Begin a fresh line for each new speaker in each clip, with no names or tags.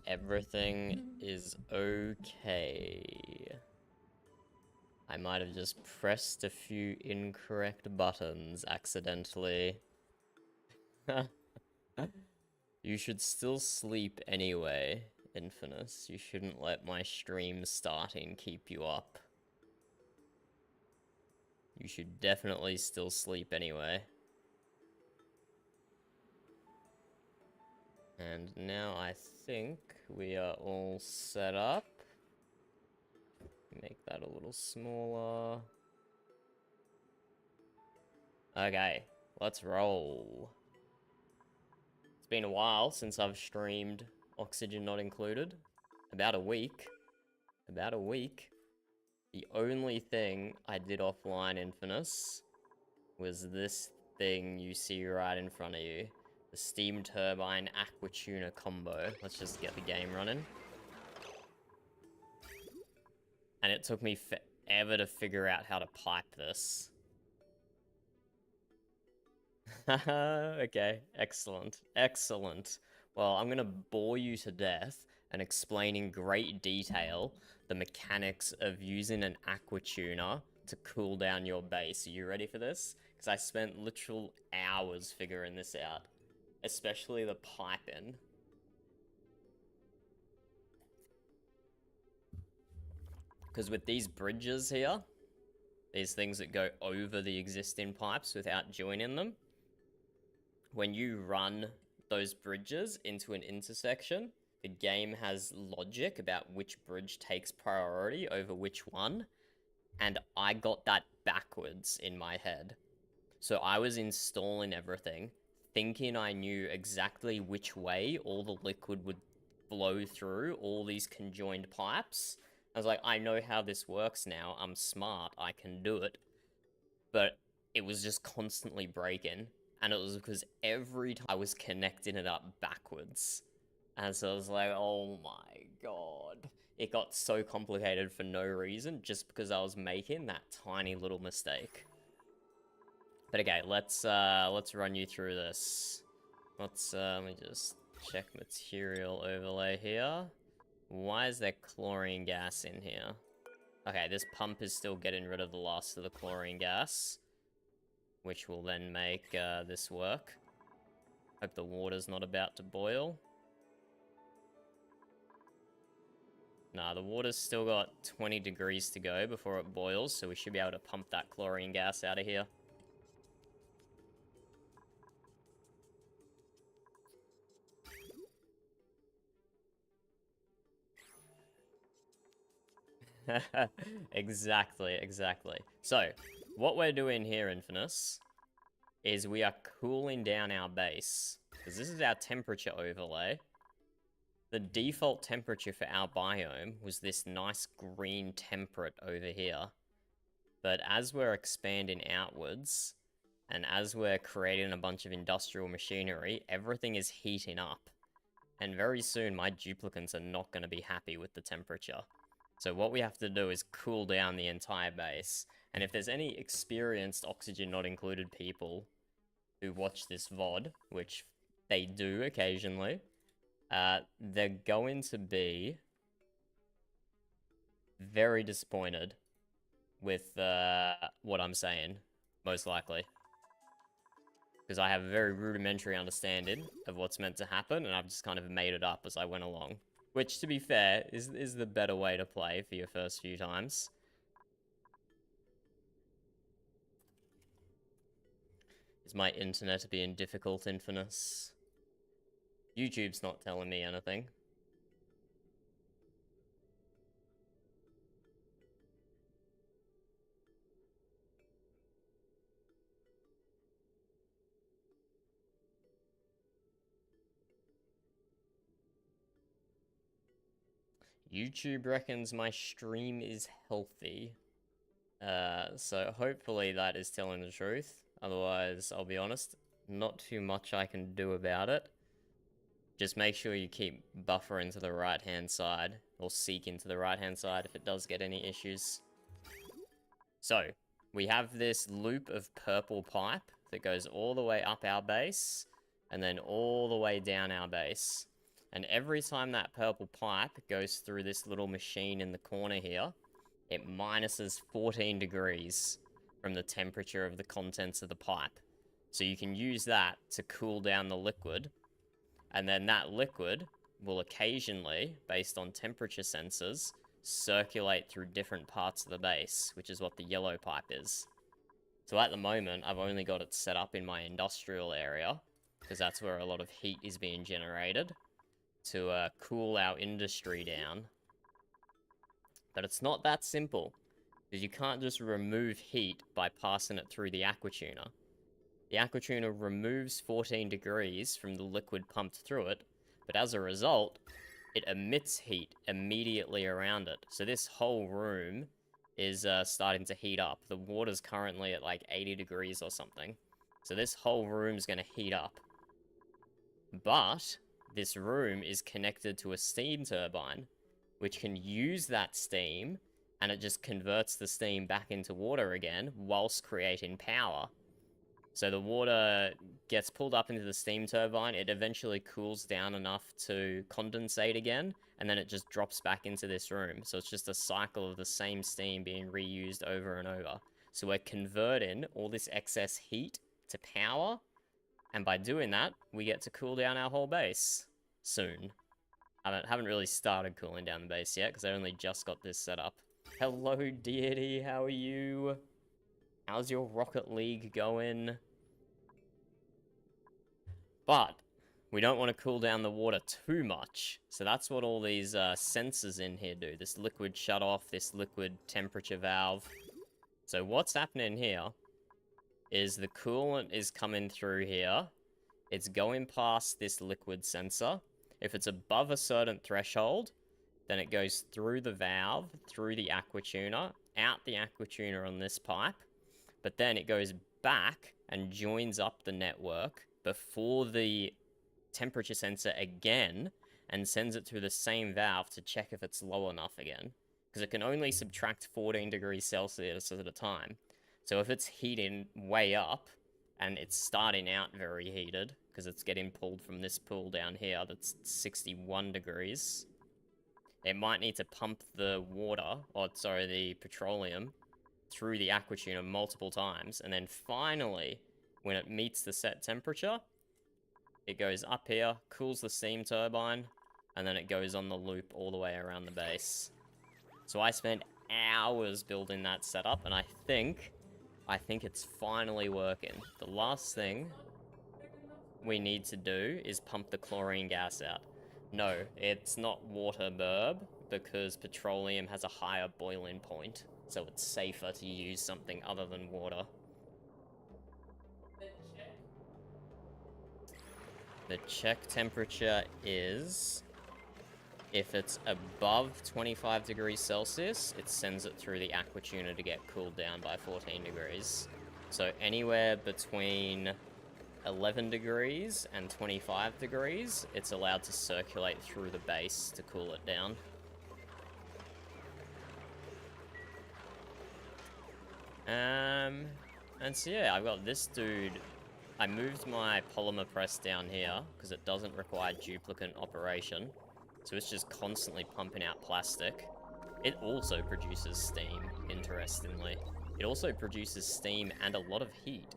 everything is okay. I might have just pressed a few incorrect buttons accidentally. You should still sleep anyway, Infinus. You shouldn't let my stream starting keep you up. You should definitely still sleep anyway. And now I think we are all set up. Make that a little smaller. Okay, let's roll. It's been a while since I've streamed Oxygen Not Included. About a week. About a week. The only thing I did offline, Infinus, was this thing you see right in front of you. The Steam Turbine Aquatuna combo. Let's just get the game running. And it took me forever to figure out how to pipe this. Okay, excellent, excellent. Well, I'm gonna bore you to death and explain in great detail the mechanics of using an Aquatuna to cool down your base. Are you ready for this? Because I spent literal hours figuring this out, especially the piping. Because with these bridges here, these things that go over the existing pipes without joining them, when you run those bridges into an intersection, the game has logic about which bridge takes priority over which one, and I got that backwards in my head. So I was installing everything, thinking I knew exactly which way all the liquid would flow through all these conjoined pipes. I was like, I know how this works now, I'm smart, I can do it. But it was just constantly breaking. And it was because every time I was connecting it up backwards. And so I was like, oh my god. It got so complicated for no reason, just because I was making that tiny little mistake. But okay, let's run you through this. Let me just check material overlay here. Why is there chlorine gas in here? Okay, this pump is still getting rid of the last of the chlorine gas, which will then make this work. Hope the water's not about to boil. Nah, the water's still got 20 degrees to go before it boils, so we should be able to pump that chlorine gas out of here. Exactly, exactly. So, what we're doing here, Infinus, is we are cooling down our base, because this is our temperature overlay. The default temperature for our biome was this nice green temperate over here. But as we're expanding outwards, and as we're creating a bunch of industrial machinery, everything is heating up. And very soon, my duplicants are not going to be happy with the temperature. So what we have to do is cool down the entire base. And if there's any experienced Oxygen Not Included people who watch this VOD, which they do occasionally, they're going to be very disappointed with what I'm saying, most likely. Because I have a very rudimentary understanding of what's meant to happen, and I've just kind of made it up as I went along. Which, to be fair, is the better way to play for your first few times. Is my internet being difficult, Infinus? YouTube's not telling me anything. YouTube reckons my stream is healthy. So hopefully that is telling the truth. Otherwise, I'll be honest, not too much I can do about it. Just make sure you keep buffering to the right-hand side, or seeking to the right-hand side if it does get any issues. So, we have this loop of purple pipe that goes all the way up our base, and then all the way down our base. And every time that purple pipe goes through this little machine in the corner here, it minuses 14 degrees from the temperature of the contents of the pipe. So you can use that to cool down the liquid, and then that liquid will occasionally, based on temperature sensors, circulate through different parts of the base, which is what the yellow pipe is. So at the moment, I've only got it set up in my industrial area, because that's where a lot of heat is being generated, to cool our industry down. But it's not that simple, because you can't just remove heat by passing it through the aquatuner. The aquatuner removes 14 degrees from the liquid pumped through it, but as a result, it emits heat immediately around it. So this whole room is starting to heat up. The water's currently at like 80 degrees or something. So this whole room's going to heat up. But this room is connected to a steam turbine, which can use that steam, and it just converts the steam back into water again whilst creating power. So the water gets pulled up into the steam turbine, it eventually cools down enough to condensate again, and then it just drops back into this room. So it's just a cycle of the same steam being reused over and over. So we're converting all this excess heat to power, and by doing that, we get to cool down our whole base soon. I haven't really started cooling down the base yet, because I only just got this set up. Hello, Deity, how are you? How's your Rocket League going? But we don't want to cool down the water too much. So that's what all these sensors in here do. This liquid shutoff, this liquid temperature valve. So what's happening here is the coolant is coming through here. It's going past this liquid sensor. If it's above a certain threshold, then it goes through the valve, through the aquatuner, out the aquatuner on this pipe. But then it goes back and joins up the network before the temperature sensor again and sends it through the same valve to check if it's low enough again. Because it can only subtract 14 degrees Celsius at a time. So if it's heating way up and it's starting out very heated, because it's getting pulled from this pool down here that's 61 degrees, it might need to pump the water, or sorry, the petroleum, through the aquatuner multiple times, and then finally, when it meets the set temperature, it goes up here, cools the steam turbine, and then it goes on the loop all the way around the base. So I spent hours building that setup, and I think it's finally working. The last thing we need to do is pump the chlorine gas out. No, it's not water burb, because petroleum has a higher boiling point. So it's safer to use something other than water. The check temperature is, if it's above 25 degrees Celsius, it sends it through the aquatuner to get cooled down by 14 degrees. So anywhere between 11 degrees and 25 degrees, it's allowed to circulate through the base to cool it down. And so yeah, I've got this dude. I moved my polymer press down here because it doesn't require duplicate operation. So it's just constantly pumping out plastic. It also produces steam, interestingly. It also produces steam and a lot of heat.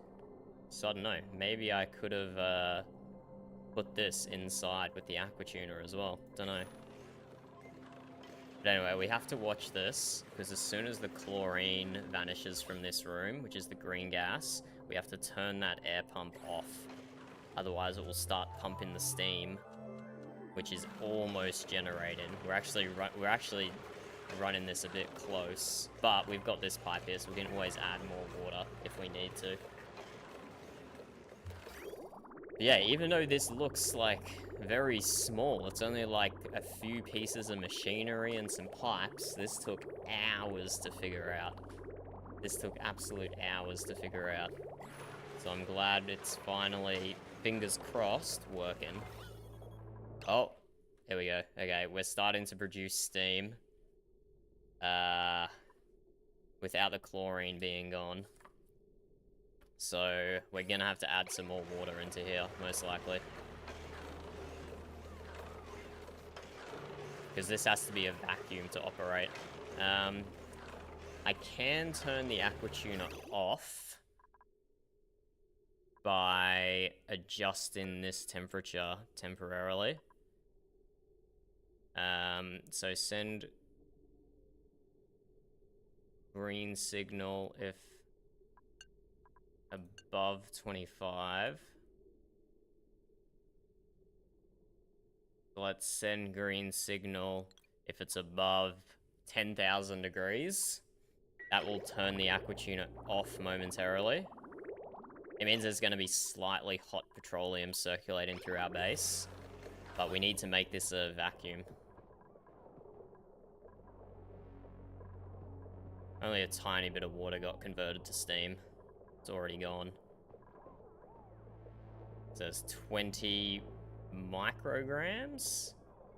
So I don't know, maybe I could have put this inside with the aquatuner as well. Don't know. But anyway, we have to watch this, because as soon as the chlorine vanishes from this room, which is the green gas, we have to turn that air pump off. Otherwise it will start pumping the steam, which is almost generating. We're actually running this a bit close, but we've got this pipe here, so we can always add more water if we need to. But yeah, even though this looks like very small, it's only like a few pieces of machinery and some pipes, this took hours to figure out. This took absolute hours to figure out. So I'm glad it's finally, fingers crossed, working. Oh, here we go. Okay, we're starting to produce steam. Without the chlorine being gone. So we're gonna have to add some more water into here, most likely. Because this has to be a vacuum to operate. I can turn the aqua tuner off by adjusting this temperature temporarily. So send green signal if above 25. Let's send green signal if it's above 10,000 degrees. That will turn the aqua tuner off momentarily. It means there's going to be slightly hot petroleum circulating through our base, but we need to make this a vacuum. Only a tiny bit of water got converted to steam. It's already gone. So there's 20 micrograms?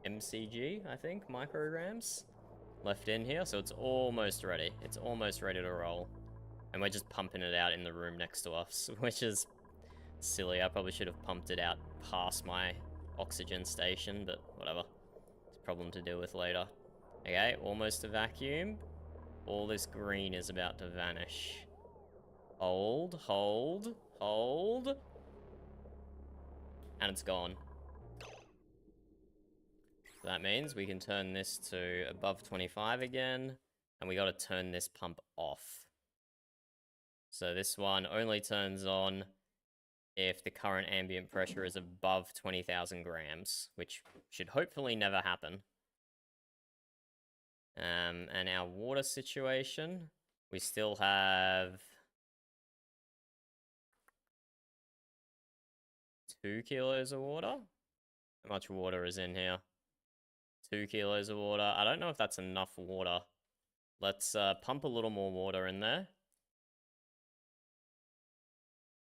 MCG, I think, micrograms left in here. So it's almost ready. It's almost ready to roll. And we're just pumping it out in the room next to us, which is silly. I probably should have pumped it out past my oxygen station, but whatever. It's a problem to deal with later. Okay, almost a vacuum. All this green is about to vanish. Hold, hold, hold. And it's gone. So that means we can turn this to above 25 again. And we got to turn this pump off. So this one only turns on if the current ambient pressure is above 20,000 grams, which should hopefully never happen. And our water situation, we still have 2 kilos of water. How much water is in here? 2 kilos of water. I don't know if that's enough water. Let's pump a little more water in there.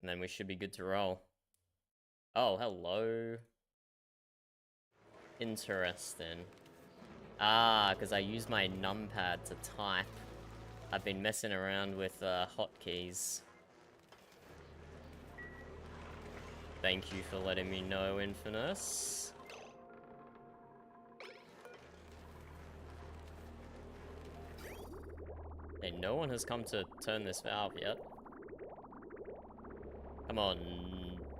And then we should be good to roll. Oh, hello. Interesting. Ah, because I use my numpad to type. I've been messing around with hotkeys. Thank you for letting me know, Infinus. Hey, no one has come to turn this valve yet. Come on,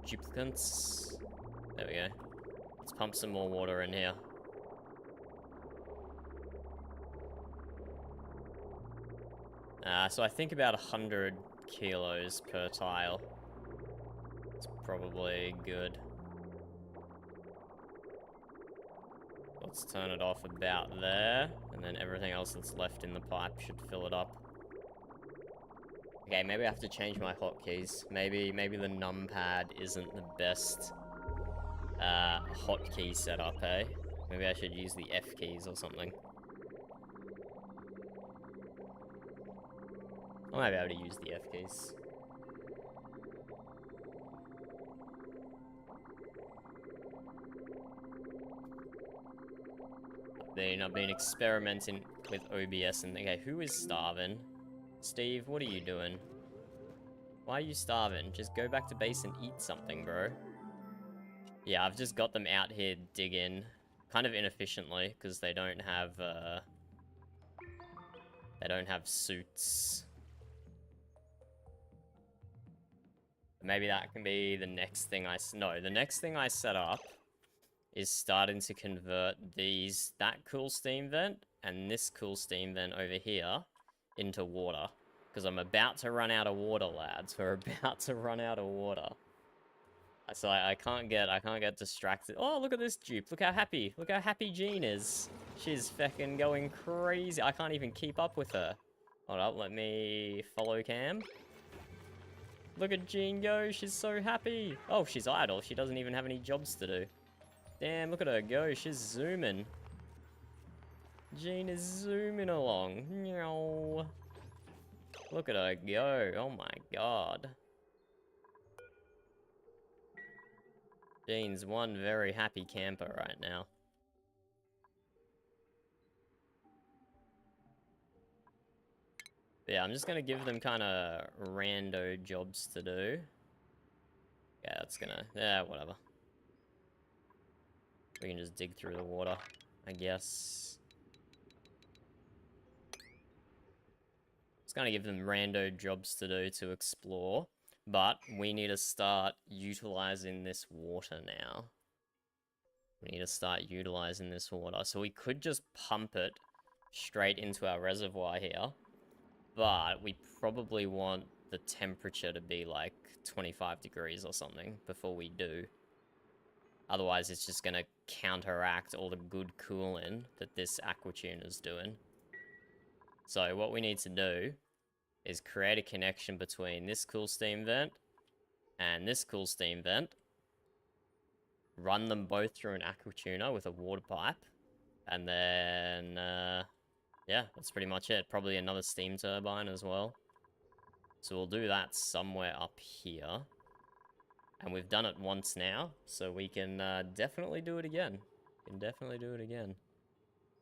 duplicants. There we go. Let's pump some more water in here. So I think about 100 kilos per tile. It's probably good. Let's turn it off about there, and then everything else that's left in the pipe should fill it up. Okay, maybe I have to change my hotkeys. Maybe the numpad isn't the best hotkey setup, eh? Maybe I should use the F keys or something. I might be able to use the F keys. I've been experimenting with OBS and okay, who is starving? Steve, what are you doing? Why are you starving? Just go back to base and eat something, bro. Yeah, I've just got them out here digging kind of inefficiently because they don't have suits. Maybe that can be the next thing the next thing I set up is starting to convert that cool steam vent and this cool steam vent over here into water. Because I'm about to run out of water, lads. We're about to run out of water. So I can't get distracted. Oh, look at this dupe. Look how happy Jean is. She's feckin' going crazy. I can't even keep up with her. Hold up, let me follow cam. Look at Jean go, she's so happy. Oh, she's idle. She doesn't even have any jobs to do. Damn, look at her go. She's zooming. Jean is zooming along. Meow. Look at her go. Oh my god. Jean's one very happy camper right now. But yeah, I'm just gonna give them kind of rando jobs to do. Yeah, that's gonna... yeah, whatever. We can just dig through the water. I guess. It's gonna give them rando jobs to do to explore, but we need to start utilizing this water now. We need to start utilizing this water. So we could just pump it straight into our reservoir here, but we probably want the temperature to be like 25 degrees or something before we do. Otherwise, it's just going to counteract all the good cooling that this aquatune is doing. So what we need to do is create a connection between this cool steam vent and this cool steam vent. Run them both through an aquatuner with a water pipe. And then, yeah, that's pretty much it. Probably another steam turbine as well. So we'll do that somewhere up here. And we've done it once now, so we can definitely do it again. We can definitely do it again.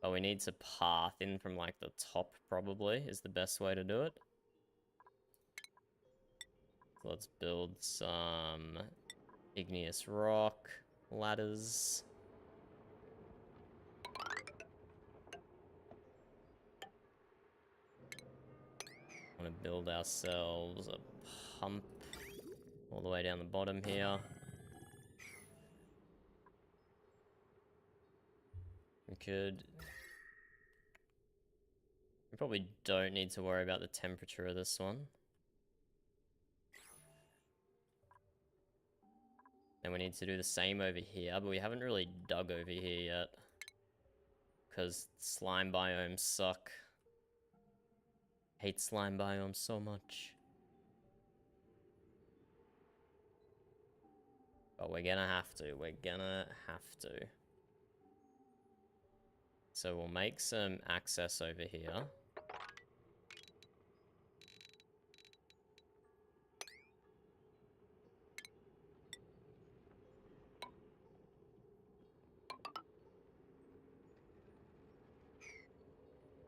But we need to path in from like the top, probably, is the best way to do it. So let's build some igneous rock ladders. Want to build ourselves a pump all the way down the bottom here. We probably don't need to worry about the temperature of this one. And we need to do the same over here, but we haven't really dug over here yet. Because slime biomes suck. Hate slime biomes so much. But we're gonna have to. So we'll make some access over here.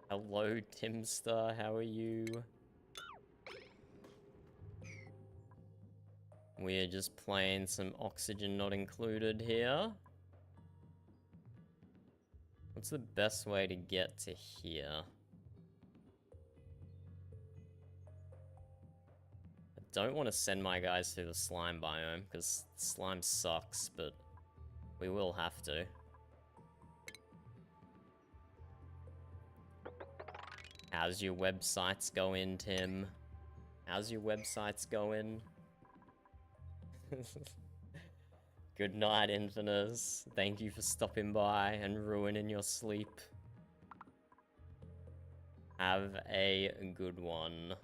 Hello, Timster, how are you? We are just playing some oxygen not included here. What's the best way to get to here? I don't want to send my guys through the slime biome, because slime sucks, but we will have to. How's your websites going, Tim? How's your websites going? Good night, Infinus. Thank you for stopping by and ruining your sleep. Have a good one.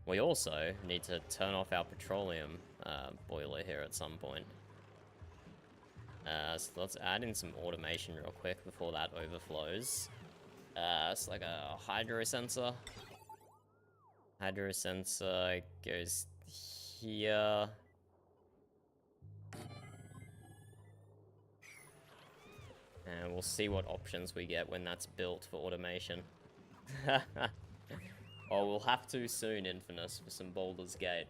We also need to turn off our petroleum boiler here at some point. So let's add in some automation real quick before that overflows. It's like a hydro sensor. Hydro sensor goes here. And we'll see what options we get when that's built for automation. Oh, we'll have to soon, Infinus, for some Baldur's Gate.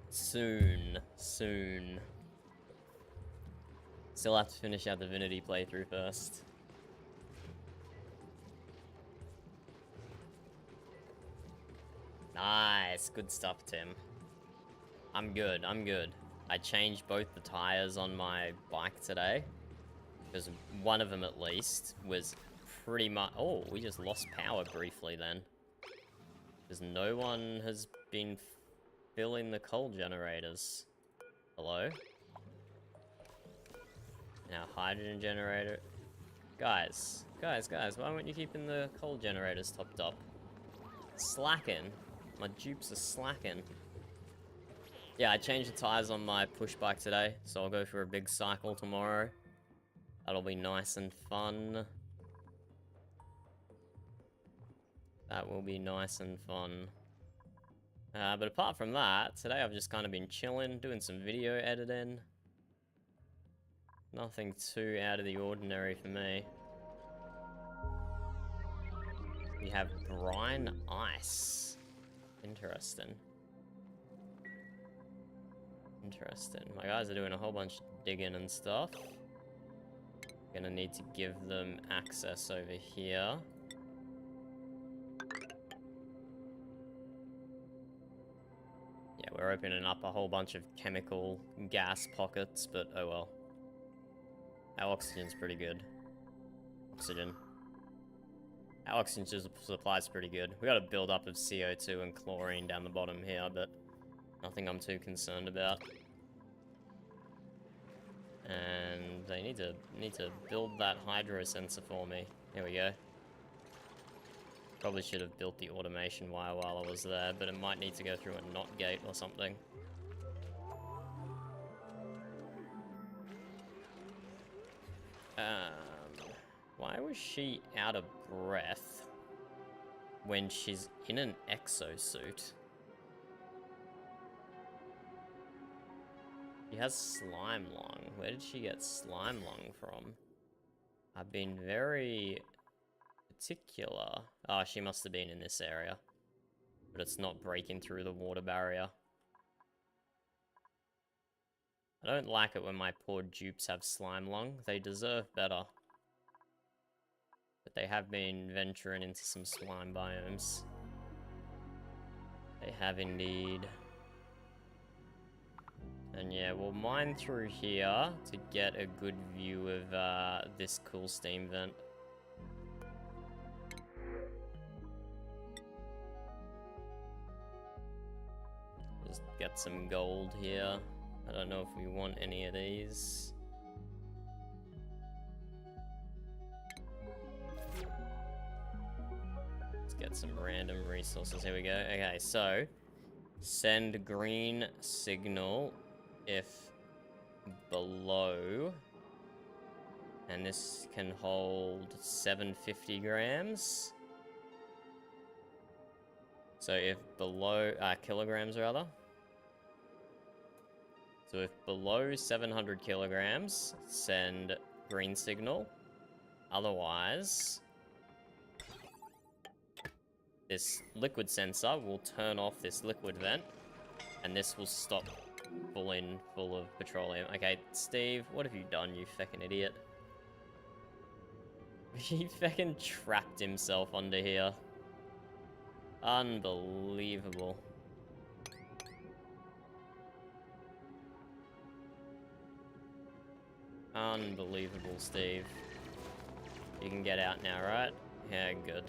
Soon. Still have to finish our Divinity playthrough first. Nice, good stuff, Tim. I'm good. I changed both the tires on my bike today, because one of them at least was pretty much... Oh, we just lost power briefly then. Because no one has been filling the coal generators. Hello? Now, hydrogen generator... Guys, why weren't you keeping the coal generators topped up? Slacking. My dupes are slacking. Yeah, I changed the tires on my push bike today, so I'll go for a big cycle tomorrow. That'll be nice and fun. That will be nice and fun. But apart from that, today I've just kind of been chilling, doing some video editing. Nothing too out of the ordinary for me. We have brine ice. Interesting. Interesting. My guys are doing a whole bunch of digging and stuff. Gonna need to give them access over here. Yeah, we're opening up a whole bunch of chemical gas pockets, but oh well. Our oxygen's pretty good. Our oxygen supply's pretty good. We got a build up of CO2 and chlorine down the bottom here, but nothing I'm too concerned about. And they need to build that hydro sensor for me. Here we go. Probably should have built the automation wire while I was there, but it might need to go through a NOT gate or something. Why was she out of breath when she's in an exosuit? She has slime lung. Where did she get slime lung from? I've been very particular. Oh, she must have been in this area. But it's not breaking through the water barrier. I don't like it when my poor dupes have slime lung. They deserve better. But they have been venturing into some slime biomes. They have indeed. And yeah, we'll mine through here to get a good view of this cool steam vent. Just get some gold here. I don't know if we want any of these. Let's get some random resources. Here we go. Okay, so send green signal if below, and this can hold 750 grams. So if below, kilograms rather. So if below 700 kilograms, send green signal. Otherwise, this liquid sensor will turn off this liquid vent, and this will stop full of petroleum. Okay, Steve, what have you done, you feckin' idiot? He feckin' trapped himself under here. Unbelievable. Unbelievable, Steve. You can get out now, right? Yeah, good.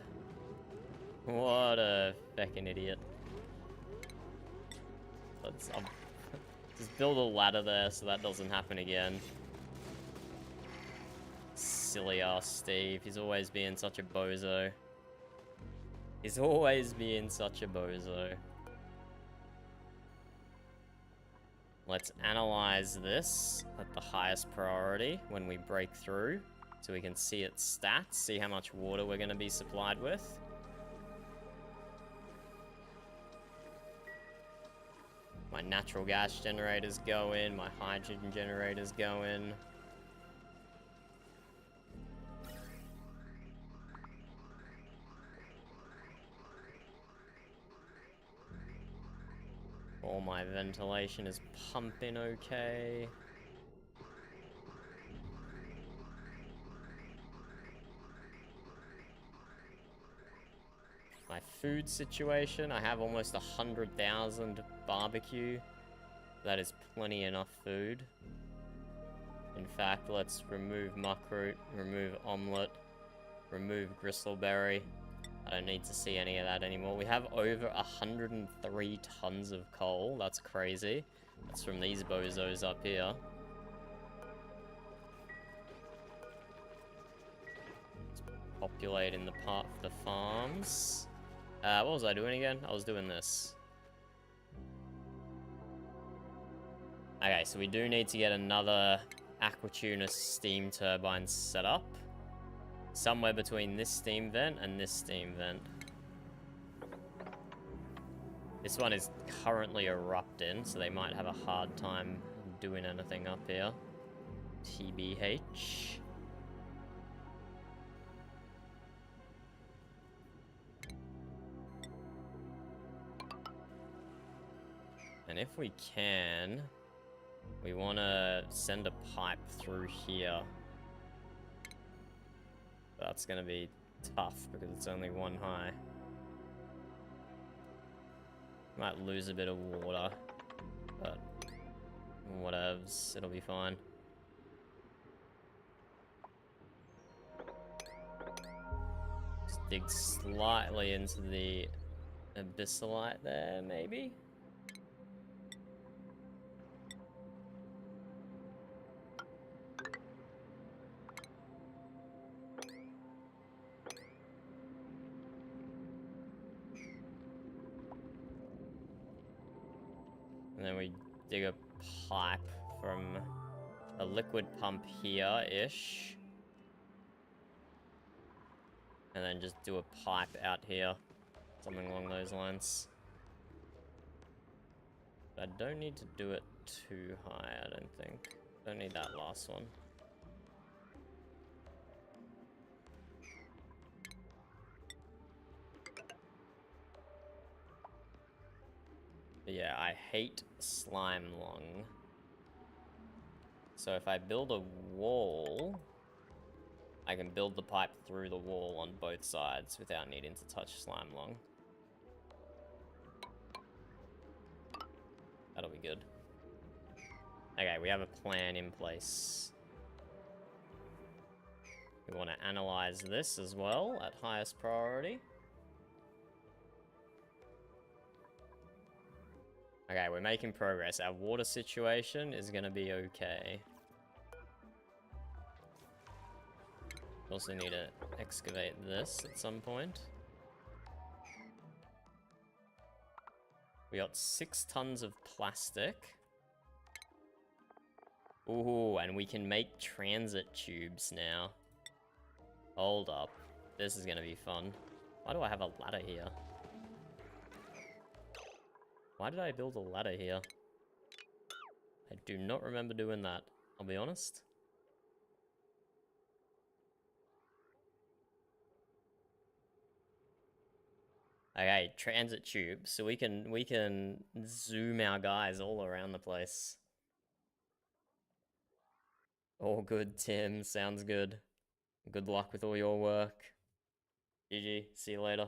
What a feckin' idiot. Let's just build a ladder there so that doesn't happen again. Silly ass Steve. He's always being such a bozo. He's always being such a bozo. Let's analyze this at the highest priority when we break through, so we can see its stats, see how much water we're going to be supplied with. My natural gas generator's going, my hydrogen generator's going. All my ventilation is pumping okay. My food situation, I have almost 100,000 barbecue. That is plenty enough food. In fact, let's remove muckroot, remove omelette, remove gristleberry. I don't need to see any of that anymore. We have over 103 tons of coal. That's crazy. That's from these bozos up here. Let's populate in the farms. What was I doing again? I was doing this. Okay, so we do need to get another Aquatuna steam turbine set up. Somewhere between this steam vent and this steam vent. This one is currently erupting, so they might have a hard time doing anything up here. TBH. And if we can, We want to send a pipe through here. That's going to be tough because it's only one high. Might lose a bit of water, but whatevs, it'll be fine. Just dig slightly into the abyssalite there, maybe? And then we dig a pipe from a liquid pump here-ish. And then just do a pipe out here. Something along those lines. But I don't need to do it too high, I don't think. Don't need that last one. But yeah, I hate slime lung. So if I build a wall, I can build the pipe through the wall on both sides without needing to touch slime lung. That'll be good. Okay, we have a plan in place. We want to analyze this as well at highest priority. Okay, we're making progress. Our water situation is going to be okay. Also need to excavate this at some point. We got 6 tons of plastic. Ooh, and we can make transit tubes now. Hold up. This is going to be fun. Why do I have a ladder here? Why did I build a ladder here? I do not remember doing that, I'll be honest. Okay, transit tube, so we can zoom our guys all around the place. All good, Tim. Sounds good. Good luck with all your work. GG. See you later.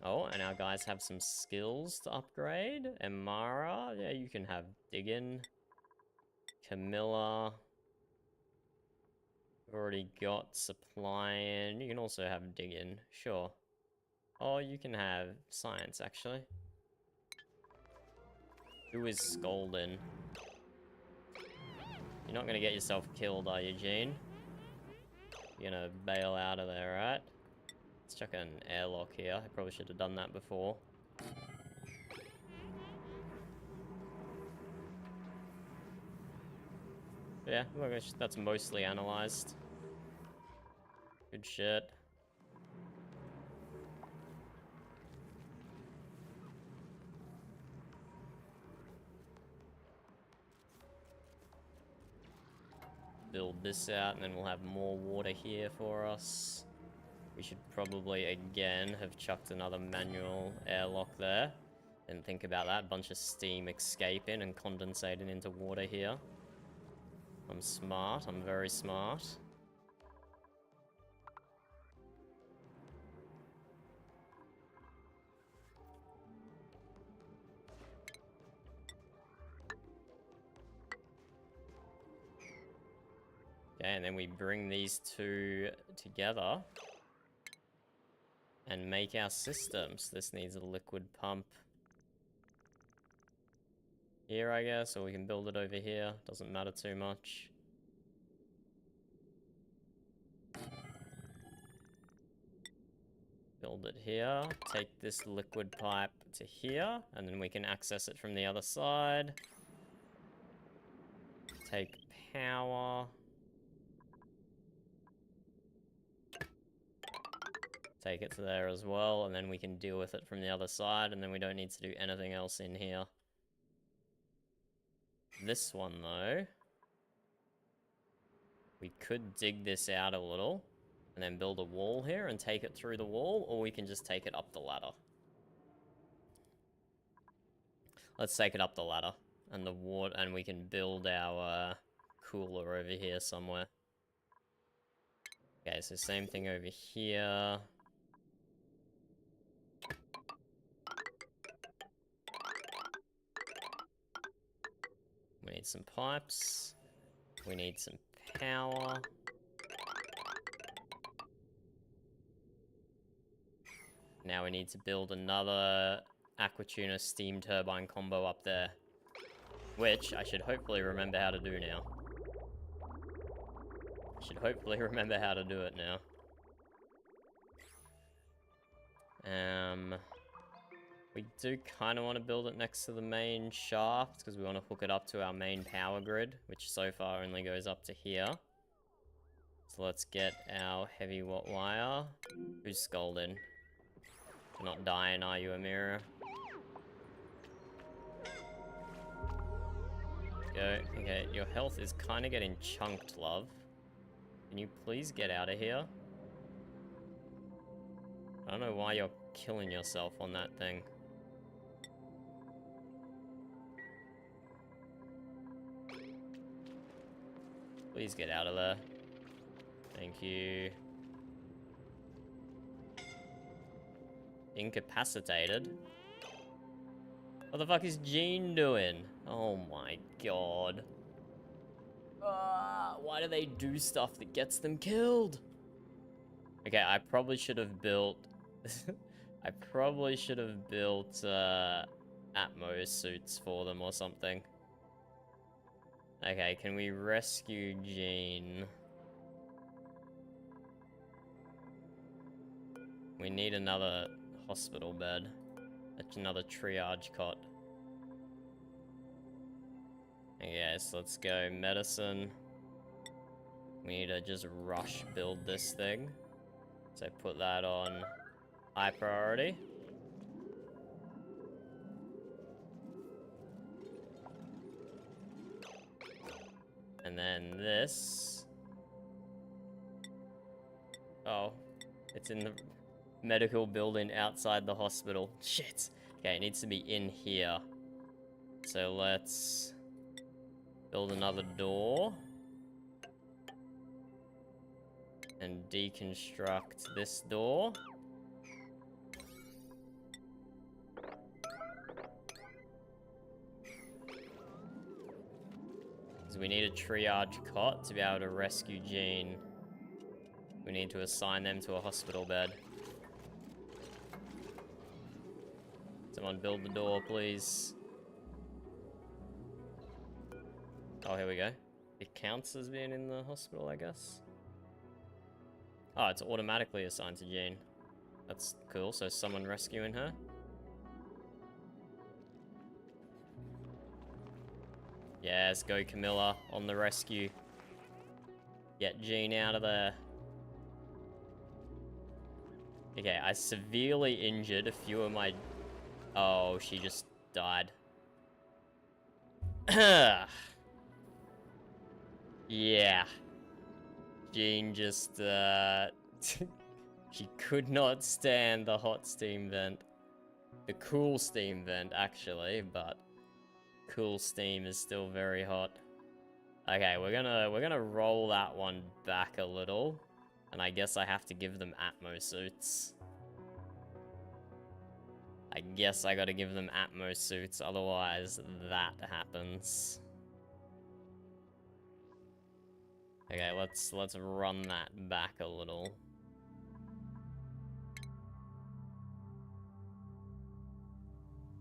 Oh, and our guys have some skills to upgrade. Amara, yeah, you can have digging. Camilla. We've already got supplying. You can also have digging, sure. Oh, you can have science, actually. Who is Scolding? You're not gonna get yourself killed, are you, Gene? You're gonna bail out of there, right? Let's chuck an airlock here. I probably should have done that before. Yeah, that's mostly analyzed. Good shit. Build this out, and then we'll have more water here for us. We should probably, again, have chucked another manual airlock there. Didn't think about that. Bunch of steam escaping and condensating into water here. I'm smart. I'm very smart. Okay, and then we bring these two together and make our systems. This needs a liquid pump here, I guess, or we can build it over here. Doesn't matter too much. Build it here. Take this liquid pipe to here, and then we can access it from the other side. Take power. Take it to there as well, and then we can deal with it from the other side, and then we don't need to do anything else in here. This one, though, we could dig this out a little, and then build a wall here and take it through the wall, or we can just take it up the ladder. Let's take it up the ladder. And the water, and we can build our cooler over here somewhere. Okay, so same thing over here. We need some pipes. We need some power. Now we need to build another Aquatuna steam turbine combo up there. Which I should hopefully remember how to do now. Should hopefully remember how to do it now. We do kind of want to build it next to the main shaft, because we want to hook it up to our main power grid, which so far only goes up to here. So let's get our heavy watt wire. Who's scolding? You're not dying, are you, Amira? Go. Okay, your health is kind of getting chunked, love. Can you please get out of here? I don't know why you're killing yourself on that thing. Please get out of there. Thank you. Incapacitated? What the fuck is Jean doing? Oh my god. Why do they do stuff that gets them killed? Okay, I probably should have built... I probably should have built, Atmos suits for them or something. Okay, can we rescue Jean? We need another hospital bed. That's another triage cot. Okay, so let's go medicine. We need to just rush build this thing. So put that on high priority. And then this. Oh, it's in the medical building outside the hospital. Shit. Okay, it needs to be in here. So let's build another door. And deconstruct this door. Because we need a triage cot to be able to rescue Jean. We need to assign them to a hospital bed. Someone build the door, please. Oh, here we go. It counts as being in the hospital, I guess. Oh, it's automatically assigned to Jean. That's cool, so someone rescuing her. Yes, go Camilla on the rescue. Get Jean out of there. Okay, I severely injured a few of my... Oh, she just died. Yeah. Jean just, she could not stand the hot steam vent. The cool steam vent, actually, but cool steam is still very hot. Okay, we're gonna roll that one back a little, and I guess I have to give them Atmos suits. I guess I gotta give them Atmos suits, otherwise that happens. Okay, let's run that back a little.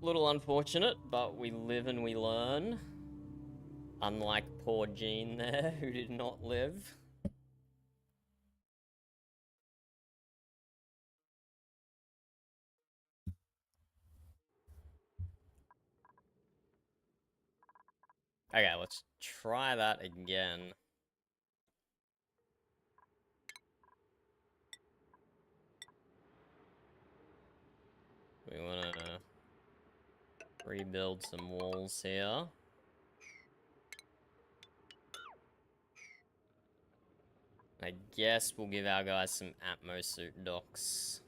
Little unfortunate, but we live and we learn. Unlike poor Jean there, who did not live. Okay, let's try that again. We want to rebuild some walls here. I guess we'll give our guys some Atmos suit docks.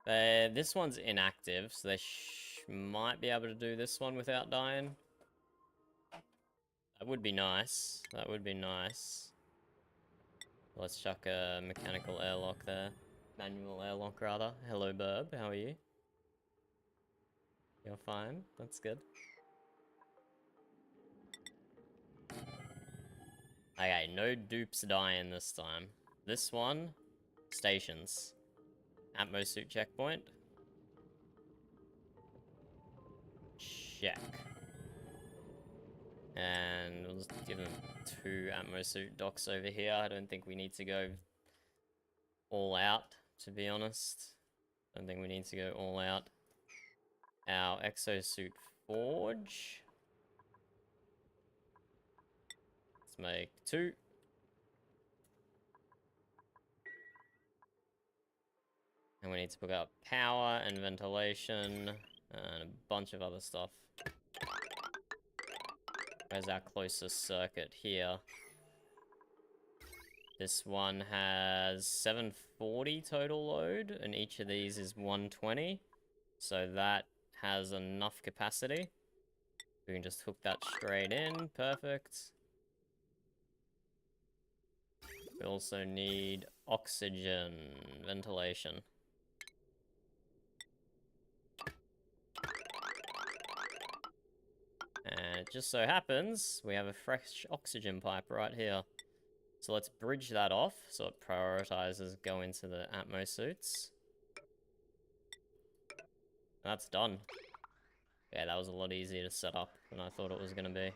This one's inactive, so they might be able to do this one without dying. That would be nice. That would be nice. Let's chuck a mechanical airlock there. Manual airlock, rather. Hello, Burb. How are you? You're fine. That's good. Okay, no dupes dying this time. This one, stations. Atmosuit checkpoint. Check. And we'll just give them 2 Atmosuit docks over here. I don't think we need to go all out, to be honest. I don't think we need to go all out. Our exosuit forge. Let's make 2. And we need to pick up power and ventilation and a bunch of other stuff. Where's our closest circuit? Here. This one has 740 total load, and each of these is 120. So that has enough capacity. We can just hook that straight in. Perfect. We also need oxygen ventilation. And it just so happens we have a fresh oxygen pipe right here. So let's bridge that off so it prioritizes going to the Atmosuits. That's done. Yeah, that was a lot easier to set up than I thought it was going to be.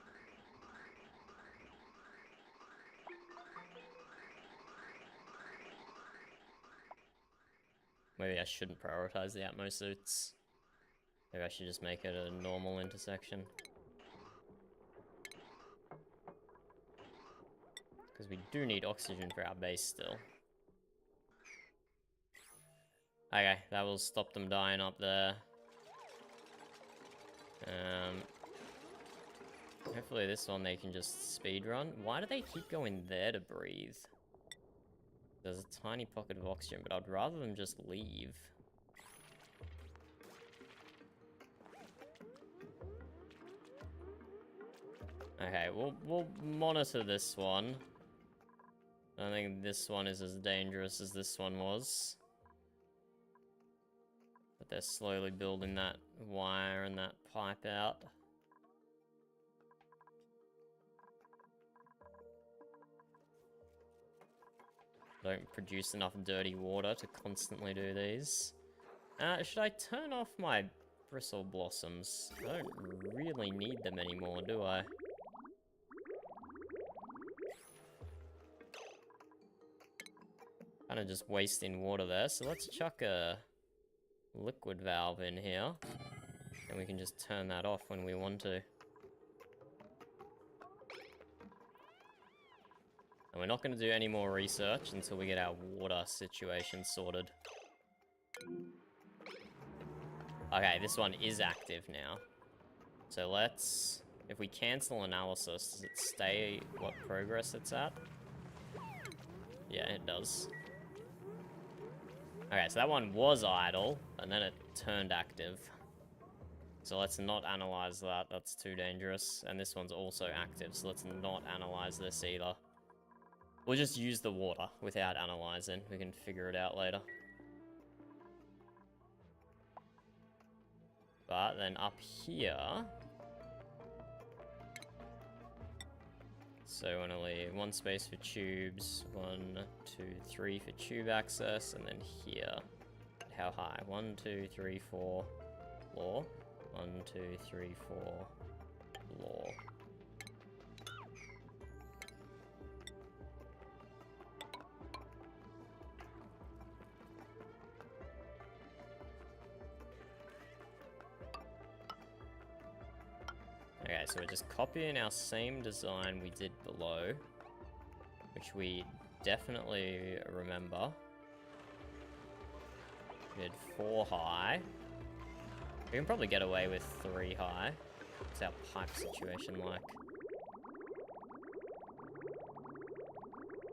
Maybe I shouldn't prioritize the Atmosuits. Maybe I should just make it a normal intersection. Because we do need oxygen for our base still. Okay, that will stop them dying up there. Hopefully this one they can just speed run. Why do they keep going there to breathe? There's a tiny pocket of oxygen, but I'd rather them just leave. Okay, we'll monitor this one. I don't think this one is as dangerous as this one was. But they're slowly building that wire and that pipe out. Don't produce enough dirty water to constantly do these. Should I turn off my bristle blossoms? I don't really need them anymore, do I? Kind of just wasting water there, so let's chuck a liquid valve in here. And we can just turn that off when we want to. And we're not going to do any more research until we get our water situation sorted. Okay, this one is active now. So let's... If we cancel analysis, does it stay what progress it's at? Yeah, it does. Okay, so that one was idle, and then it turned active. So let's not analyze that, that's too dangerous. And this one's also active, so let's not analyze this either. We'll just use the water without analyzing. We can figure it out later. But then up here... So I want to leave 1 space for tubes, 1, 2, 3 for tube access, and then here. How high? 1, 2, 3, 4, floor. 1, 2, 3, 4, floor. Okay, so we're just copying our same design we did below, which we definitely remember. We did 4 high. We can probably get away with 3 high. What's our pipe situation like?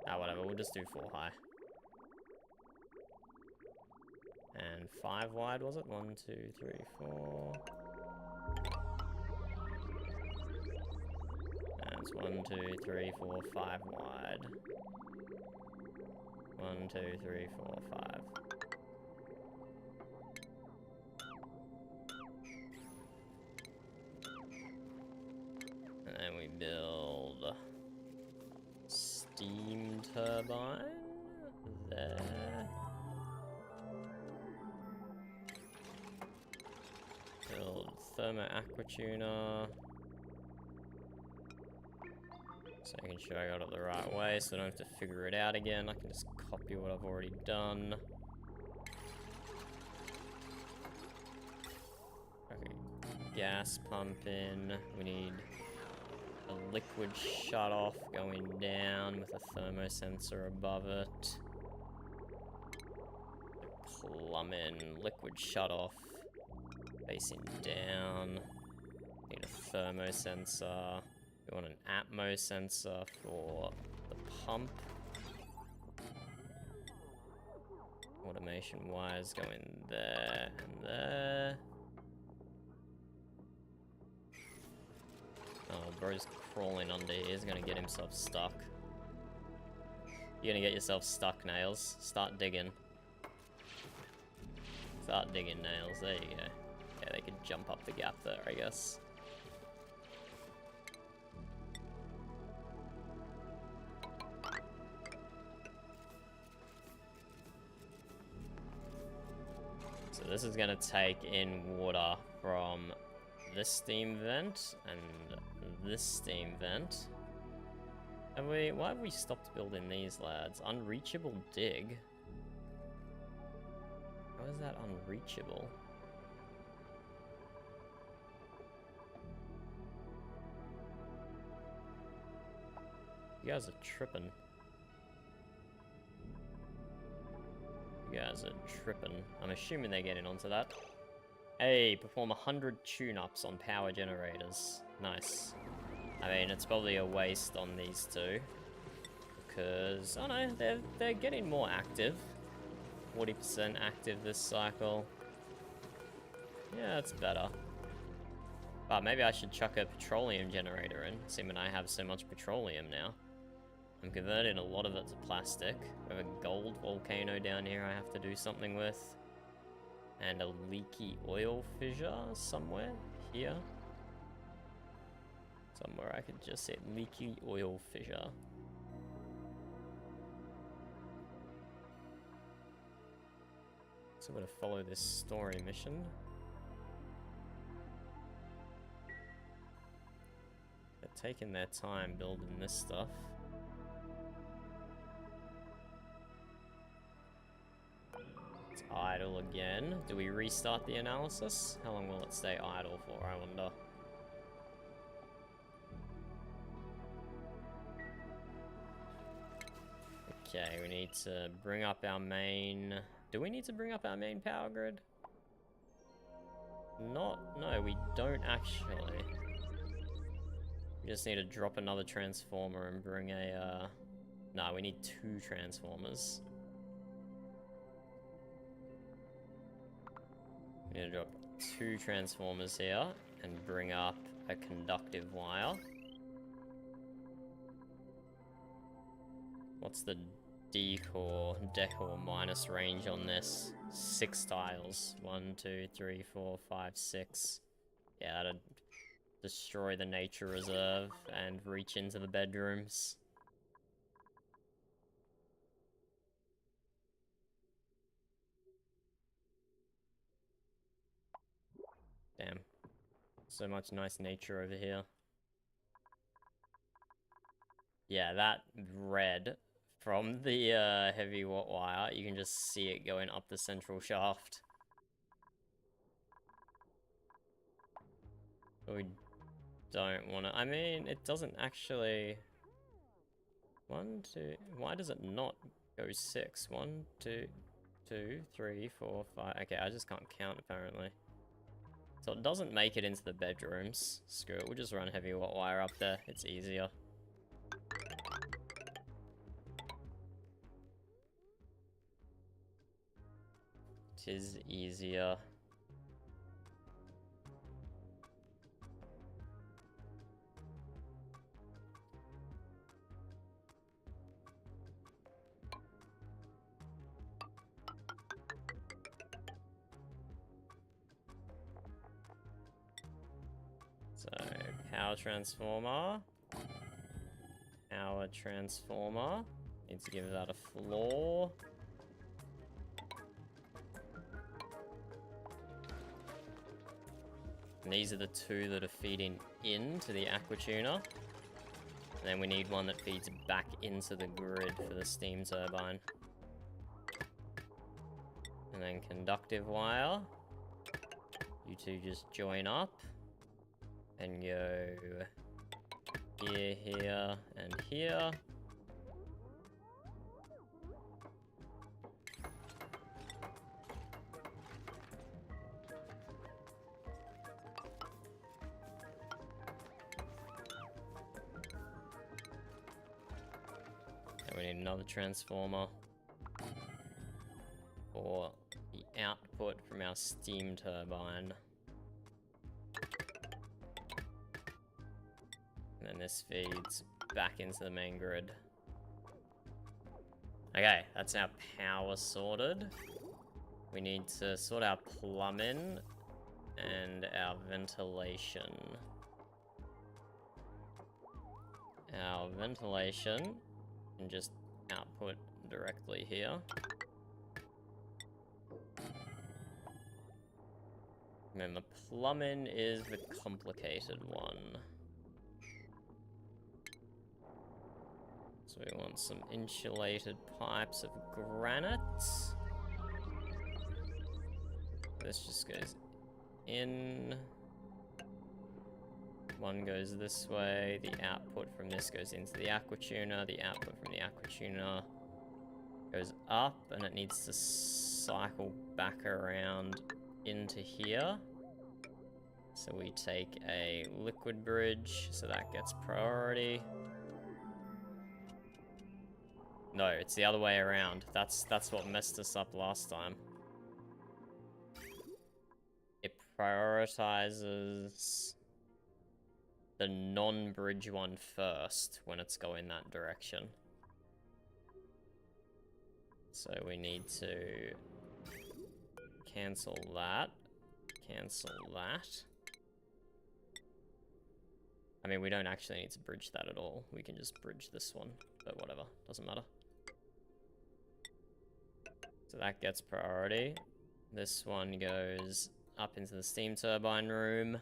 Ah, whatever, we'll just do 4 high. And 5 wide, was it? 1, 2, 3, 4. And it's 1, 2, 3, 4, 5 wide. 1, 2, 3, 4, 5. And then we build steam turbine there. Build thermo aquatuner. So I can show I got it the right way, so I don't have to figure it out again. I can just copy what I've already done. Okay, gas pump in. We need a liquid shutoff going down with a thermosensor above it. Plumb in liquid shutoff facing down. Need a thermosensor. We want an Atmo sensor for the pump. Automation wires going there and there. Oh, bro's crawling under here. He's gonna get himself stuck. You're gonna get yourself stuck, Nails. Start digging. Start digging, Nails. There you go. Okay, they could jump up the gap there, I guess. So this is gonna take in water from this steam vent and this steam vent. Have we? Why have we stopped building these, lads? Unreachable dig. How is that unreachable? You guys are tripping. You guys are tripping. I'm assuming they're getting onto that. Hey, perform 100 tune-ups on power generators. Nice. I mean, it's probably a waste on these two. Because, oh no, they're getting more active. 40% active this cycle. Yeah, that's better. But maybe I should chuck a petroleum generator in, seeing I have so much petroleum now. I'm converting a lot of it to plastic. We have a gold volcano down here I have to do something with. And a leaky oil fissure somewhere here. Somewhere I could just say leaky oil fissure. So I'm gonna follow this story mission. They're taking their time building this stuff. It's idle again. Do we restart the analysis? How long will it stay idle for, I wonder? Okay, we need to bring up our main... Do we need to bring up our main power grid? No, we don't actually. We just need to drop another transformer and bring a, No, we need 2 transformers. We need to drop 2 transformers here and bring up a conductive wire. What's the decor minus range on this? 6 tiles. 1, 2, 3, 4, 5, 6. Yeah, that'd destroy the nature reserve and reach into the bedrooms. Damn. So much nice nature over here. Yeah, that red from the heavy watt wire, you can just see it going up the central shaft. But we don't want to... I mean, it doesn't actually... 1, 2... Why does it not go 6? 1, 2, 2, 3, 4, 5... Okay, I just can't count, apparently. So it doesn't make it into the bedrooms. Screw it, we'll just run heavy watt wire up there. It's easier. 'Tis easier. So, power transformer. Power transformer. Need to give that a floor. And these are the two that are feeding into the aquatuner. And then we need one that feeds back into the grid for the steam turbine. And then conductive wire. You two just join up. And go here, here, and here. And we need another transformer for the output from our steam turbine. And then this feeds back into the main grid. Okay, that's our power sorted. We need to sort our plumbing and our ventilation. Our ventilation can just output directly here. And then the plumbing is the complicated one. So we want some insulated pipes of granite. This just goes in. One goes this way. The output from this goes into the aquatuner. The output from the aquatuner goes up, and it needs to cycle back around into here. So we take a liquid bridge, so that gets priority. No, it's the other way around. That's what messed us up last time. It prioritizes the non-bridge one first when it's going that direction. So we need to cancel that. Cancel that. I mean, we don't actually need to bridge that at all. We can just bridge this one, but whatever, doesn't matter. So that gets priority. This one goes up into the steam turbine room.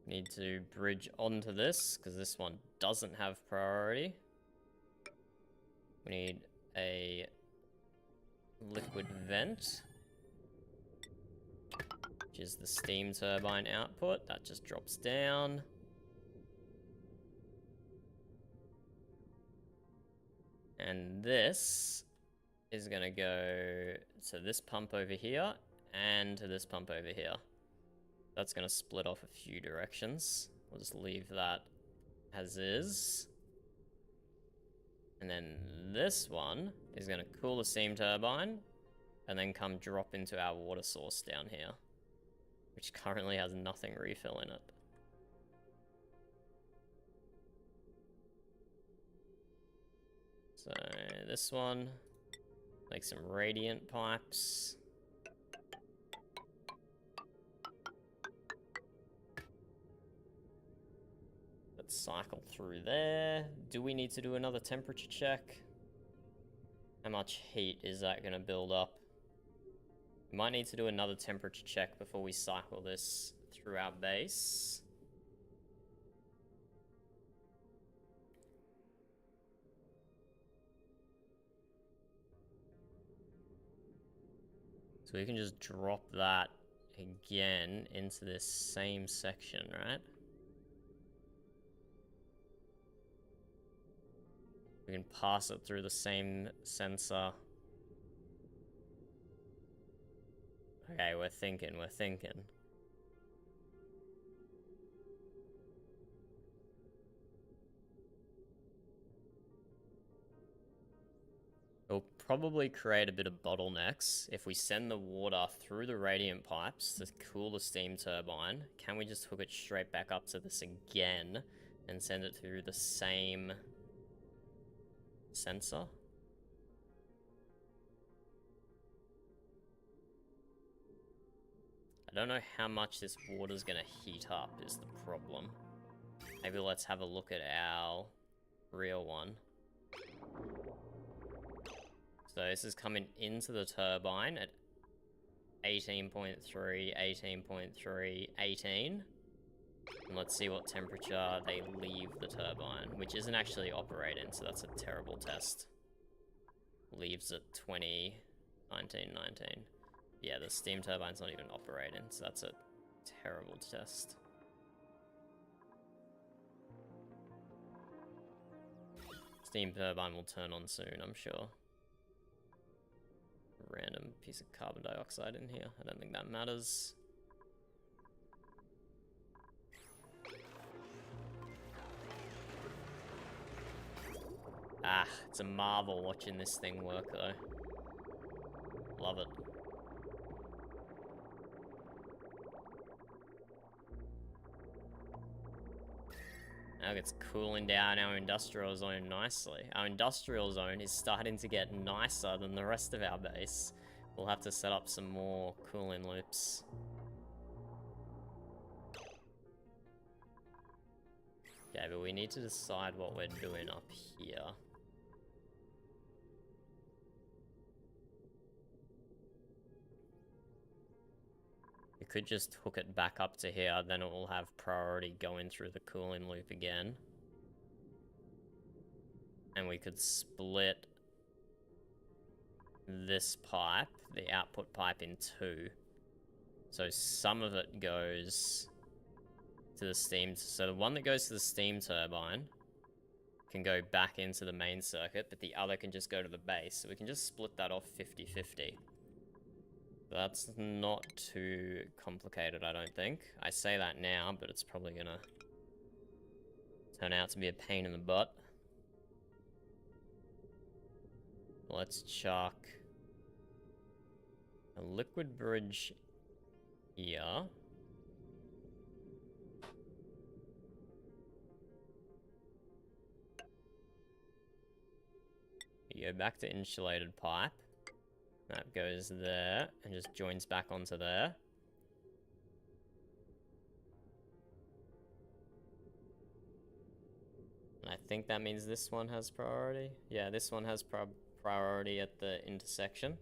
Need to bridge onto this, because this one doesn't have priority. We need a liquid vent, which is the steam turbine output. That just drops down. And this is gonna go to this pump over here and to this pump over here. That's gonna split off a few directions. We'll just leave that as is. And then this one is gonna cool the steam turbine and then come drop into our water source down here, which currently has nothing refill in it. So this one, make some radiant pipes. Let's cycle through there. Do we need to do another temperature check? How much heat is that gonna build up? We might need to do another temperature check before we cycle this through our base. So we can just drop that again into this same section, right? We can pass it through the same sensor. Okay, we're thinking. We'll probably create a bit of bottlenecks if we send the water through the radiant pipes to cool the steam turbine. Can we just hook it straight back up to this again and send it through the same sensor? I don't know how much this water's gonna heat up is the problem. Maybe let's have a look at our real one. So this is coming into the turbine at 18.3, 18.3, 18. And let's see what temperature they leave the turbine, which isn't actually operating, so that's a terrible test. Leaves at 20, 19, 19. Yeah, the steam turbine's not even operating, so that's a terrible test. Steam turbine will turn on soon, I'm sure. Random piece of carbon dioxide in here. I don't think that matters. Ah, it's a marvel watching this thing work though. Love it. Now it's cooling down our industrial zone nicely. Our industrial zone is starting to get nicer than the rest of our base. We'll have to set up some more cooling loops. Okay, but we need to decide what we're doing up here. We could just hook it back up to here, then it will have priority going through the cooling loop again. And we could split this pipe, the output pipe, in two. So some of it goes to the steam, so the one that goes to the steam turbine can go back into the main circuit, but the other can just go to the base. So we can just split that off 50-50. That's not too complicated, I don't think. I say that now, but it's probably gonna turn out to be a pain in the butt. Let's chuck a liquid bridge here. You go back to insulated pipe. That goes there and just joins back onto there. And I think that means this one has priority. Yeah, this one has priority at the intersection,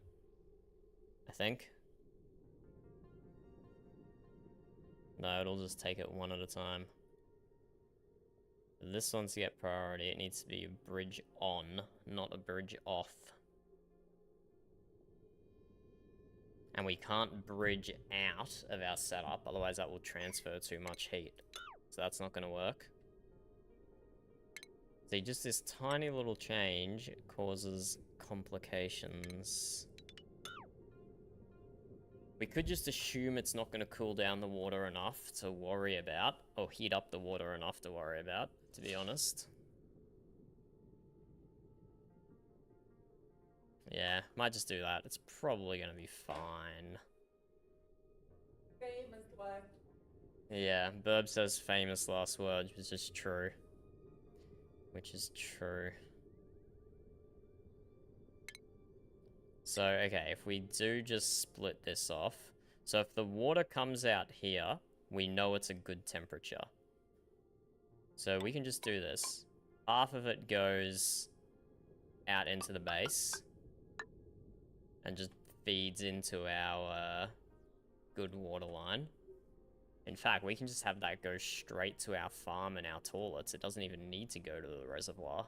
I think. No, it'll just take it one at a time. This one's to get priority. It needs to be a bridge on, not a bridge off. And we can't bridge out of our setup, otherwise that will transfer too much heat. So that's not going to work. See, just this tiny little change causes complications. We could just assume it's not going to cool down the water enough to worry about, or heat up the water enough to worry about, to be honest. Yeah, might just do that. It's probably going to be fine.
Famous black.
Yeah, Burb says famous last words, which is true. Which is true. So, okay, if we do just split this off. So if the water comes out here, we know it's a good temperature. So we can just do this. Half of it goes out into the base. And just feeds into our good water line. In fact, we can just have that go straight to our farm and our toilets. It doesn't even need to go to the reservoir.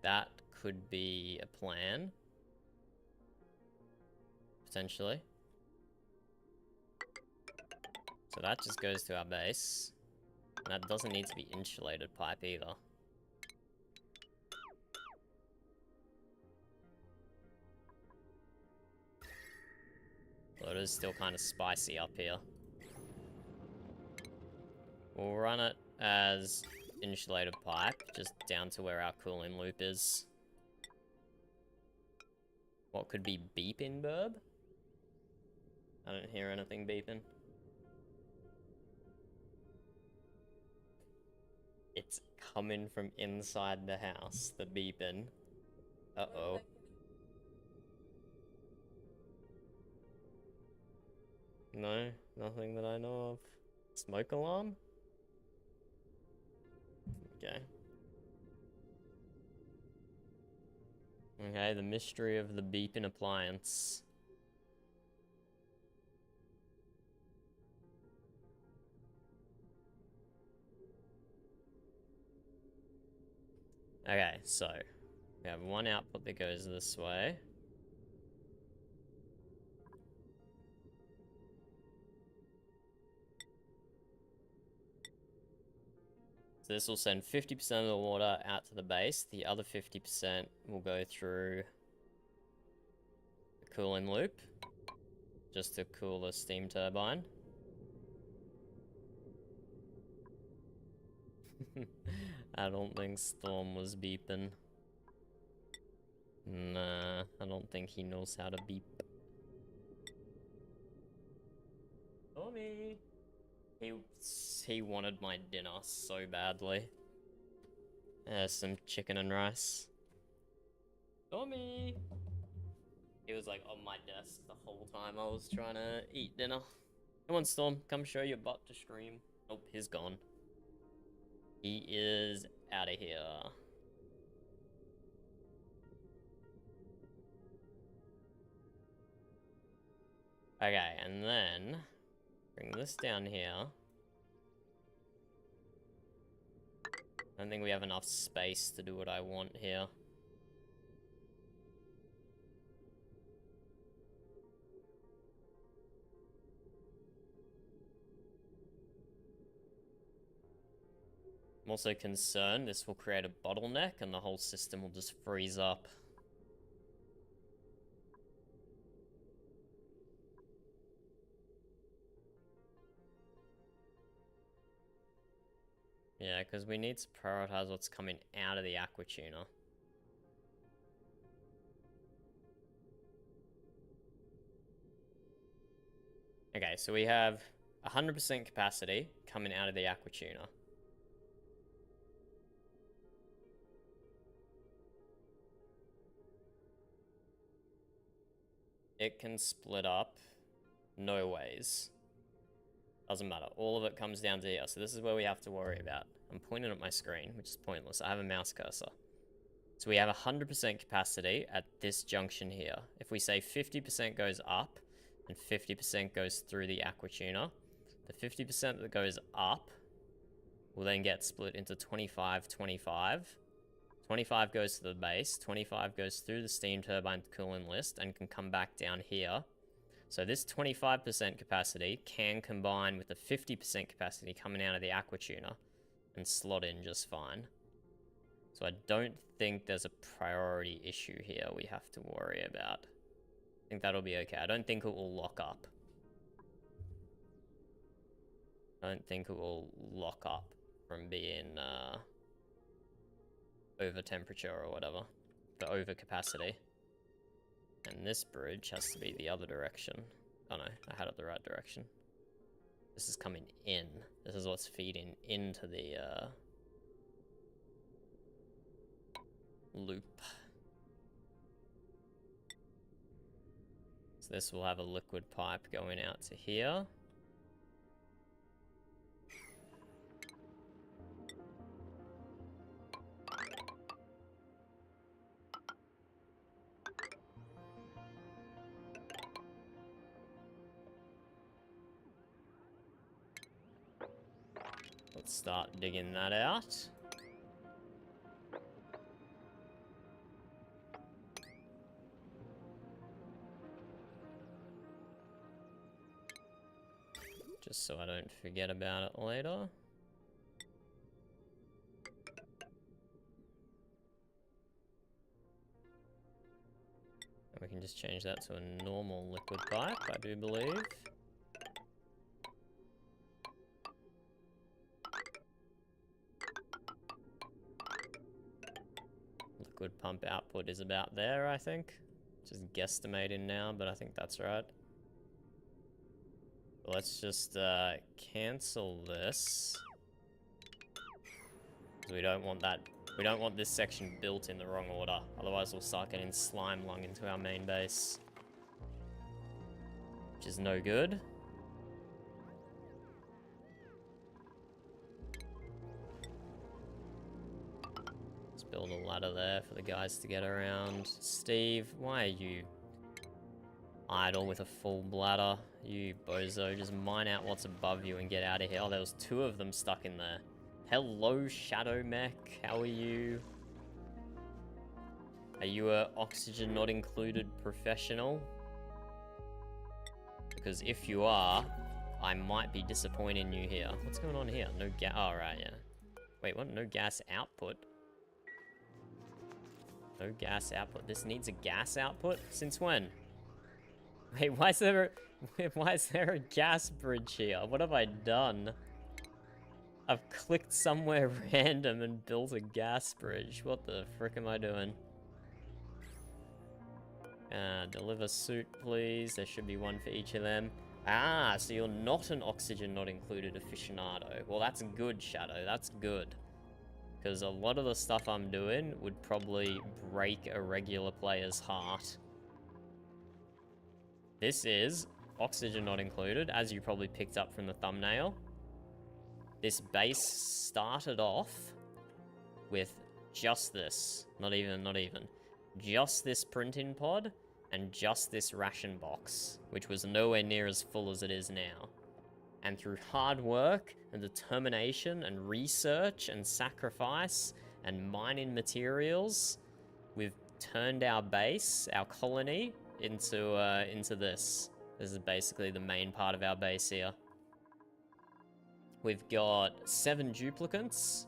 That could be a plan. Potentially. So that just goes to our base. And that doesn't need to be insulated pipe either. But it is still kind of spicy up here. We'll run it as insulated pipe just down to where our cooling loop is. What could be beeping, Burb? I don't hear anything beeping. It's coming from inside the house, the beeping. Uh-oh. No, nothing that I know of. Smoke alarm? Okay. Okay, the mystery of the beeping appliance. Okay, so we have one output that goes this way. So this will send 50% of the water out to the base. The other 50% will go through the cooling loop, just to cool the steam turbine. I don't think Storm was beeping. Nah, I don't think he knows how to beep. Stormy! He wanted my dinner so badly. Some chicken and rice. Stormy! He was like on my desk the whole time I was trying to eat dinner. Come on, Storm, come show your butt to stream. Oh, he's gone. He is out of here. Okay, and then bring this down here. I don't think we have enough space to do what I want here. I'm also concerned this will create a bottleneck and the whole system will just freeze up. Yeah, because we need to prioritize what's coming out of the aquatuner. Okay, so we have 100% capacity coming out of the aquatuner. It can split up no ways. Doesn't matter. All of it comes down to here. So this is where we have to worry about. I'm pointing at my screen, which is pointless. I have a mouse cursor. So we have 100% capacity at this junction here. If we say 50% goes up and 50% goes through the aquatuner, the 50% that goes up will then get split into 25, 25. 25 goes to the base, 25 goes through the steam turbine cooling list and can come back down here. So this 25% capacity can combine with the 50% capacity coming out of the aquatuner and slot in just fine. So I don't think there's a priority issue here we have to worry about. I think that'll be okay. I don't think it will lock up. I don't think it will lock up from being over temperature or whatever. The over capacity. And this bridge has to be the other direction. Oh no, I had it the right direction. This is coming in. This is what's feeding into the loop. So this will have a liquid pipe going out to here. Let's start digging that out. Just so I don't forget about it later. And we can just change that to a normal liquid pipe, I do believe. good pump output is about there, I think. Just guesstimating now, but I think that's right. Let's just cancel this. We don't want that. We don't want this section built in the wrong order. Otherwise we'll start getting slime lung into our main base. Which is no good. Let's build a ladder there for the guys to get around. Steve, why are you idle with a full bladder? You bozo, just mine out what's above you and get out of here. Oh, there was 2 of them stuck in there. Hello, Shadow Mech. How are you? Are you a oxygen not included professional? Because if you are, I might be disappointing you here. What's going on here? No gas. Oh, right, yeah. Wait, what? No gas output? No gas output. This needs a gas output? Since when? Wait, why is there a gas bridge here? What have I done? I've clicked somewhere random and built a gas bridge. What the frick am I doing? Deliver suit, please. There should be one for each of them. Ah, so you're not an oxygen not included aficionado. Well, that's good, Shadow. That's good. Because a lot of the stuff I'm doing would probably break a regular player's heart. This is oxygen not included, as you probably picked up from the thumbnail. This base started off with just this. Not even. Just this printing pod and just this ration box, which was nowhere near as full as it is now. And through hard work and determination and research and sacrifice and mining materials, we've turned our base, our colony, into this. This is basically the main part of our base here. We've got 7 duplicants,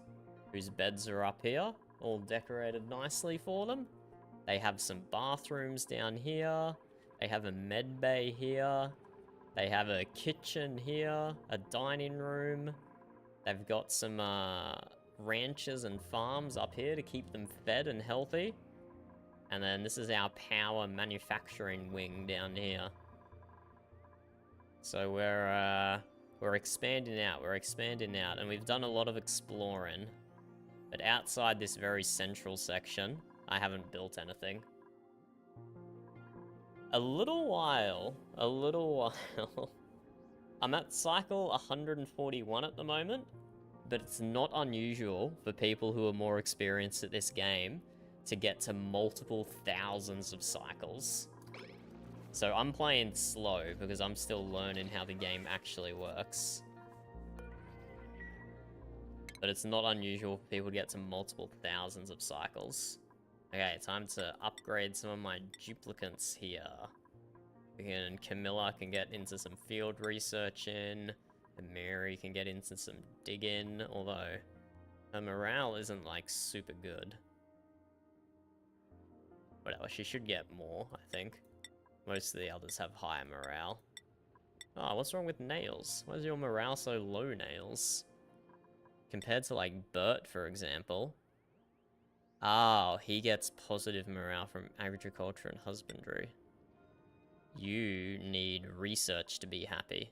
whose beds are up here, all decorated nicely for them. They have some bathrooms down here. They have a med bay here. They have a kitchen here, a dining room. They've got some ranches and farms up here to keep them fed and healthy. And then this is our power manufacturing wing down here. So we're expanding out, and we've done a lot of exploring. But outside this very central section, I haven't built anything. A little while. I'm at cycle 141 at the moment, but it's not unusual for people who are more experienced at this game to get to multiple thousands of cycles. So I'm playing slow because I'm still learning how the game actually works. But it's not unusual for people to get to multiple thousands of cycles. Okay, time to upgrade some of my duplicants here. Camilla can get into some field researching, and Mary can get into some digging, although her morale isn't like super good. Whatever, she should get more, I think. Most of the others have higher morale. Oh, what's wrong with Nails? Why is your morale so low, Nails? Compared to like Bert, for example. Oh, he gets positive morale from agriculture and husbandry. You need research to be happy.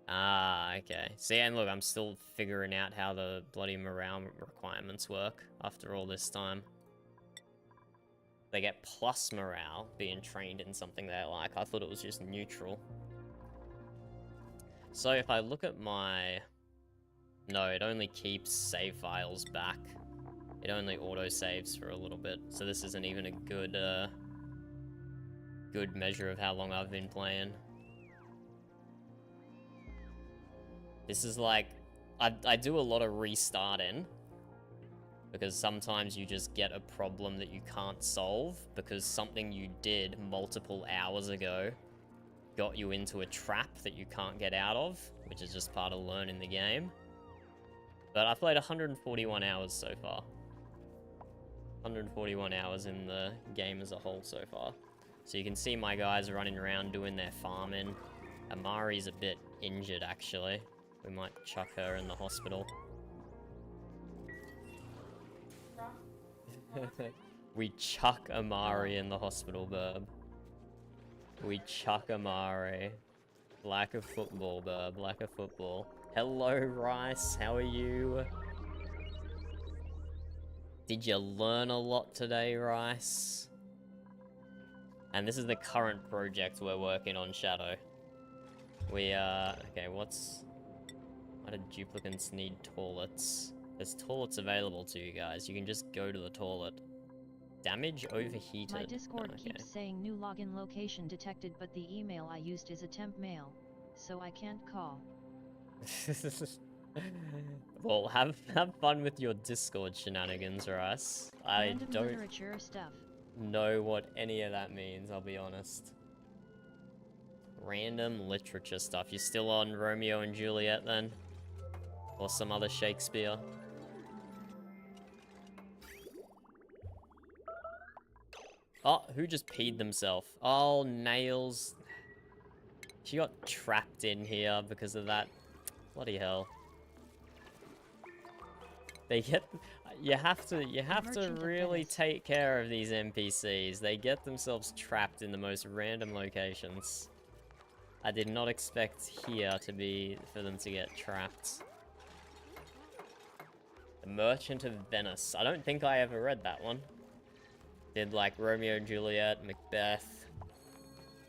Ah, okay. See, and look, I'm still figuring out how the bloody morale requirements work after all this time. They get plus morale being trained in something they like. I thought it was just neutral. So if I look at my... No, it only keeps save files back. It only auto-saves for a little bit, so this isn't even a good, good measure of how long I've been playing. This is like... I do a lot of restarting, because sometimes you just get a problem that you can't solve, because something you did multiple hours ago got you into a trap that you can't get out of, which is just part of learning the game. But I've played 141 hours so far. 141 hours in the game as a whole so far. So you can see my guys running around doing their farming. Amari's a bit injured, actually. We might chuck her in the hospital. We chuck Amari in the hospital, Burb. We chuck Amari. Like a football, Burb. Like a football. Hello, Rice. How are you? Did you learn a lot today, Rice? And this is the current project we're working on, Shadow. We, okay, why do duplicants need toilets? There's toilets available to you guys. You can just go to the toilet. Damage overheated.
My Discord
okay.
keeps saying new login location detected, but the email I used is a temp mail, so I can't call.
Well, have fun with your Discord shenanigans, Rice. I
Random
don't
literature stuff.
know what any of that means, I'll be honest. Random literature stuff. You're still on Romeo and Juliet then? Or some other Shakespeare? Oh, who just peed themselves? Oh, Nails. She got trapped in here because of that. Bloody hell. They get... You have to really take care of these NPCs. They get themselves trapped in the most random locations. I did not expect here for them to get trapped. The Merchant of Venice. I don't think I ever read that one. Did like Romeo and Juliet, Macbeth,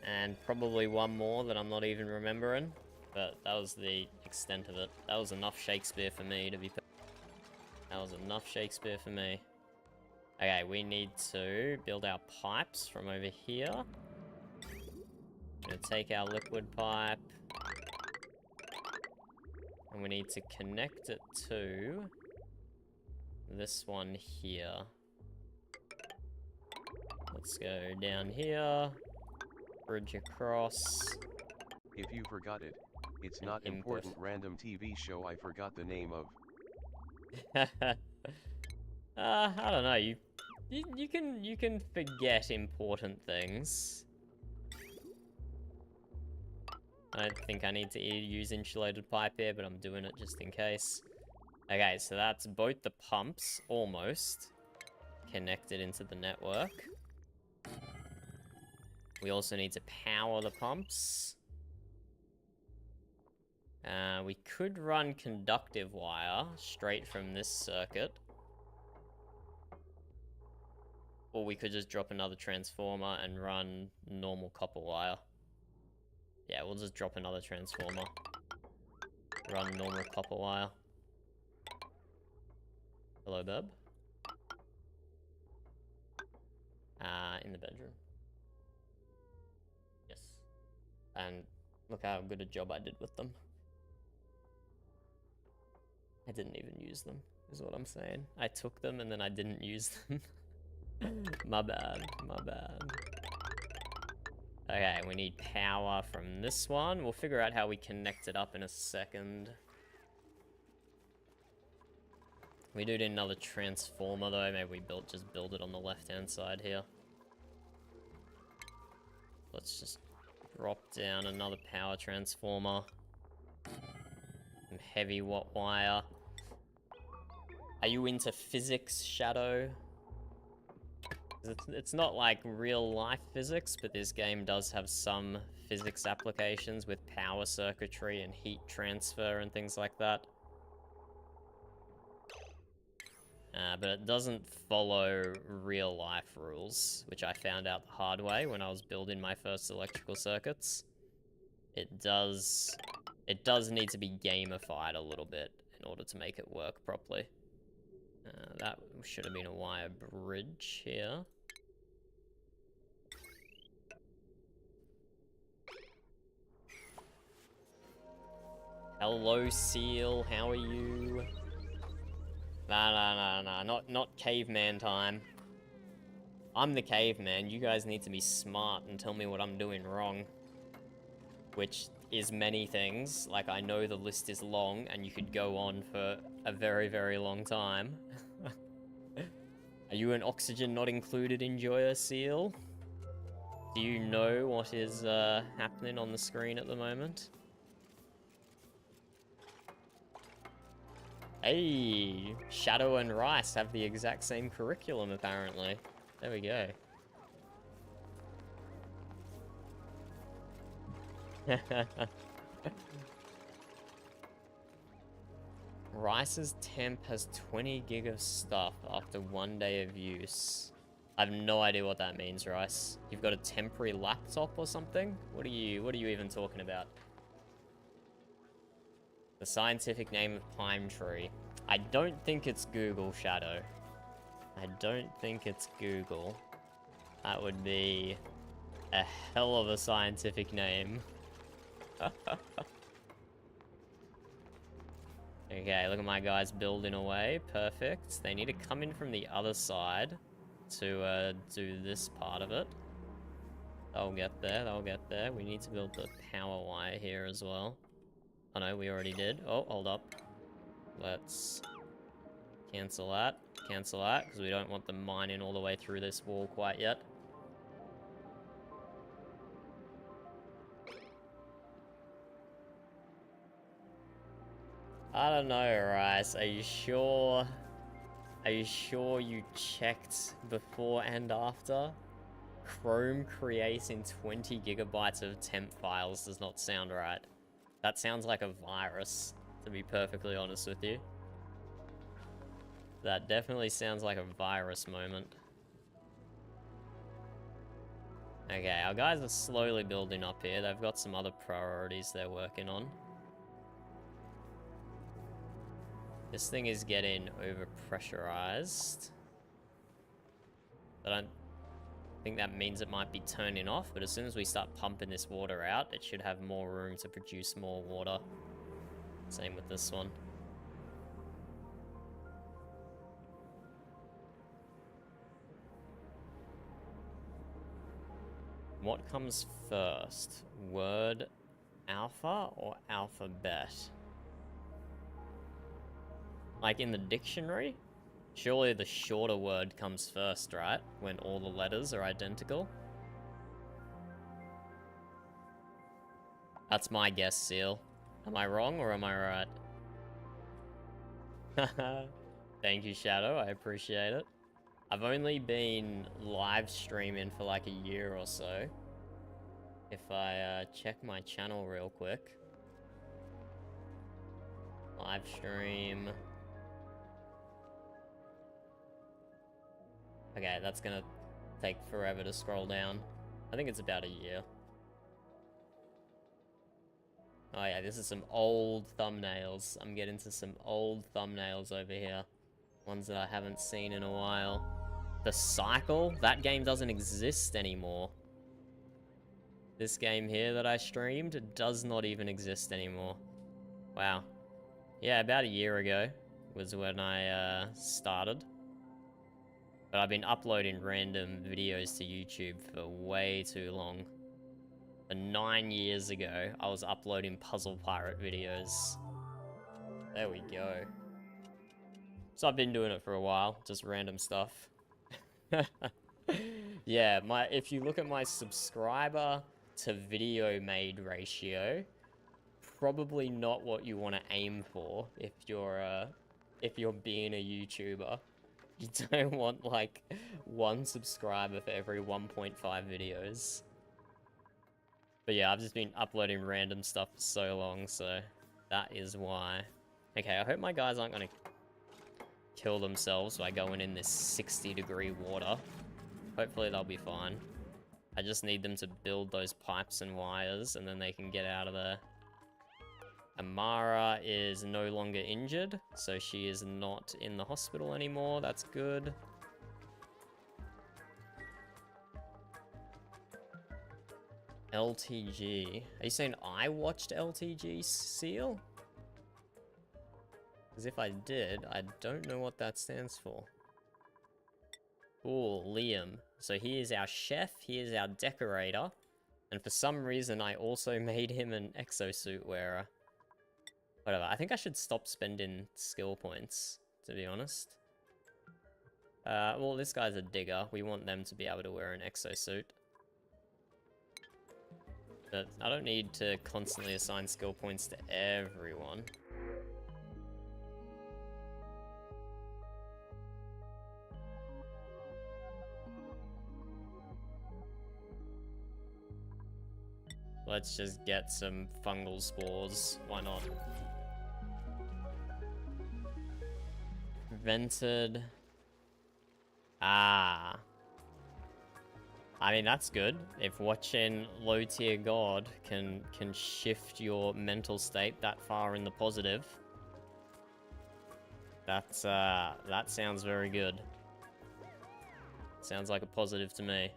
and probably one more that I'm not even remembering. But that was the extent of it. That was enough Shakespeare for me, to be fair. That was enough Shakespeare for me. Okay, we need to build our pipes from over here. Gonna take our liquid pipe. And we need to connect it to this one here. Let's go down here. Bridge across.
If you forgot it, it's not important random TV show I forgot the name of.
I don't know. You can forget important things. I don't think I need to use insulated pipe here, but I'm doing it just in case. Okay, so that's both the pumps almost connected into the network. We also need to power the pumps. We could run conductive wire straight from this circuit. Or we could just drop another transformer and run normal copper wire. Yeah, we'll just drop another transformer. Run normal copper wire. Hello, Bub. In the bedroom. Yes. And look how good a job I did with them. I didn't even use them, is what I'm saying. I took them and then I didn't use them. My bad, my bad. Okay, we need power from this one. We'll figure out how we connect it up in a second. We do need another transformer though. Maybe we just build it on the left-hand side here. Let's just drop down another power transformer. Some heavy watt wire. Are you into physics, Shadow? It's not like real life physics, but this game does have some physics applications with power circuitry and heat transfer and things like that. But it doesn't follow real life rules, which I found out the hard way when I was building my first electrical circuits. It does need to be gamified a little bit in order to make it work properly. That should have been a wire bridge here. Hello, Seal. How are you? Nah. Not caveman time. I'm the caveman. You guys need to be smart and tell me what I'm doing wrong. Which is many things. Like, I know the list is long and you could go on for a very, very long time. Are you an oxygen not included enjoyer, Seal? Do you know what is happening on the screen at the moment? Hey, Shadow and Rice have the exact same curriculum, apparently. There we go. Rice's temp has 20 gig of stuff after 1 day of use. I have no idea what that means, Rice. You've got a temporary laptop or something? What are you even talking about? The scientific name of Pine Tree. I don't think it's Google, Shadow. I don't think it's Google. That would be a hell of a scientific name. Okay, look at my guys building away. Perfect. They need to come in from the other side to do this part of it. They'll get there, they'll get there. We need to build the power wire here as well. Oh no, we already did. Oh, hold up. Let's cancel that, because we don't want them mining all the way through this wall quite yet. I don't know, Rice. Are you sure? Are you sure you checked before and after? Chrome creating 20 gigabytes of temp files does not sound right. That sounds like a virus, to be perfectly honest with you. That definitely sounds like a virus moment. Okay, our guys are slowly building up here. They've got some other priorities they're working on. This thing is getting over-pressurized. I don't think that means it might be turning off, but as soon as we start pumping this water out, it should have more room to produce more water. Same with this one. What comes first? Word alpha or alphabet? Like in the dictionary? Surely the shorter word comes first, right? When all the letters are identical. That's my guess, Seal. Am I wrong or am I right? Thank you, Shadow. I appreciate it. I've only been live streaming for like a year or so. If I check my channel real quick. Live stream. Okay, that's gonna take forever to scroll down. I think it's about a year. Oh yeah, this is some old thumbnails. I'm getting to some old thumbnails over here. Ones that I haven't seen in a while. The Cycle? That game doesn't exist anymore. This game here that I streamed does not even exist anymore. Wow. Yeah, about a year ago was when I started. But I've been uploading random videos to YouTube for way too long. 9 years ago, I was uploading Puzzle Pirate videos. There we go. So I've been doing it for a while, just random stuff. Yeah, if you look at my subscriber to video made ratio, probably not what you want to aim for if you're being a YouTuber. You don't want like 1 subscriber for every 1.5 videos. But yeah, I've just been uploading random stuff for so long, so that is why. Okay, I hope my guys aren't gonna kill themselves by going in this 60-degree water. Hopefully they'll be fine. I just need them to build those pipes and wires, and then they can get out of there. Amara is no longer injured, so she is not in the hospital anymore. That's good. LTG. Are you saying I watched LTG, Seal? Because if I did, I don't know what that stands for. Ooh, Liam. So he is our chef, he is our decorator, and for some reason I also made him an exosuit wearer. Whatever, I think I should stop spending skill points, to be honest. Well, this guy's a digger. We want them to be able to wear an exosuit. But I don't need to constantly assign skill points to everyone. Let's just get some fungal spores. Why not? Vented. Ah. I mean, that's good. If watching low tier god can shift your mental state that far in the positive. That's that sounds very good. Sounds like a positive to me.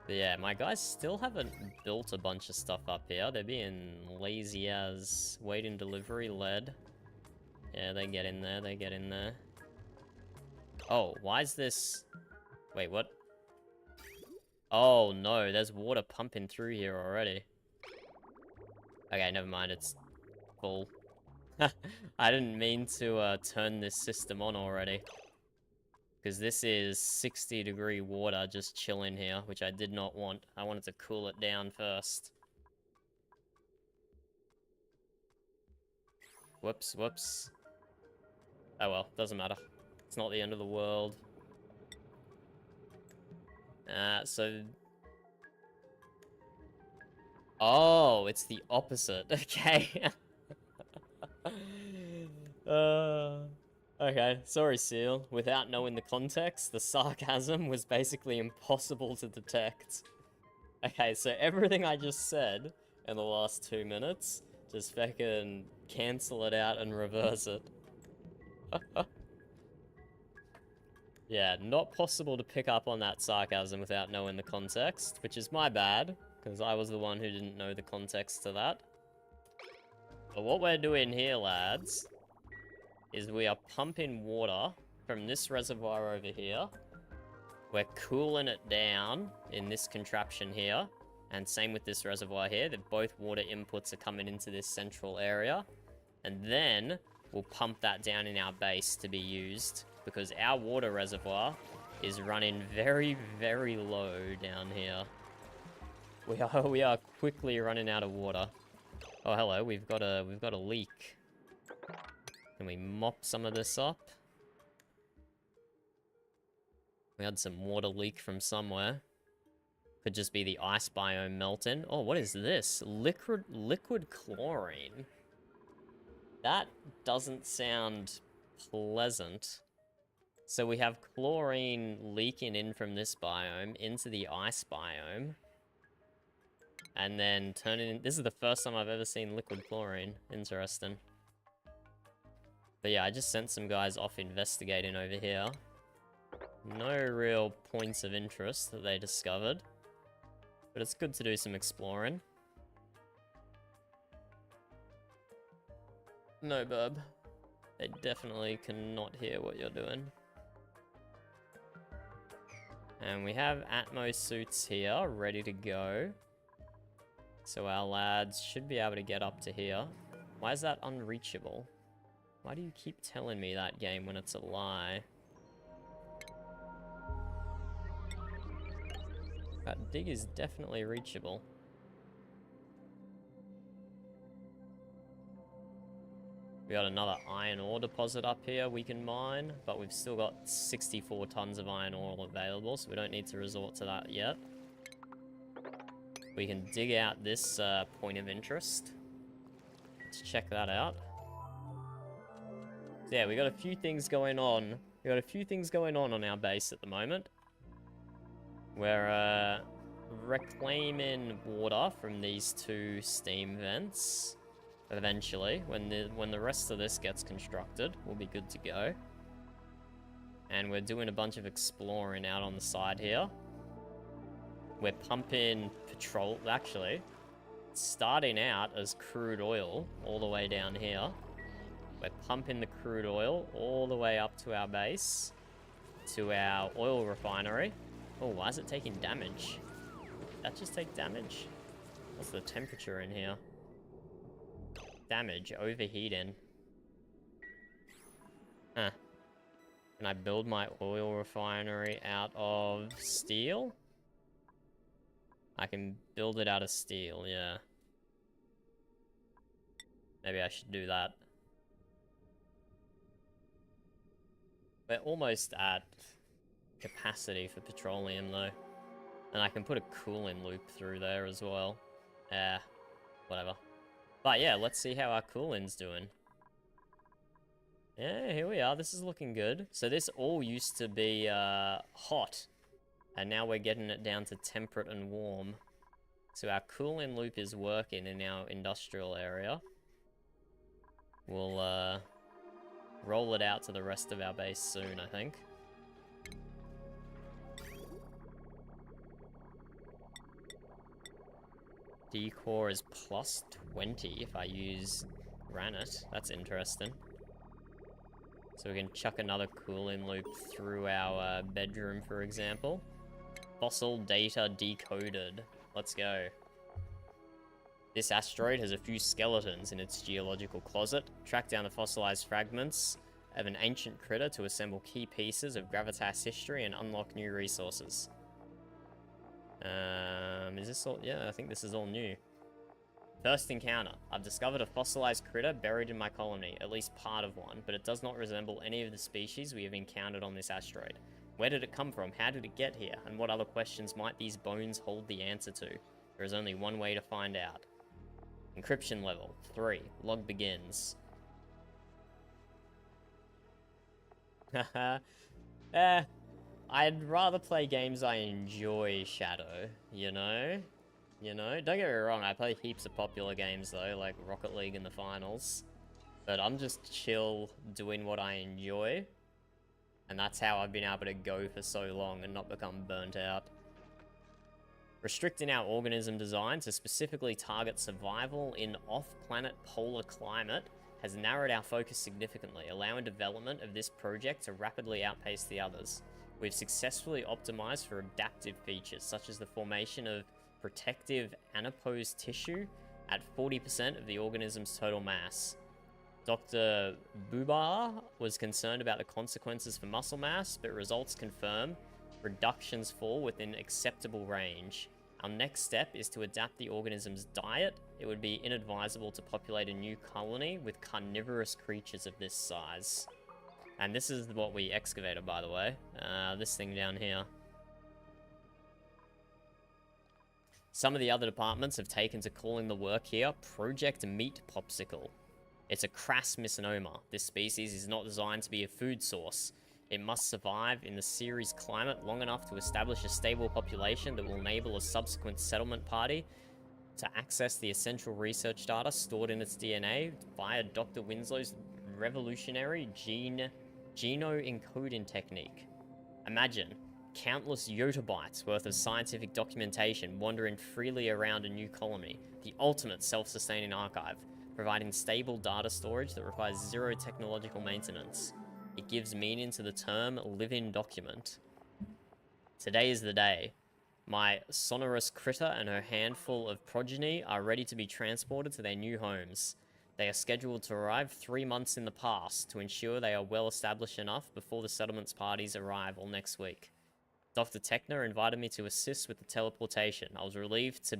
But yeah, my guys still haven't built a bunch of stuff up here. They're being lazy as waiting delivery led. Yeah, they get in there, they get in there. Oh, why is this... Wait, what? Oh no, there's water pumping through here already. Okay, never mind, it's full. I didn't mean to turn this system on already. Because this is 60-degree water just chilling here, which I did not want. I wanted to cool it down first. Whoops, whoops. Oh well, doesn't matter. It's not the end of the world. So... Oh, it's the opposite. Okay. Okay, sorry, Seal. Without knowing the context, the sarcasm was basically impossible to detect. Okay, so everything I just said in the last 2 minutes, just fucking cancel it out and reverse it. Yeah, not possible to pick up on that sarcasm without knowing the context, which is my bad, because I was the one who didn't know the context to that. But what we're doing here, lads, is we are pumping water from this reservoir over here. We're cooling it down in this contraption here, and same with this reservoir here, that both water inputs are coming into this central area. And then we'll pump that down in our base to be used, because our water reservoir is running very, very low down here. We are quickly running out of water. Oh, hello, we've got a leak. Can we mop some of this up? We had some water leak from somewhere. Could just be the ice biome melting. Oh, what is this? Liquid chlorine. That doesn't sound pleasant. So we have chlorine leaking in from this biome into the ice biome. And then turning in... This is the first time I've ever seen liquid chlorine. Interesting. But yeah, I just sent some guys off investigating over here. No real points of interest that they discovered. But it's good to do some exploring. No, bub. They definitely cannot hear what you're doing. And we have Atmo suits here, ready to go. So our lads should be able to get up to here. Why is that unreachable? Why do you keep telling me that, game, when it's a lie? That dig is definitely reachable. We got another iron ore deposit up here we can mine, but we've still got 64 tons of iron ore available, so we don't need to resort to that yet. We can dig out this point of interest. Let's check that out. So yeah, we got a few things going on. We got a few things going on our base at the moment. We're reclaiming water from these 2 steam vents. Eventually, when the rest of this gets constructed, we'll be good to go. And we're doing a bunch of exploring out on the side here. We're pumping petrol, actually, starting out as crude oil all the way down here. We're pumping the crude oil all the way up to our base, to our oil refinery. Oh, why is it taking damage? Did that just take damage? What's the temperature in here? Damage, overheating. Huh. Can I build my oil refinery out of steel? I can build it out of steel, yeah. Maybe I should do that. We're almost at capacity for petroleum, though. And I can put a cooling loop through there as well. Whatever. But yeah, let's see how our cooling's doing. Yeah, here we are. This is looking good. So this all used to be hot. And now we're getting it down to temperate and warm. So our cooling loop is working in our industrial area. We'll roll it out to the rest of our base soon, I think. Decor is plus 20 if I use granite. That's interesting. So we can chuck another cooling loop through our bedroom, for example. Fossil data decoded. Let's go. This asteroid has a few skeletons in its geological closet. Track down the fossilized fragments of an ancient critter to assemble key pieces of Gravitas history and unlock new resources. Is this all? Yeah, I think this is all new. First encounter. I've discovered a fossilized critter buried in my colony, at least part of one, but it does not resemble any of the species we have encountered on this asteroid. Where did it come from? How did it get here? And what other questions might these bones hold the answer to? There is only one way to find out. Encryption level 3. Log begins. Haha. I'd rather play games I enjoy, Shadow, you know? You know? Don't get me wrong, I play heaps of popular games though, like Rocket League in the finals. But I'm just chill doing what I enjoy. And that's how I've been able to go for so long and not become burnt out. Restricting our organism design to specifically target survival in off-planet polar climate has narrowed our focus significantly, allowing development of this project to rapidly outpace the others. We've successfully optimized for adaptive features, such as the formation of protective adipose tissue at 40% of the organism's total mass. Dr. Bubar was concerned about the consequences for muscle mass, but results confirm reductions fall within acceptable range. Our next step is to adapt the organism's diet. It would be inadvisable to populate a new colony with carnivorous creatures of this size. And this is what we excavated, by the way. This thing down here. Some of the other departments have taken to calling the work here Project Meat Popsicle. It's a crass misnomer. This species is not designed to be a food source. It must survive in the Ceres climate long enough to establish a stable population that will enable a subsequent settlement party to access the essential research data stored in its DNA via Dr. Winslow's revolutionary geno-encoding technique. Imagine countless yottabytes worth of scientific documentation wandering freely around a new colony, the ultimate self-sustaining archive, providing stable data storage that requires zero technological maintenance. It gives meaning to the term living document. Today is the day. My sonorous critter and her handful of progeny are ready to be transported to their new homes. They are scheduled to arrive 3 months in the past to ensure they are well established enough before the settlement's party's arrival next week. Dr. Techner invited me to assist with the teleportation. I was relieved to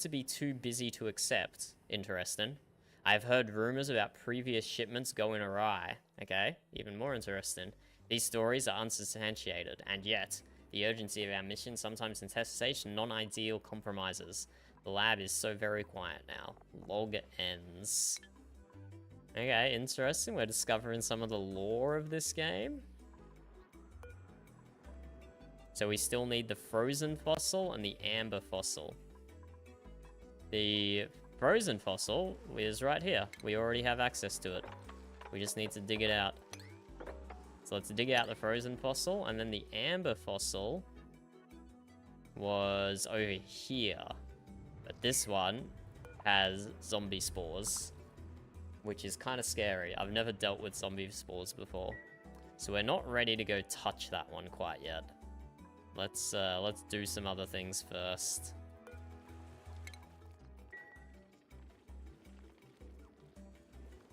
be too busy to accept. Interesting. I have heard rumors about previous shipments going awry. Okay, even more interesting. These stories are unsubstantiated, and yet, the urgency of our mission sometimes necessitates non-ideal compromises. The lab is so very quiet now. Log ends. Okay, interesting. We're discovering some of the lore of this game. So we still need the frozen fossil and the amber fossil. The frozen fossil is right here. We already have access to it. We just need to dig it out. So let's dig out the frozen fossil, and then the amber fossil was over here. But this one has zombie spores, which is kind of scary. I've never dealt with zombie spores before. So we're not ready to go touch that one quite yet. Let's do some other things first.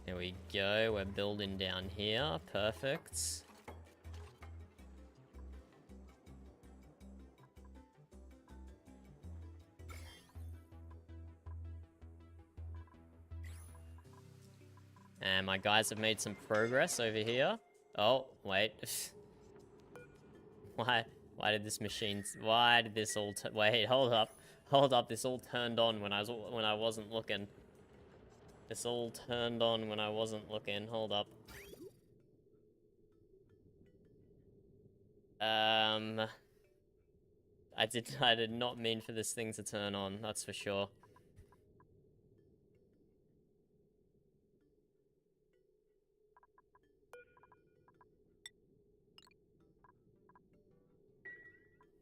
Here we go, we're building down here, perfect. And my guys have made some progress over here. Oh, wait. Why did this machine... Why did this all... Wait, hold up. Hold up, this all turned on when I wasn't looking. This all turned on when I wasn't looking. Hold up. I did not mean for this thing to turn on, that's for sure.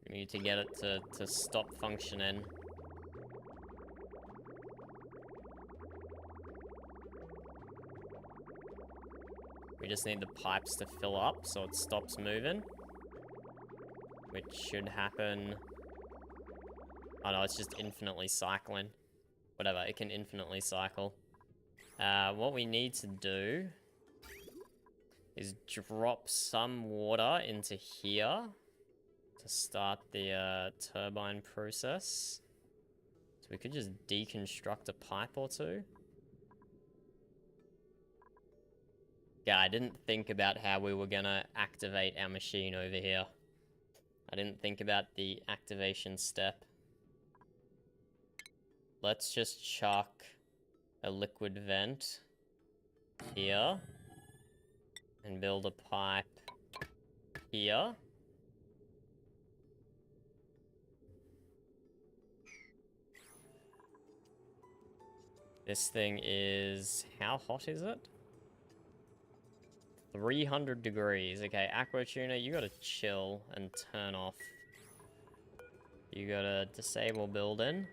We need to get it to stop functioning. We just need the pipes to fill up so it stops moving. Which should happen... Oh no, it's just infinitely cycling. Whatever, it can infinitely cycle. What we need to do is drop some water into here to start the turbine process. So we could just deconstruct a pipe or two. Yeah, I didn't think about how we were gonna activate our machine over here. I didn't think about the activation step. Let's just chuck a liquid vent here and build a pipe here. This thing is... How hot is it? 300 degrees. Okay, Aquatuner, you gotta chill and turn off. You gotta disable building.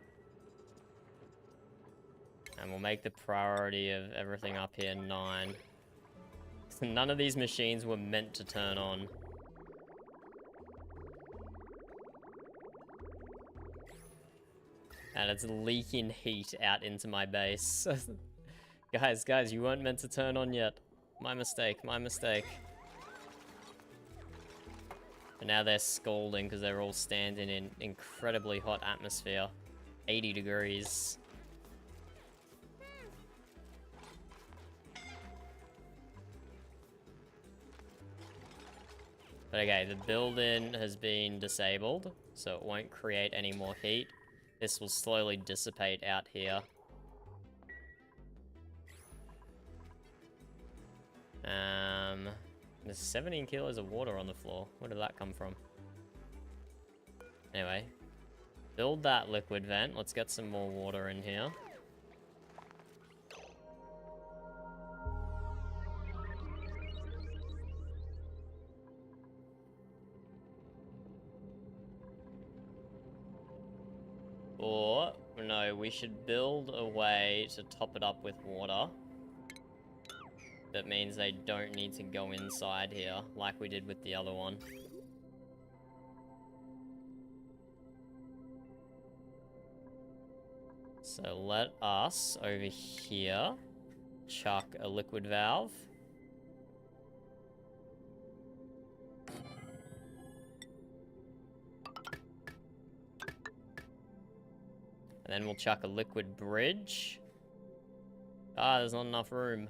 And we'll make the priority of everything up here 9. None of these machines were meant to turn on. And it's leaking heat out into my base. Guys, you weren't meant to turn on yet. My mistake, my mistake. And now they're scalding because they're all standing in incredibly hot atmosphere. 80 degrees. But okay, the building has been disabled, so it won't create any more heat. This will slowly dissipate out here. There's 17 kilos of water on the floor. Where did that come from? Anyway, build that liquid vent. Let's get some more water in here. Or, no, we should build a way to top it up with water. That means they don't need to go inside here, like we did with the other one. So let us, over here, chuck a liquid valve. And then we'll chuck a liquid bridge. Ah, there's not enough room.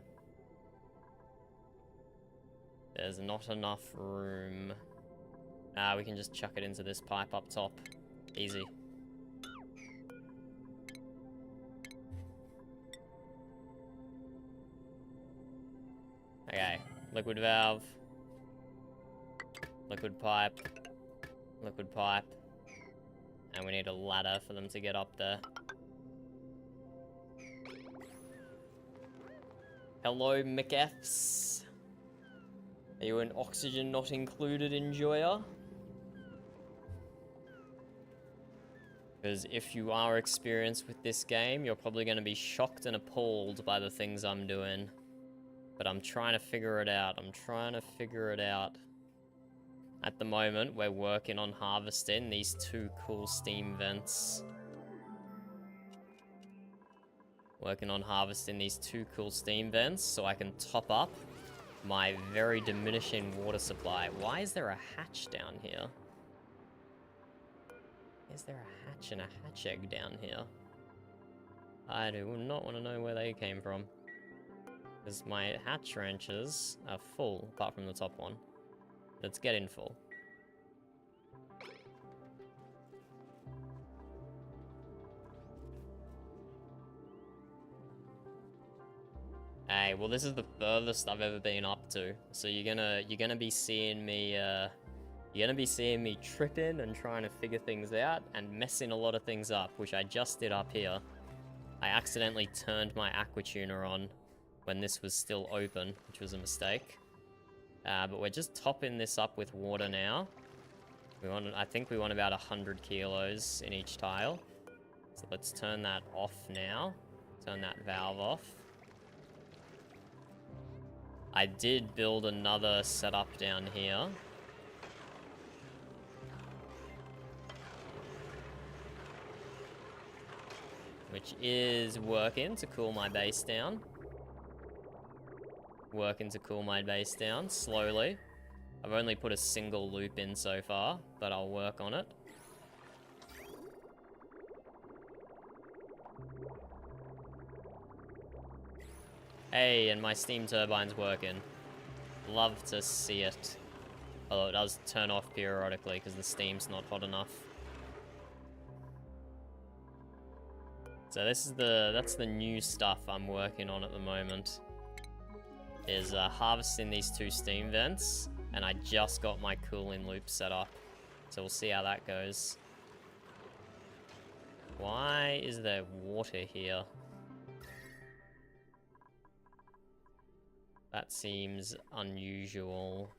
There's not enough room. Ah, we can just chuck it into this pipe up top. Easy. Okay, liquid valve. Liquid pipe. Liquid pipe. And we need a ladder for them to get up there. Hello, McFs. Are you an oxygen not included enjoyer? Because if you are experienced with this game, you're probably going to be shocked and appalled by the things I'm doing. But I'm trying to figure it out. I'm trying to figure it out. At the moment, we're working on harvesting these 2 cool steam vents. Working on harvesting these 2 cool steam vents so I can top up my very diminishing water supply. Why is there a hatch down here? Is there a hatch and a hatch egg down here? I do not want to know where they came from. Because my hatch ranches are full, apart from the top one. Let's get in full. Hey, well, this is the furthest I've ever been up to. So you're gonna be seeing me tripping and trying to figure things out and messing a lot of things up, which I just did up here. I accidentally turned my aquatuner on when this was still open, which was a mistake. But we're just topping this up with water now. I think we want about 100 kilos in each tile. So let's turn that off now. Turn that valve off. I did build another setup down here. Which is working to cool my base down. Working to cool my base down slowly. I've only put a single loop in so far, but I'll work on it. Hey, and my steam turbine's working. Love to see it. Although it does turn off periodically because the steam's not hot enough. So this is that's the new stuff I'm working on at the moment. Is harvesting these 2 steam vents, and I just got my cooling loop set up. So we'll see how that goes. Why is there water here? That seems unusual.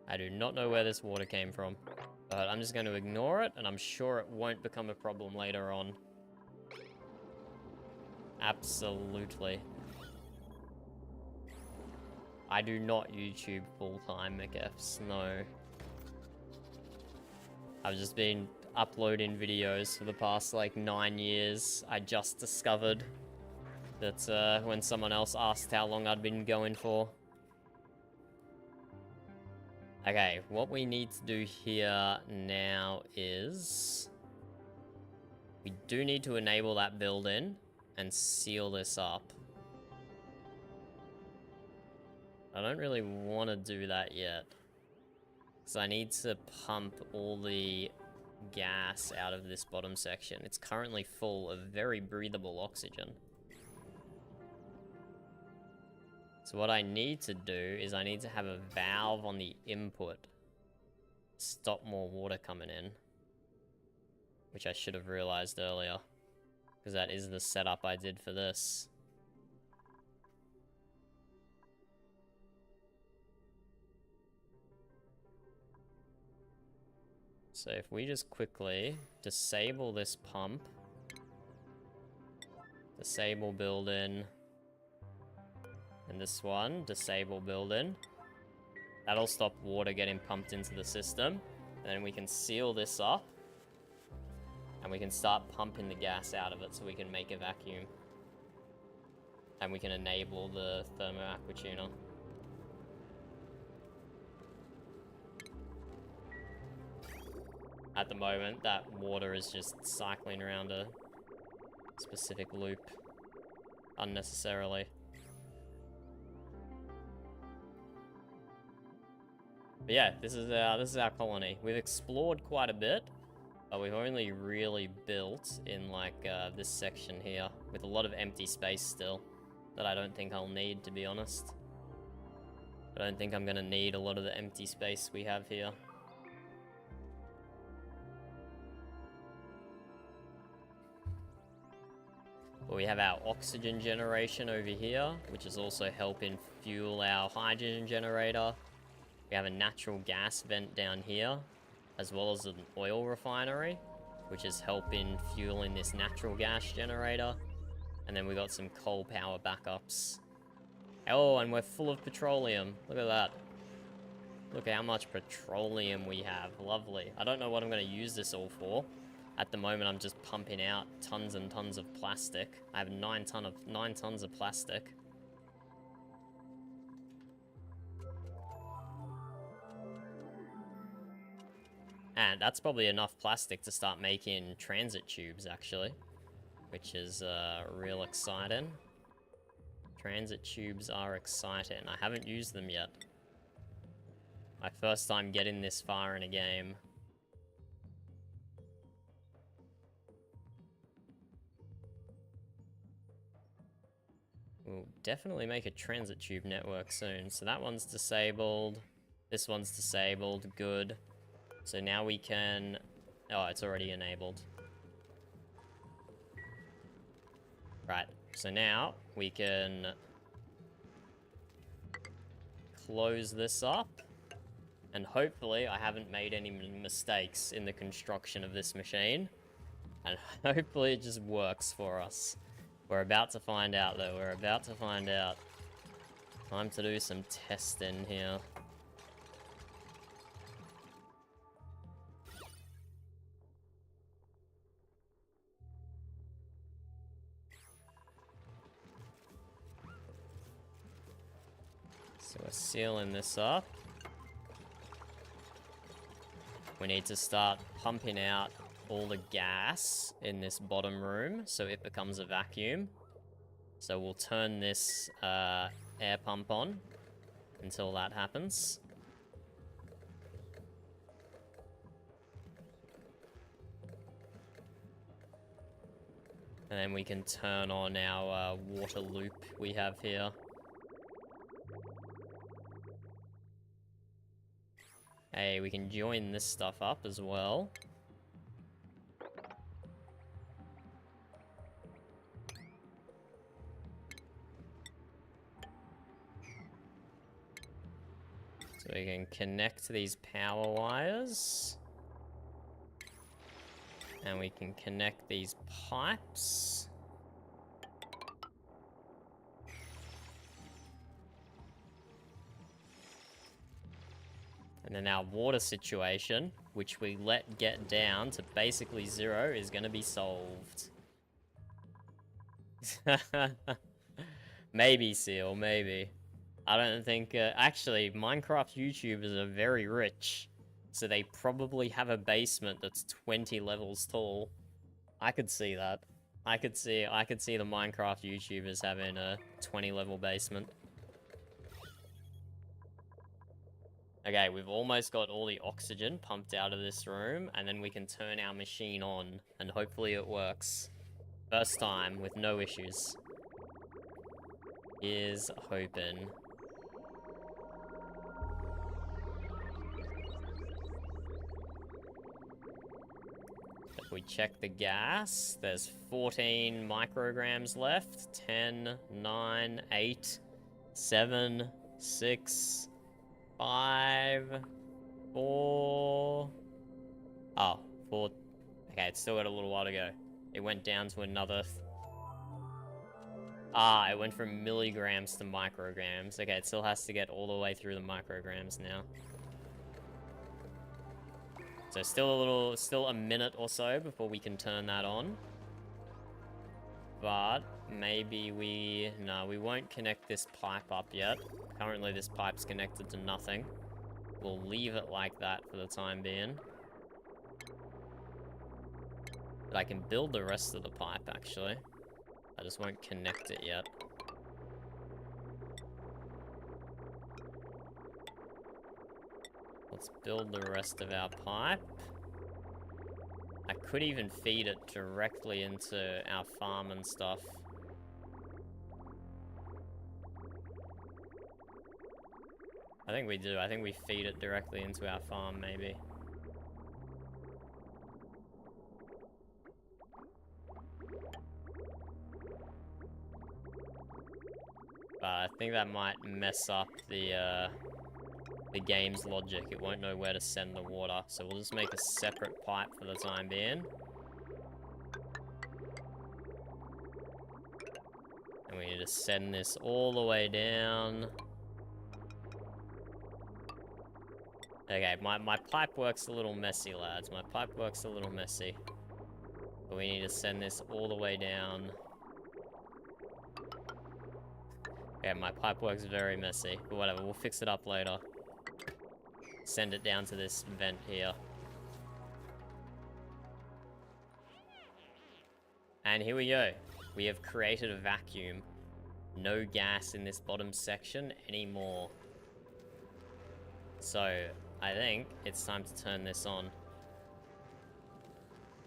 I do not know where this water came from, but I'm just going to ignore it, and I'm sure it won't become a problem later on. Absolutely. I do not YouTube full-time, McFs, no. I've just been uploading videos for the past, like, 9 years. I just discovered that, when someone else asked how long I'd been going for. Okay, what we need to do here now is... we do need to enable that build-in and seal this up. I don't really want to do that yet. Because I need to pump all the gas out of this bottom section. It's currently full of very breathable oxygen. So what I need to do is I need to have a valve on the input. Stop more water coming in. Which I should have realized earlier. Because that is the setup I did for this. So if we just quickly disable this pump. Disable build-in. And this one, disable build-in. That'll stop water getting pumped into the system. And then we can seal this up. And we can start pumping the gas out of it so we can make a vacuum. And we can enable the thermo aquatuner. At the moment, that water is just cycling around a specific loop unnecessarily. But yeah, this is our colony. We've explored quite a bit. But we've only really built in, like, this section here, with a lot of empty space still, that I don't think I'll need, to be honest. I don't think I'm gonna need a lot of the empty space we have here. But we have our oxygen generation over here, which is also helping fuel our hydrogen generator. We have a natural gas vent down here, as well as an oil refinery, which is helping fueling this natural gas generator. And then we got some coal power backups. Oh, and we're full of petroleum. Look at that. Look how much petroleum we have. Lovely. I don't know what I'm going to use this all for. At the moment, I'm just pumping out tons and tons of plastic. I have 9 tons of plastic. And that's probably enough plastic to start making transit tubes, actually. Which is real exciting. Transit tubes are exciting. I haven't used them yet. My first time getting this far in a game. We'll definitely make a transit tube network soon. So that one's disabled. This one's disabled. Good. So now we can... Oh, it's already enabled. Right. So now we can close this up. And hopefully I haven't made any mistakes in the construction of this machine. And hopefully it just works for us. We're about to find out, though. We're about to find out. Time to do some testing here. So we're sealing this up. We need to start pumping out all the gas in this bottom room so it becomes a vacuum. So we'll turn this air pump on until that happens. And then we can turn on our water loop we have here. Hey, we can join this stuff up as well. So we can connect these power wires. And we can connect these pipes. And then our water situation, which we let get down to basically 0, is going to be solved. Maybe, Seal, maybe. I don't think... actually, Minecraft YouTubers are very rich. So they probably have a basement that's 20 levels tall. I could see that. I could see the Minecraft YouTubers having a 20-level basement. Okay, we've almost got all the oxygen pumped out of this room, and then we can turn our machine on, and hopefully it works. First time, with no issues. Here's hoping. If we check the gas, there's 14 micrograms left. 10, 9, 8, 7, 6... 5, 4... Oh, 4... Okay, it's still got a little while to go. It went down to another... it went from milligrams to micrograms. Okay, it still has to get all the way through the micrograms now. So still a minute or so before we can turn that on. But maybe we won't connect this pipe up yet. Currently this pipe's connected to nothing. We'll leave it like that for the time being. But I can build the rest of the pipe, actually. I just won't connect it yet. Let's build the rest of our pipe. I could even feed it directly into our farm and stuff. I think we do. I think we feed it directly into our farm, maybe. But I think that might mess up the game's logic. It won't know where to send the water, so we'll just make a separate pipe for the time being. And we need to send this all the way down. Okay, my pipe work's a little messy, lads. My pipe work's a little messy. But we need to send this all the way down. Yeah, my pipe work's very messy. But whatever, we'll fix it up later. Send it down to this vent here. And here we go. We have created a vacuum. No gas in this bottom section anymore. So, I think it's time to turn this on.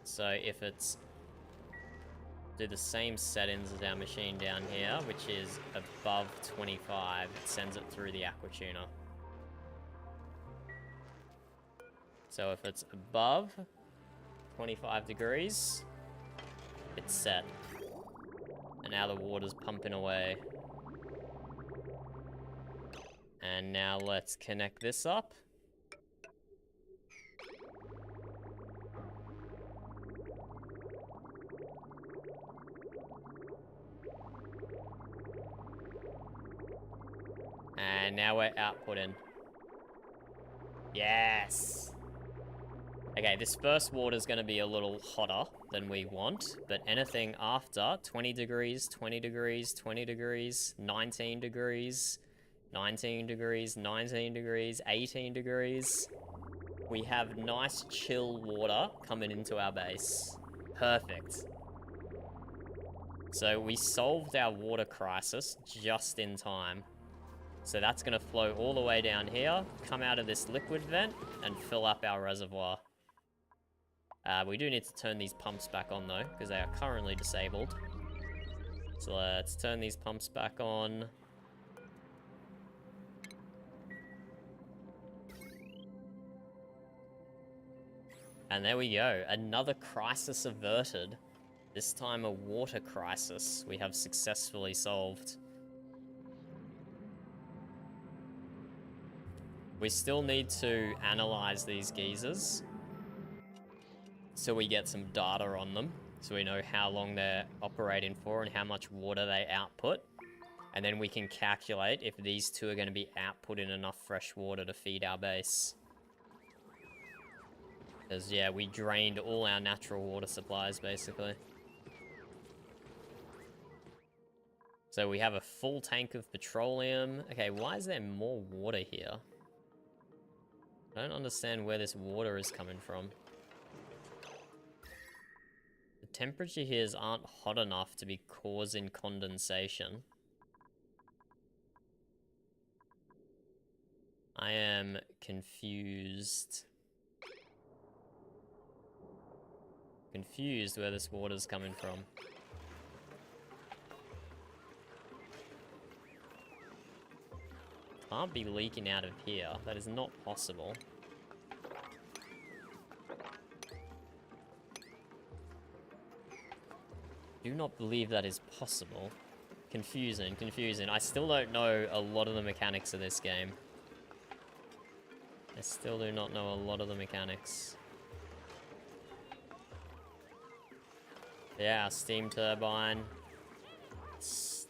So if it's do the same settings as our machine down here, which is above 25. It sends it through the aquatuner. So if it's above 25 degrees, it's set. And now the water's pumping away. And now let's connect this up. And now we're outputting. Yes! Okay, this first water's gonna be a little hotter than we want, but anything after 20 degrees, 20 degrees, 20 degrees, 19 degrees, 19 degrees, 19 degrees, 18 degrees, we have nice chill water coming into our base. Perfect. So we solved our water crisis just in time. So that's going to flow all the way down here, come out of this liquid vent, and fill up our reservoir. We do need to turn these pumps back on though, because they are currently disabled. So let's turn these pumps back on. And there we go, another crisis averted. This time a water crisis we have successfully solved. We still need to analyze these geysers so we get some data on them, so we know how long they're operating for and how much water they output. And then we can calculate if these two are going to be outputting enough fresh water to feed our base. Because, yeah, we drained all our natural water supplies, basically. So we have a full tank of petroleum. Okay, why is there more water here? I don't understand where this water is coming from. The temperature here aren't hot enough to be causing condensation. I am confused. Confused where this water's coming from. Can't be leaking out of here. That is not possible. Do not believe that is possible. Confusing, confusing. I still don't know a lot of the mechanics of this game. I still do not know a lot of the mechanics. Yeah, steam turbine. It's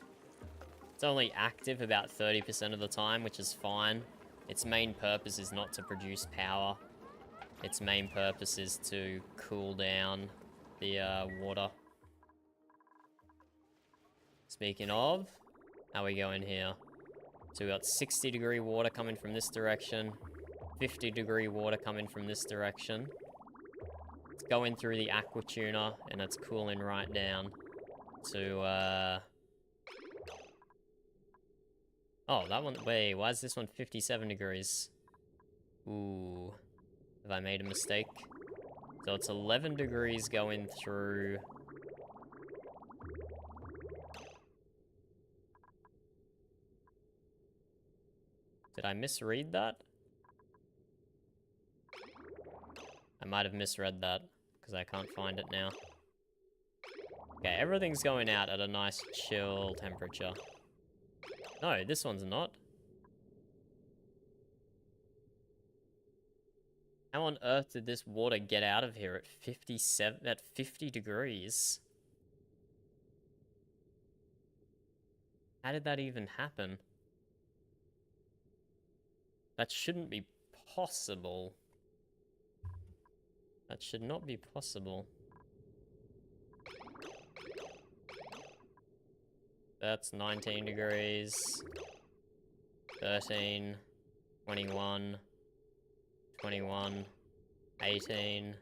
only active about 30% of the time, which is fine. Its main purpose is not to produce power. Its main purpose is to cool down the water. Speaking of, how we going here? So we got 60-degree water coming from this direction, 50-degree water coming from this direction. It's going through the aquatuner, and it's cooling right down to, Oh, that one, wait, why is this one 57 degrees? Ooh, have I made a mistake? So it's 11 degrees going through... Did I misread that? I might have misread that, because I can't find it now. Okay, everything's going out at a nice chill temperature. No, this one's not. How on earth did this water get out of here at 50 degrees? How did that even happen? That shouldn't be possible. That should not be possible. That's 19 degrees, 13, 21, 21, 18,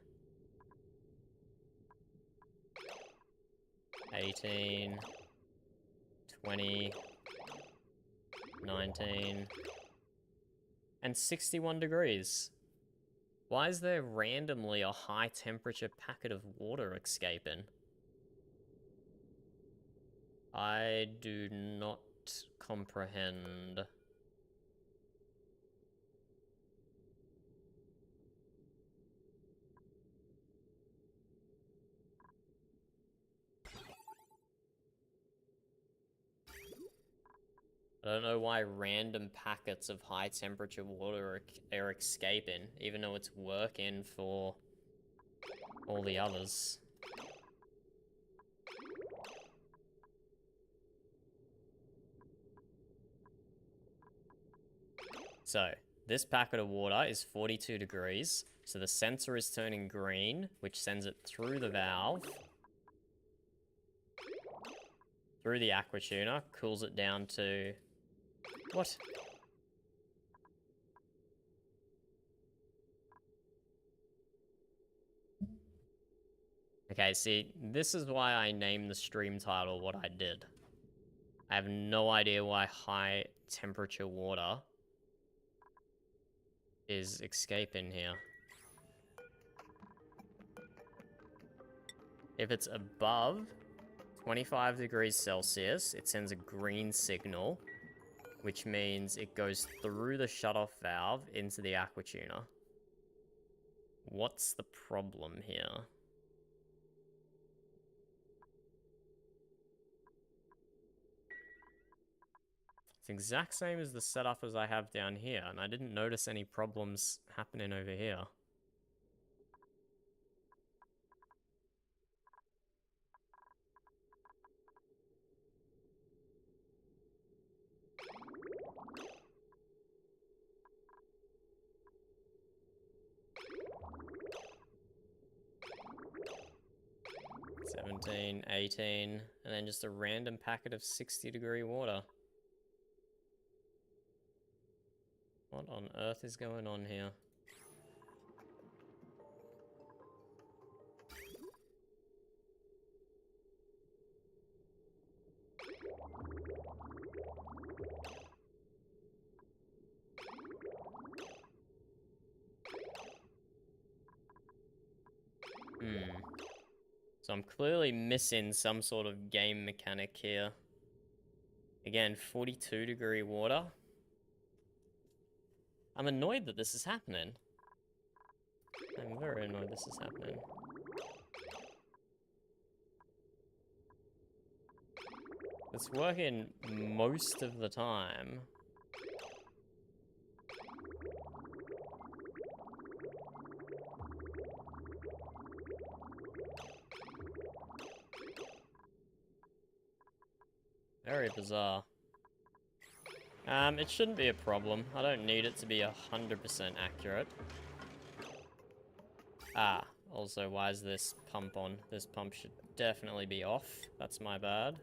18, 20, 19, and 61 degrees. Why is there randomly a high temperature packet of water escaping? I do not comprehend. I don't know why random packets of high temperature water are escaping, even though it's working for all the others. So, this packet of water is 42 degrees, so the sensor is turning green, which sends it through the valve, through the aqua tuner, cools it down to... What? Okay, see, this is why I named the stream title what I did. I have no idea why high temperature water is escaping here. If it's above 25 degrees Celsius, it sends a green signal, which means it goes through the shutoff valve into the aqua tuner. What's the problem here? It's the exact same as the setup as I have down here, and I didn't notice any problems happening over here. $17, $18, and then just a random packet of 60-degree water. What on earth is going on here? So I'm clearly missing some sort of game mechanic here. Again, 42-degree water. I'm annoyed that this is happening. I'm very annoyed this is happening. It's working most of the time. Very bizarre. It shouldn't be a problem. I don't need it to be 100% accurate. Ah, also, why is this pump on? This pump should definitely be off. That's my bad.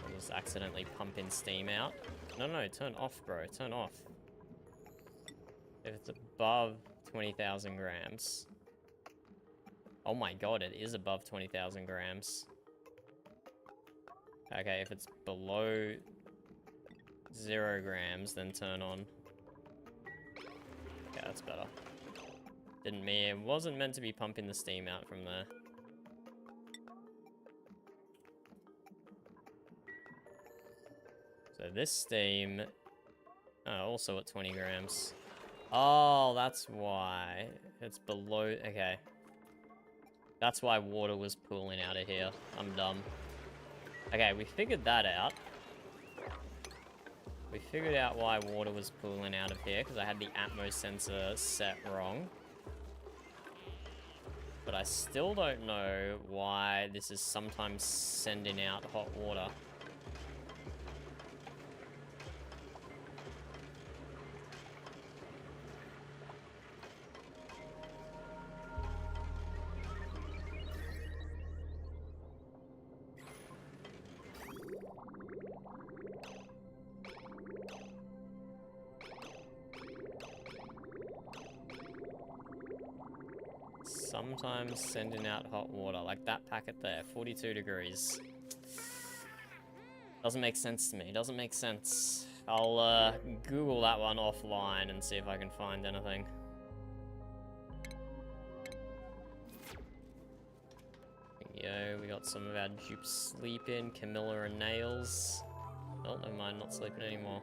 I'll just accidentally pump in steam out. No, no, turn off, bro. Turn off. If it's above 20,000 grams... Oh my god, it is above 20,000 grams. Okay, if it's below 0 grams, then turn on. Okay, that's better. Didn't mean, it wasn't meant to be pumping the steam out from there. So this steam, also at 20 grams. Oh, that's why. It's below, okay. That's why water was pooling out of here. I'm dumb. Okay, we figured that out. We figured out why water was pooling out of here, because I had the Atmos sensor set wrong. But I still don't know why this is sometimes sending out hot water. Sometimes sending out hot water, like that packet there, 42 degrees. Doesn't make sense to me, doesn't make sense. I'll Google that one offline and see if I can find anything. got some of our dupes sleeping. Camilla and Nails. Oh, never mind, not sleeping anymore.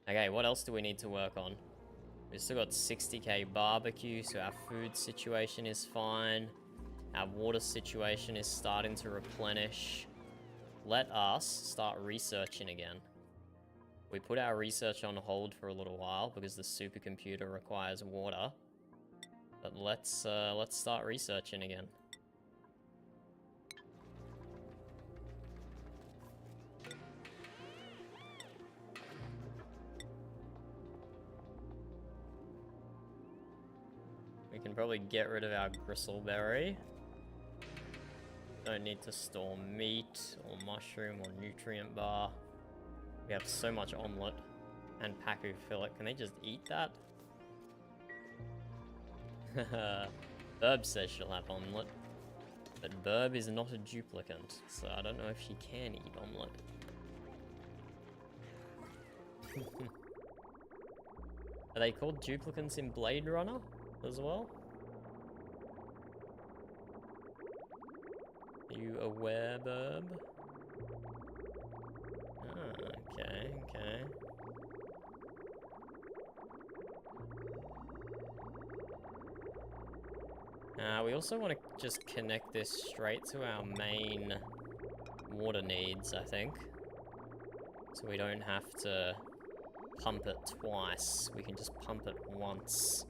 Okay, what else do we need to work on? We've still got 60k barbecue, so our food situation is fine. Our water situation is starting to replenish. Let us start researching again. We put our research on hold for a little while because the supercomputer requires water. But let's start researching again. We can probably get rid of our gristleberry. Don't need to store meat or mushroom or nutrient bar. We have so much omelette and Paku fillet. Can they just eat that? Burb says she'll have omelette. But Burb is not a duplicant, so I don't know if she can eat omelette. Are they called duplicants in Blade Runner as well? Are you aware, Burb? Ah, okay, okay. We also want to just connect this straight to our main water needs, I think. So we don't have to pump it twice. We can just pump it once.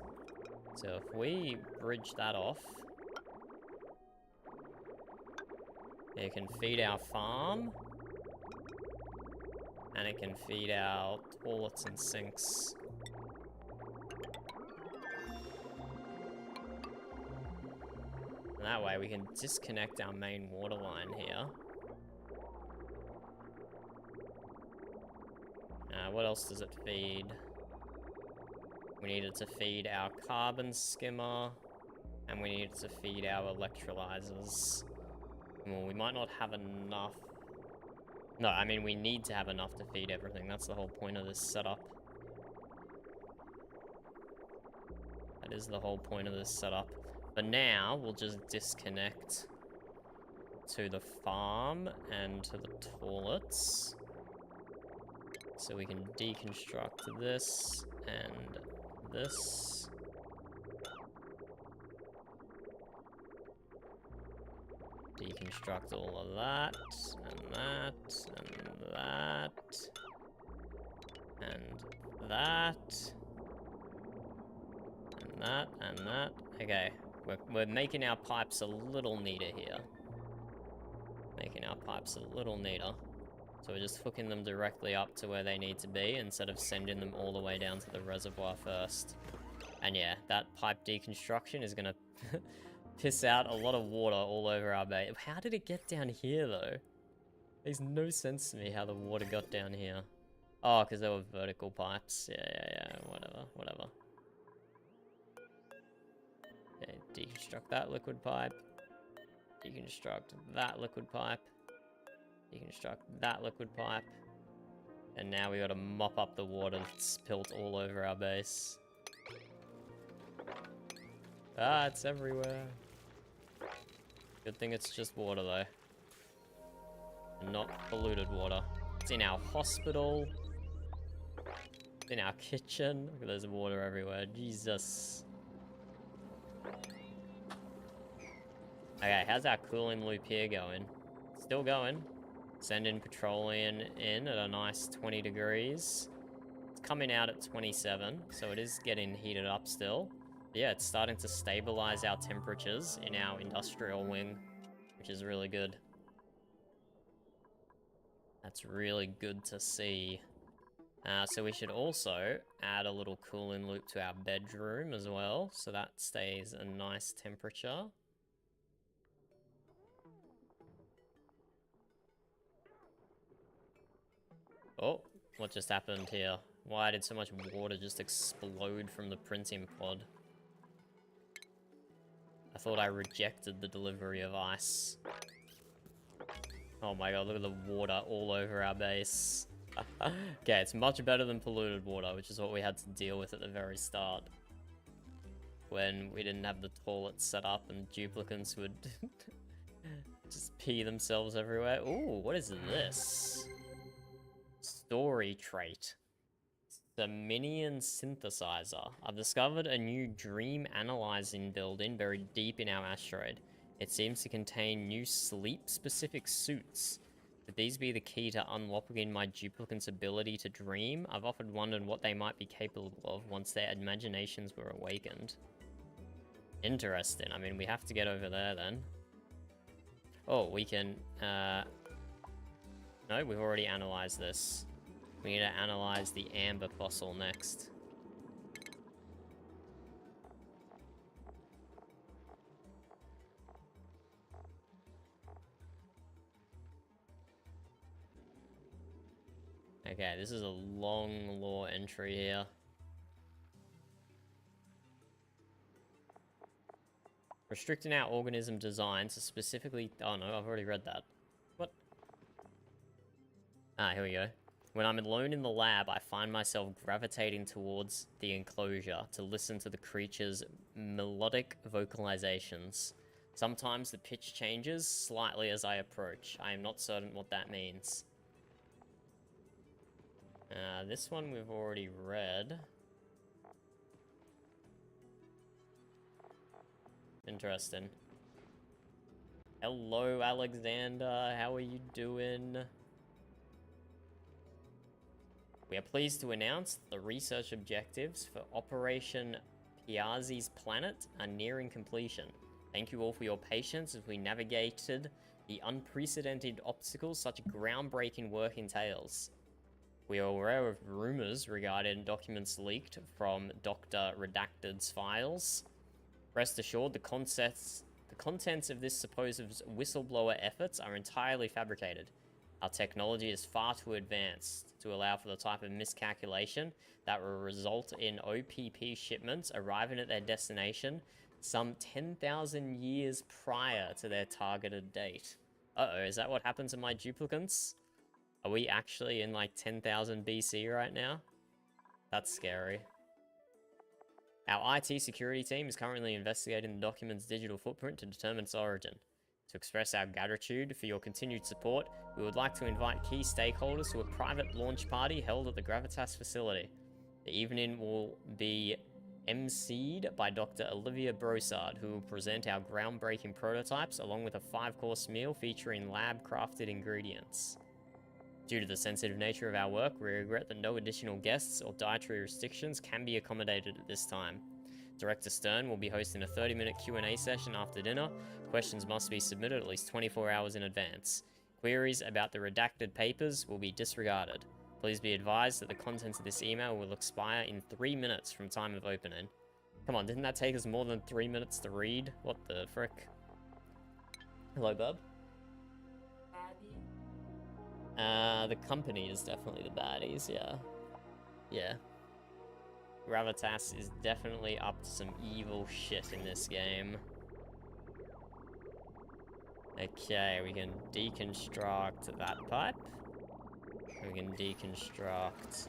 So if we bridge that off, it can feed our farm, and it can feed our toilets and sinks. And that way we can disconnect our main water line here. What else does it feed? We need it to feed our carbon skimmer, and we need it to feed our electrolyzers. Well, we might not have enough. No, I mean, we need to have enough to feed everything. That's the whole point of this setup. That is the whole point of this setup. But now, we'll just disconnect to the farm and to the toilets. So we can deconstruct this and this. Deconstruct all of that, and that, and that, and that, and that, and that. Okay, we're making our pipes a little neater here. Making our pipes a little neater. So we're just hooking them directly up to where they need to be instead of sending them all the way down to the reservoir first. And yeah, that pipe deconstruction is gonna piss out a lot of water all over our bay. How did it get down here though? Makes no sense to me how the water got down here. Oh, because they were vertical pipes. Yeah, whatever. Okay, deconstruct that liquid pipe. Deconstruct that liquid pipe. Deconstruct that liquid pipe. And now we gotta mop up the water that's spilt all over our base. Ah, it's everywhere. Good thing it's just water though. And not polluted water. It's in our hospital. It's in our kitchen. Look at there's water everywhere. Jesus. Okay, how's our cooling loop here going? Still going. Sending petroleum in at a nice 20 degrees. It's coming out at 27, so it is getting heated up still. But yeah, it's starting to stabilize our temperatures in our industrial wing, which is really good. That's really good to see. So we should also add a little cooling loop to our bedroom as well, so that stays a nice temperature. Oh, what just happened here? Why did so much water just explode from the printing pod? I thought I rejected the delivery of ice. Oh my god, look at the water all over our base. Okay, it's much better than polluted water, which is what we had to deal with at the very start. when we didn't have the toilets set up and duplicants would just pee themselves everywhere. Ooh, what is this? Story trait. The Minion Synthesizer. I've discovered a new dream analyzing building buried deep in our asteroid. It seems to contain new sleep-specific suits. Could these be the key to unlocking my duplicant's ability to dream? I've often wondered what they might be capable of once their imaginations were awakened. Interesting. I mean, we have to get over there then. Oh, we can... No, we've already analyzed this. We need to analyze the amber fossil next. Okay, this is a long lore entry here. Restricting our organism design to specifically... Oh no, I've already read that. What? Ah, here we go. When I'm alone in the lab, I find myself gravitating towards the enclosure to listen to the creature's melodic vocalizations. Sometimes the pitch changes slightly as I approach. I am not certain what that means. This one we've already read. Interesting. Hello, Alexander. How are you doing? We are pleased to announce the research objectives for Operation Piazzi's Planet are nearing completion. Thank you all for your patience as we navigated the unprecedented obstacles such groundbreaking work entails. We are aware of rumors regarding documents leaked from Dr. Redacted's files. Rest assured, the contents of this supposed whistleblower efforts are entirely fabricated. Our technology is far too advanced to allow for the type of miscalculation that will result in OPP shipments arriving at their destination some 10,000 years prior to their targeted date. Uh-oh, is that what happened to my duplicants? Are we actually in like 10,000 BC right now? That's scary. Our IT security team is currently investigating the document's digital footprint to determine its origin. To express our gratitude for your continued support, we would like to invite key stakeholders to a private launch party held at the Gravitas facility. The evening will be emceed by Dr. Olivia Brossard, who will present our groundbreaking prototypes along with a 5-course meal featuring lab-crafted ingredients. Due to the sensitive nature of our work, we regret that no additional guests or dietary restrictions can be accommodated at this time. Director Stern will be hosting a 30-minute Q&A session after dinner. Questions must be submitted at least 24 hours in advance. Queries about the redacted papers will be disregarded. Please be advised that the contents of this email will expire in 3 minutes from time of opening. Come on, didn't that take us more than 3 minutes to read? What the frick? Hello, bub. The company is definitely the baddies, yeah. Yeah. Gravitas is definitely up to some evil shit in this game. Okay, we can deconstruct that pipe. We can deconstruct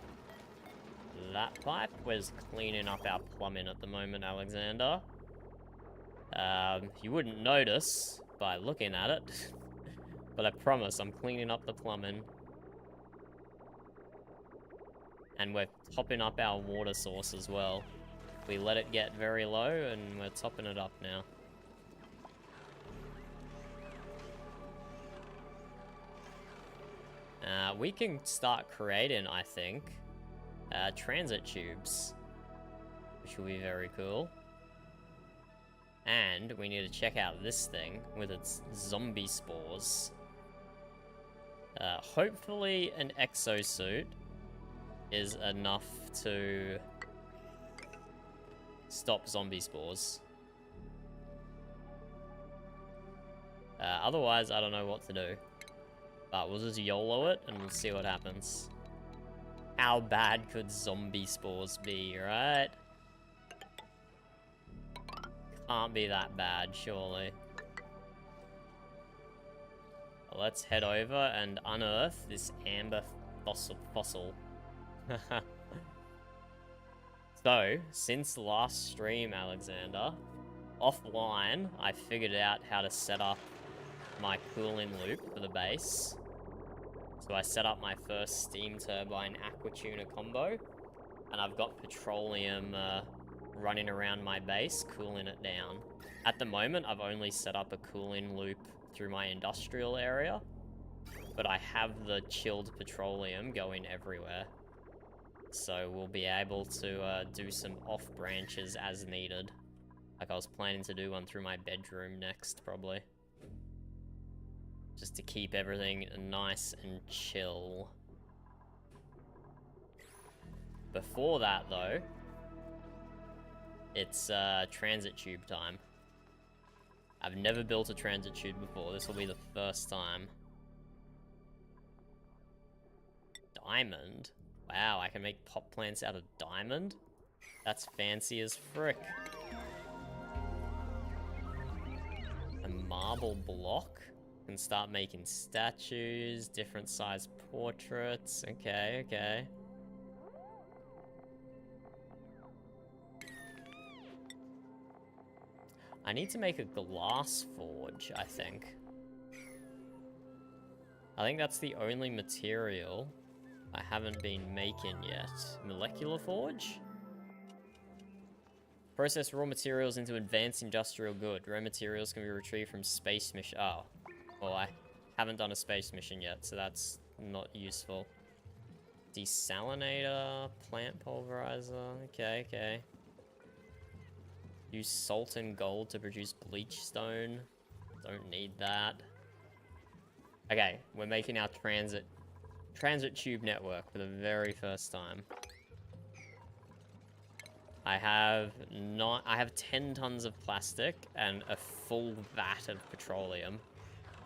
that pipe. We're just cleaning up our plumbing at the moment, Alexander. You wouldn't notice by looking at it, but I promise I'm cleaning up the plumbing. And we're topping up our water source as well. We let it get very low and we're topping it up now. We can start creating, I think, transit tubes, which will be very cool. And we need to check out this thing with its zombie spores. Hopefully an exosuit is enough to stop zombie spores. Otherwise, I don't know what to do. But we'll just YOLO it and we'll see what happens. How bad could zombie spores be, right? Can't be that bad, surely. Well, let's head over and unearth this amber fossil. So, since last stream, Alexander, offline, I figured out how to set up my cooling loop for the base. So I set up my first steam turbine aquatuner combo, and I've got petroleum running around my base, cooling it down. At the moment, I've only set up a cooling loop through my industrial area, but I have the chilled petroleum going everywhere. So we'll be able to do some off branches as needed. Like I was planning to do one through my bedroom next, probably. Just to keep everything nice and chill. Before that, though, it's transit tube time. I've never built a transit tube before. This will be the first time. Diamond? Wow, I can make pop plants out of diamond? That's fancy as frick. A marble block? Can start making statues, different size portraits. Okay, okay. I need to make a glass forge, I think. I think that's the only material I haven't been making yet. Molecular forge? Process raw materials into advanced industrial good. Raw materials can be retrieved from space mission. Oh. Well, I haven't done a space mission yet, so that's not useful. Desalinator, plant pulverizer. Okay, okay. Use salt and gold to produce bleach stone. Don't need that. Okay, we're making our transit tube network for the very first time. I have 10 tons of plastic and a full vat of petroleum.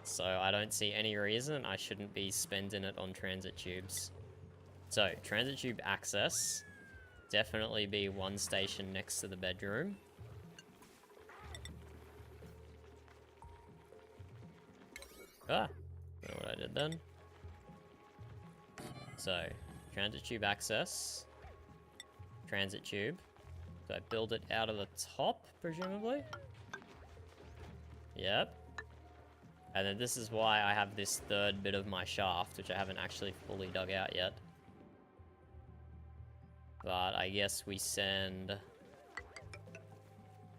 So I don't see any reason I shouldn't be spending it on transit tubes. So, transit tube access. Definitely be one station next to the bedroom. Ah, don't know what I did then. So, transit tube access. Transit tube. So I build it out of the top, presumably? Yep. And then this is why I have this third bit of my shaft, which I haven't actually fully dug out yet. But I guess we send...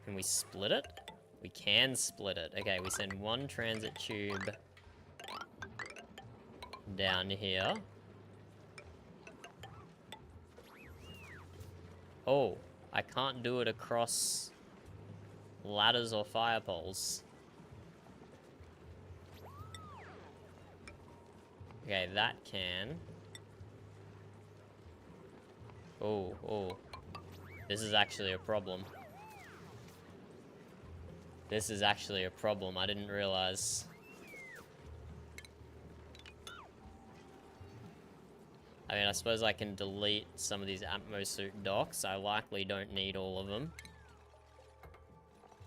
Can we split it? We can split it. Okay, we send one transit tube down here. Oh, I can't do it across ladders or fire poles. Okay, that can. Oh, oh. This is actually a problem. This is actually a problem. I didn't realize. I mean, I suppose I can delete some of these Atmosuit docks. I likely don't need all of them.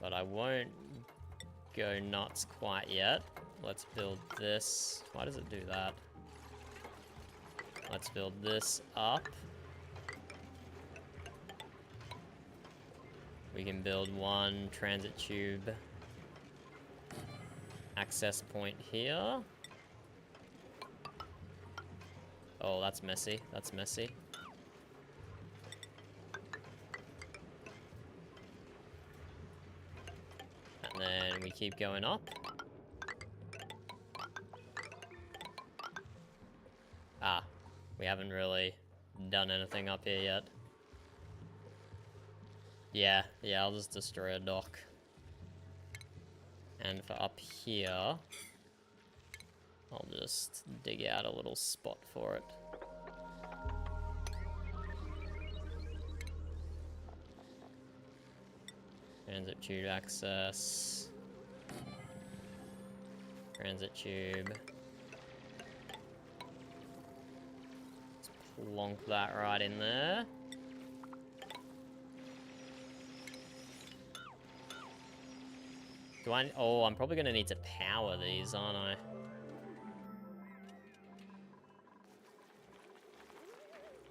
But I won't go nuts quite yet. Let's build this. Why does it do that? Let's build this up. We can build one transit tube access point here. Oh, that's messy. That's messy. And then we keep going up. Ah, we haven't really done anything up here yet. Yeah, I'll just destroy a dock. And for up here, I'll just dig out a little spot for it. Transit tube access. Transit tube. Let's plonk that right in there. Oh, I'm probably gonna need to power these, aren't I?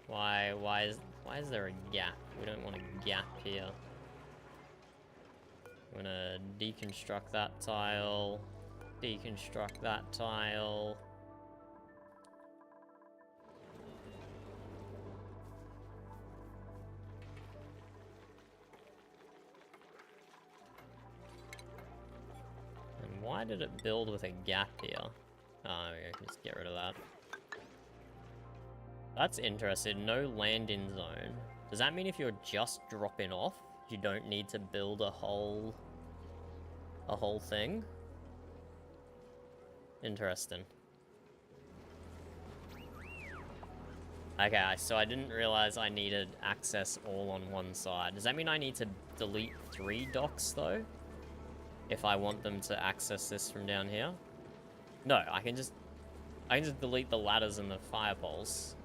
Why Why is there a gap? We don't want a gap here. I'm gonna deconstruct that tile. Deconstruct that tile. And why did it build with a gap here? Oh, okay, just get rid of that. That's interesting. No land-in zone. Does that mean if you're just dropping off, you don't need to build a whole thing? Interesting. Okay, so I didn't realize I needed access all on one side. Does that mean I need to delete 3 docks, though? If I want them to access this from down here? No, I can just delete the ladders and the fire poles.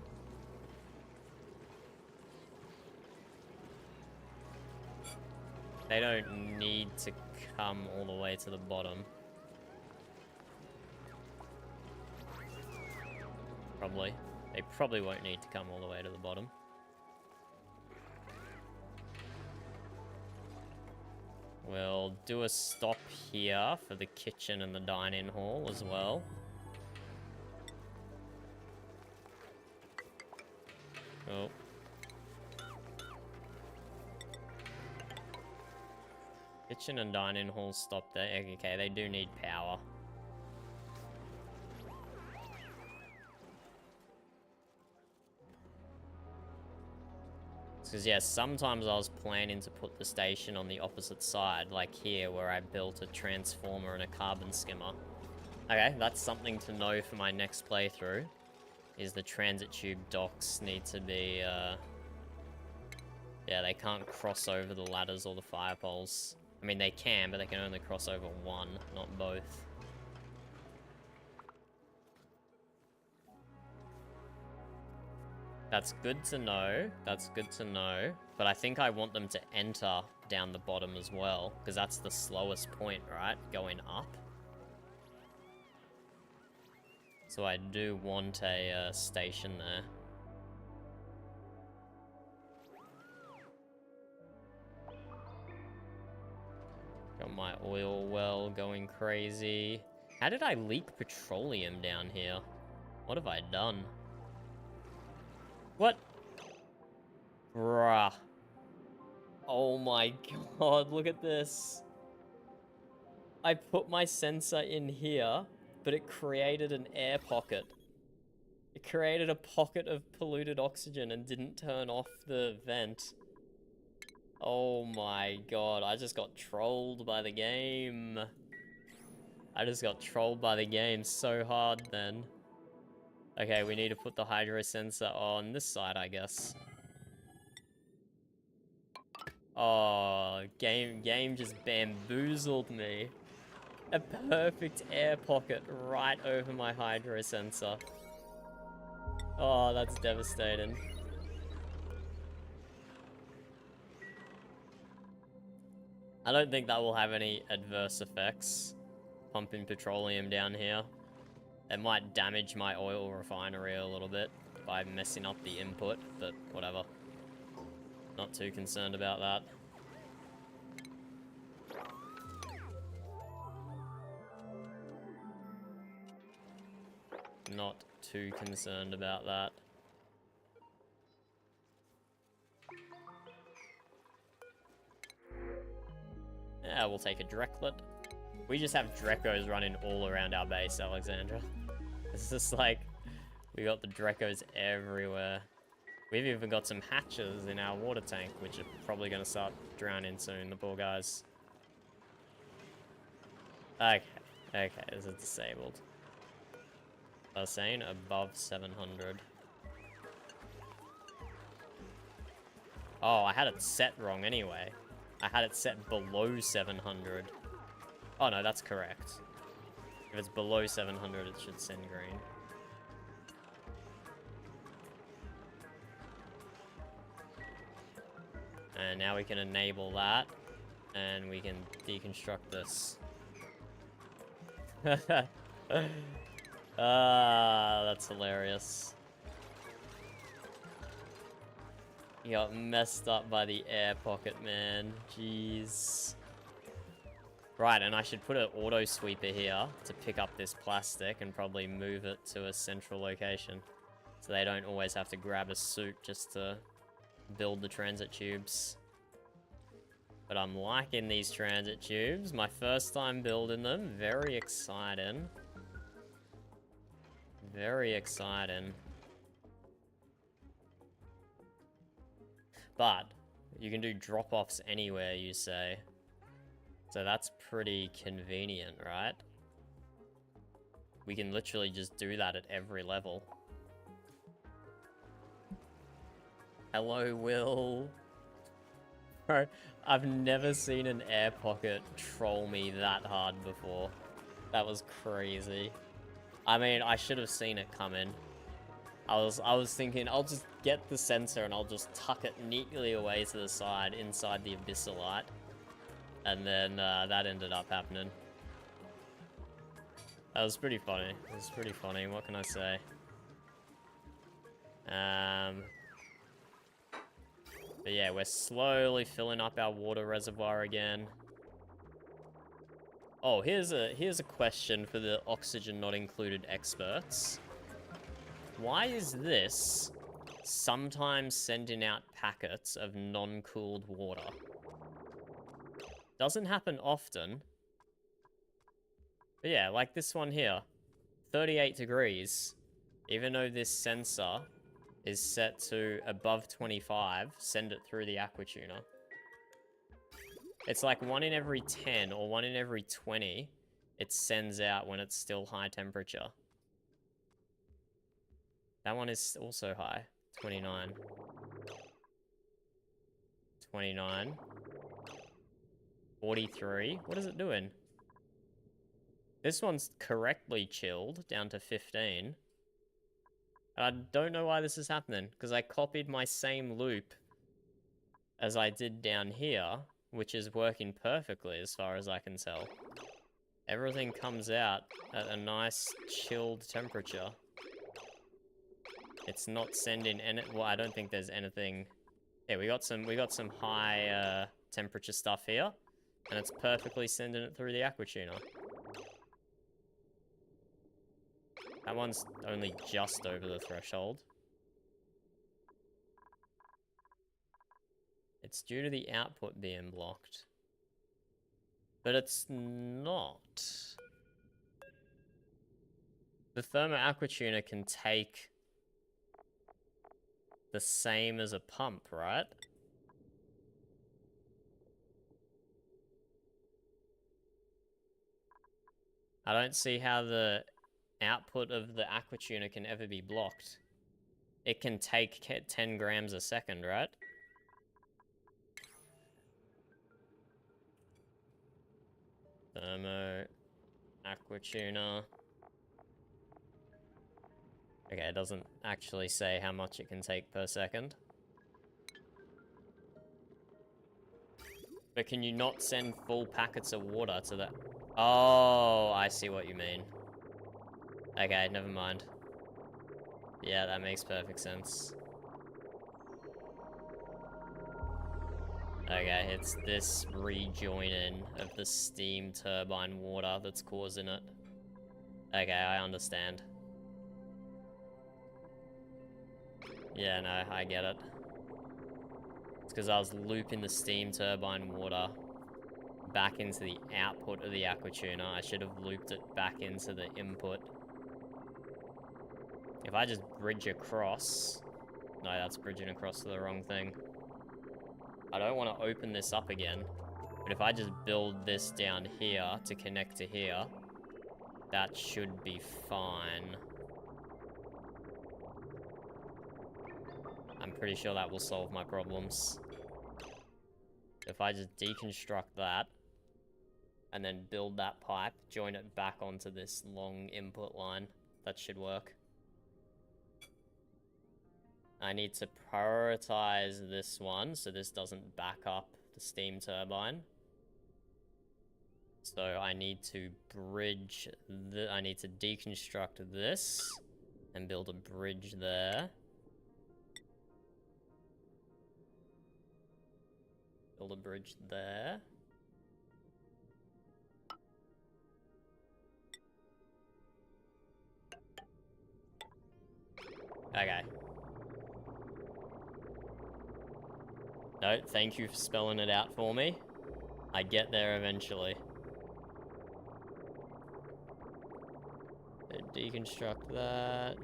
They don't need to come all the way to the bottom. Probably. They probably won't need to come all the way to the bottom. We'll do a stop here for the kitchen and the dine-in hall as well. Oh. Kitchen and dine-in hall stop there. Okay, they do need power. Because, yeah, sometimes I was planning to put the station on the opposite side, like here, where I built a transformer and a carbon skimmer. Okay, that's something to know for my next playthrough, is the transit tube docks need to be, yeah, they can't cross over the ladders or the fire poles. I mean, they can, but they can only cross over one, not both. That's good to know. That's good to know. But I think I want them to enter down the bottom as well, because that's the slowest point, right? Going up. So I do want a station there. Got my oil well going crazy. How did I leak petroleum down here? What have I done? What? Bruh. Oh my god, look at this. I put my sensor in here, but it created an air pocket. It created a pocket of polluted oxygen and didn't turn off the vent. Oh my god, I just got trolled by the game. I just got trolled by the game so hard then. Okay, we need to put the hydro sensor on this side, I guess. Oh, game just bamboozled me. A perfect air pocket right over my hydro sensor. Oh, that's devastating. I don't think that will have any adverse effects, pumping petroleum down here. It might damage my oil refinery a little bit by messing up the input, but whatever. Not too concerned about that. Not too concerned about that. Yeah, we'll take a Dreklet. We just have Drekos running all around our base, Alexandra. It's just like, we got the Drekos everywhere. We've even got some hatches in our water tank, which are probably going to start drowning soon, the poor guys. Okay, this is disabled. I was saying above 700. Oh, I had it set wrong anyway. I had it set below 700. Oh no, that's correct. If it's below 700, it should send green. And now we can enable that, and we can deconstruct this. Ah, that's hilarious. You got messed up by the air pocket, man. Jeez. Right, and I should put an auto sweeper here to pick up this plastic and probably move it to a central location. So they don't always have to grab a suit just to build the transit tubes. But I'm liking these transit tubes. My first time building them. Very exciting. Very exciting. But you can do drop-offs anywhere, you say. So that's pretty convenient, right? We can literally just do that at every level. Hello, Will. Bro, I've never seen an air pocket troll me that hard before. That was crazy. I mean, I should have seen it coming. I was thinking, I'll just get the sensor and I'll just tuck it neatly away to the side inside the Abyssalite. And then that ended up happening. That was pretty funny. It was pretty funny. What can I say? But yeah, we're slowly filling up our water reservoir again. Oh, here's a question for the oxygen not included experts. Why is this sometimes sending out packets of non-cooled water? Doesn't happen often. But yeah, like this one here. 38 degrees. Even though this sensor is set to above 25, send it through the aquatuner. It's like 1 in every 10 or 1 in every 20 it sends out when it's still high temperature. That one is also high. 29. 29. 43. What is it doing? This one's correctly chilled down to 15. I don't know why this is happening, because I copied my same loop as I did down here, which is working perfectly as far as I can tell. Everything comes out at a nice chilled temperature. It's not sending any, well, I don't think there's anything. Yeah, we got some high temperature stuff here, and it's perfectly sending it through the aquatuner. That one's only just over the threshold. It's due to the output being blocked. But it's not. The thermo aquatuner can take the same as a pump, right? I don't see how the output of the aquatuner can ever be blocked. It can take 10 grams a second, right? Thermo aquatuner. Okay, it doesn't actually say how much it can take per second. But can you not send full packets of water to that? Oh, I see what you mean. Okay, never mind. Yeah, that makes perfect sense. Okay, it's this rejoining of the steam turbine water that's causing it. Okay, I understand. Yeah, no, I get it. It's because I was looping the steam turbine water back into the output of the aquatuner. I should have looped it back into the input. If I just bridge across... No, that's bridging across to the wrong thing. I don't want to open this up again. But if I just build this down here to connect to here, that should be fine. I'm pretty sure that will solve my problems. If I just deconstruct that, and then build that pipe, join it back onto this long input line, that should work. I need to prioritize this one so this doesn't back up the steam turbine. So I need to bridge I need to deconstruct this and build a bridge there. Build a bridge there. Okay. No, thank you for spelling it out for me. I get there eventually. So deconstruct that.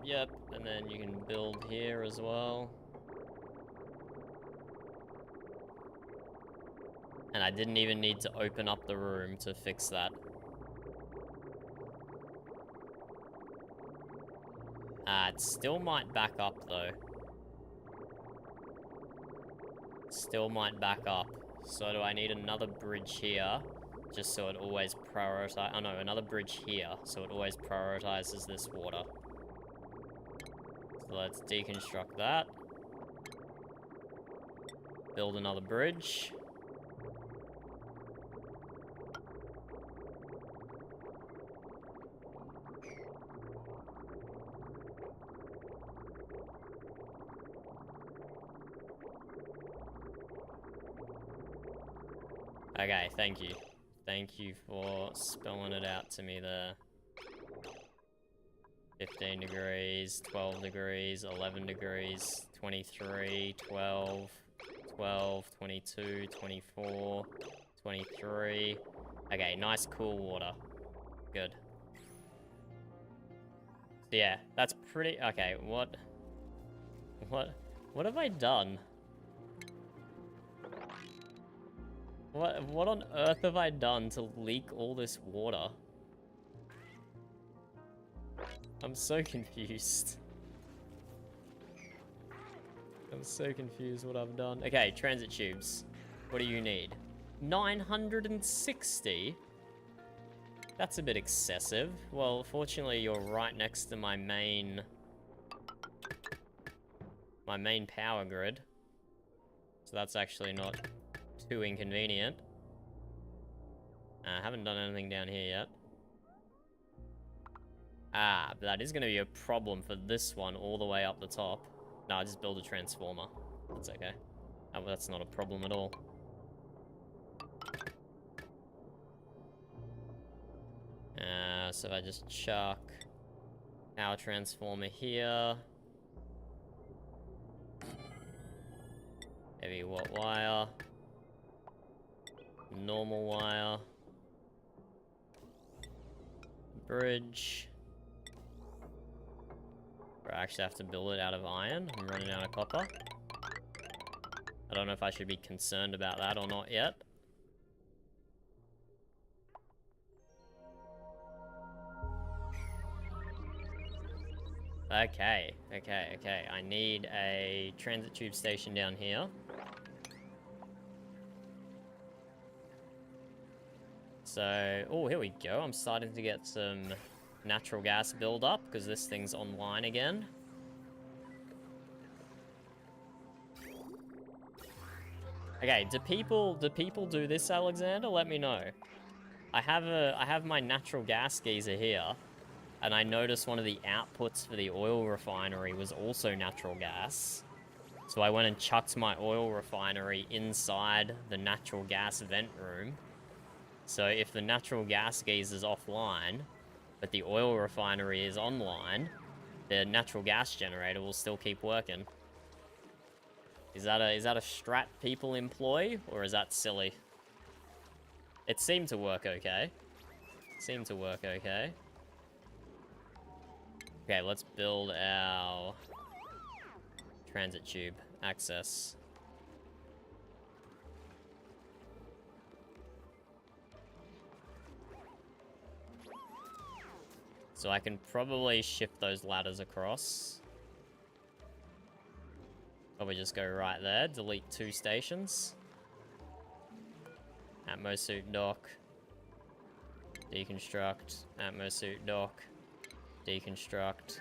Yep. And then you can build here as well. And I didn't even need to open up the room to fix that. It still might back up though. Still might back up. So do I need another bridge here? Just so it always prioritize. Oh no, another bridge here. So it always prioritizes this water. So let's deconstruct that. Build another bridge. Okay, thank you. Thank you for spelling it out to me there. 15 degrees, 12 degrees, 11 degrees, 23, 12, 12, 22, 24, 23. Okay, nice cool water. Good. So yeah, that's pretty... Okay, what have I done? What on earth have I done to leak all this water? I'm so confused. I'm so confused what I've done. Okay, transit tubes. What do you need? 960? That's a bit excessive. Well, fortunately, you're right next to my main power grid. So that's actually not too inconvenient. I haven't done anything down here yet. But that is going to be a problem for this one all the way up the top. No, I just build a transformer. That's okay. Oh, well, that's not a problem at all. So if I just chuck our transformer here. Heavy watt wire. Normal wire. Bridge. I actually have to build it out of iron. I'm running out of copper. I don't know if I should be concerned about that or not yet. Okay. I need a transit tube station down here. So, oh, here we go. I'm starting to get some natural gas build up because this thing's online again. Okay, do people do this, Alexander? Let me know. I have my natural gas geyser here, and I noticed one of the outputs for the oil refinery was also natural gas. So I went and chucked my oil refinery inside the natural gas vent room. So if the natural gas geyser is offline, but the oil refinery is online, the natural gas generator will still keep working. Is that a strat people employ, or is that silly? It seemed to work okay. Okay, let's build our transit tube access. So I can probably shift those ladders across. Probably just go right there, delete 2 stations. Atmosuit dock. Deconstruct. Atmosuit dock. Deconstruct.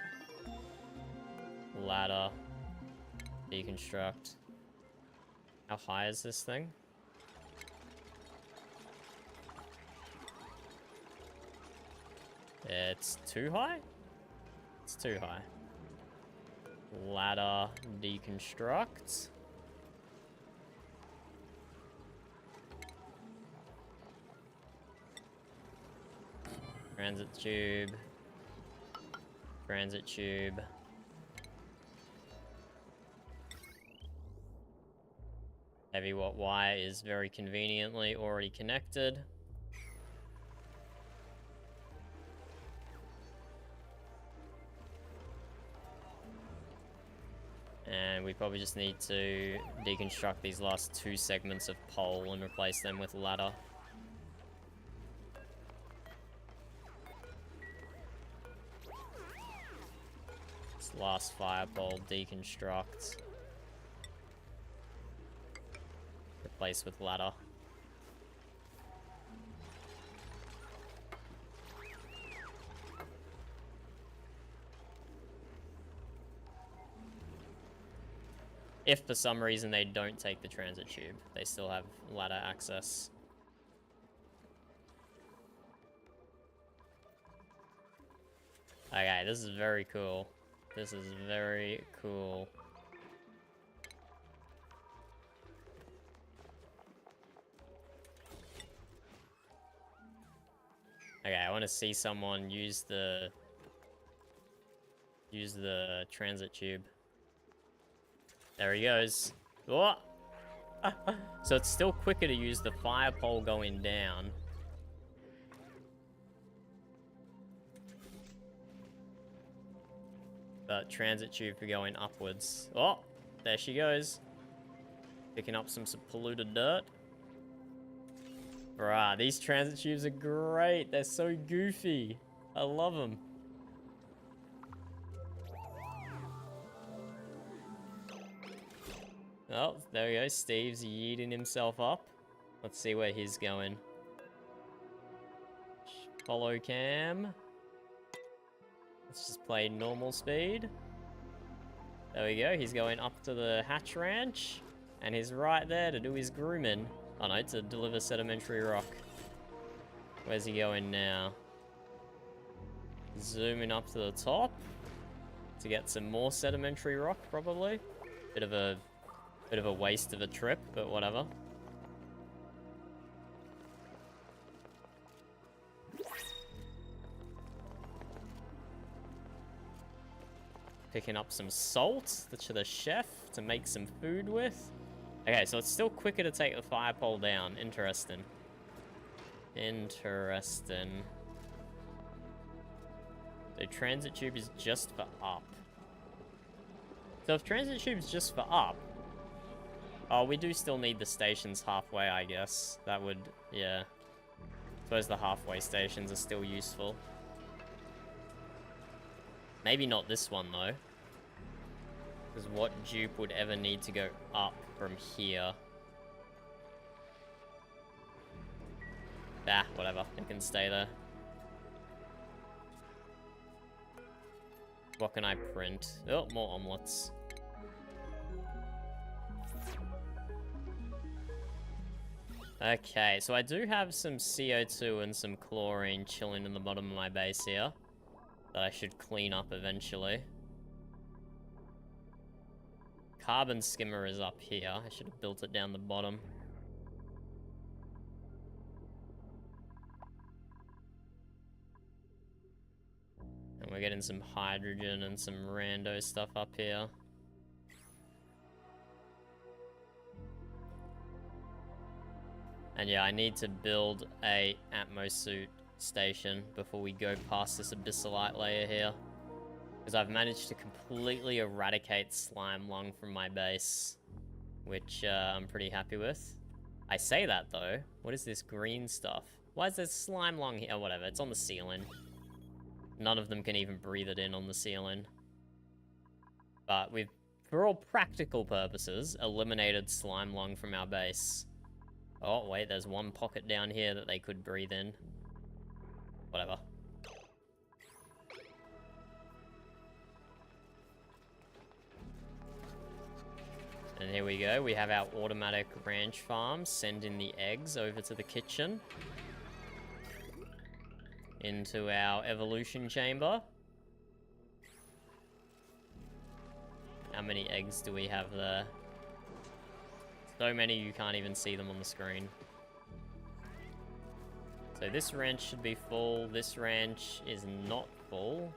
Ladder. Deconstruct. How high is this thing? It's too high? It's too high. Ladder, deconstruct. Transit tube. Transit tube. Heavy watt wire is very conveniently already connected. And we probably just need to deconstruct these last 2 segments of pole and replace them with ladder. This last fire pole deconstruct. Replace with ladder. If for some reason they don't take the transit tube, they still have ladder access. Okay, this is very cool. This is very cool. Okay, I want to see someone use the transit tube. There he goes. Oh! So it's still quicker to use the fire pole going down. But transit tube for going upwards. Oh! There she goes. Picking up some polluted dirt. Bruh, these transit tubes are great. They're so goofy. I love them. Oh, there we go. Steve's yeeting himself up. Let's see where he's going. Follow cam. Let's just play normal speed. There we go. He's going up to the hatch ranch. And he's right there to do his grooming. Oh no, to deliver sedimentary rock. Where's he going now? Zooming up to the top. To get some more sedimentary rock, probably. Bit of a waste of a trip, but whatever. Picking up some salt to the chef to make some food with. Okay, so it's still quicker to take the fire pole down. Interesting. Interesting. The transit tube is just for up. So if transit tube's just for up... Oh, we do still need the stations halfway, I guess. That would... yeah. I suppose the halfway stations are still useful. Maybe not this one, though. Because what dupe would ever need to go up from here? Ah, whatever. It can stay there. What can I print? Oh, more omelets. Okay, so I do have some CO2 and some chlorine chilling in the bottom of my base here. That I should clean up eventually. Carbon skimmer is up here. I should have built it down the bottom. And we're getting some hydrogen and some rando stuff up here. And yeah, I need to build a atmosuit station before we go past this abyssalite layer here. Because I've managed to completely eradicate slime lung from my base. Which I'm pretty happy with. I say that though. What is this green stuff? Why is there slime lung here? Oh, whatever, it's on the ceiling. None of them can even breathe it in on the ceiling. But we've, for all practical purposes, eliminated slime lung from our base. Oh, wait, there's one pocket down here that they could breathe in. Whatever. And here we go, we have our automatic ranch farm sending the eggs over to the kitchen. Into our evolution chamber. How many eggs do we have there? So many you can't even see them on the screen. So So this ranch should be full. This ranch is not full.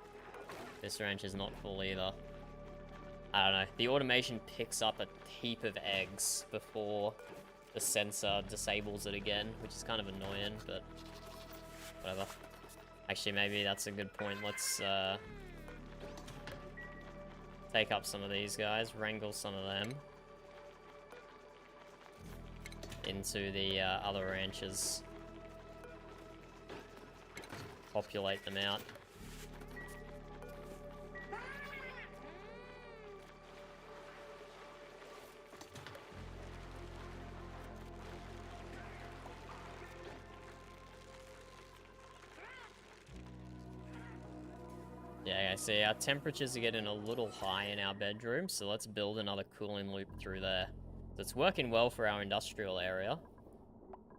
This ranch is not full either. I don't know. The automation picks up a heap of eggs before the sensor disables it again, which is kind of annoying, but whatever. Actually, maybe that's a good point. Let's take up some of these guys, wrangle some of them into the other ranches. Populate them out. Yeah, I see our temperatures are getting a little high in our bedroom, so let's build another cooling loop through there. So it's working well for our industrial area.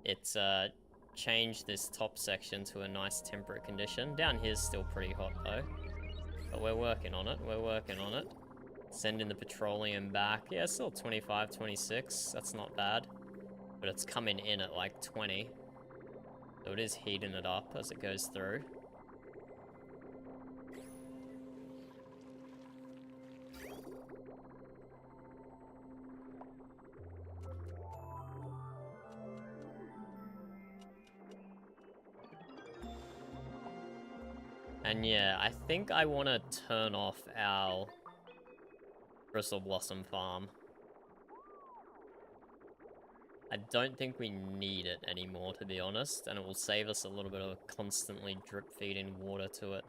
It's changed this top section to a nice temperate condition. Down here's still pretty hot though, but we're working on it. We're working on it. Sending the petroleum back. Yeah, it's still 25, 26. That's not bad, but it's coming in at like 20, so it is heating it up as it goes through. And yeah, I think I want to turn off our Bristle Blossom farm. I don't think we need it anymore, to be honest, and it will save us a little bit of constantly drip feeding water to it.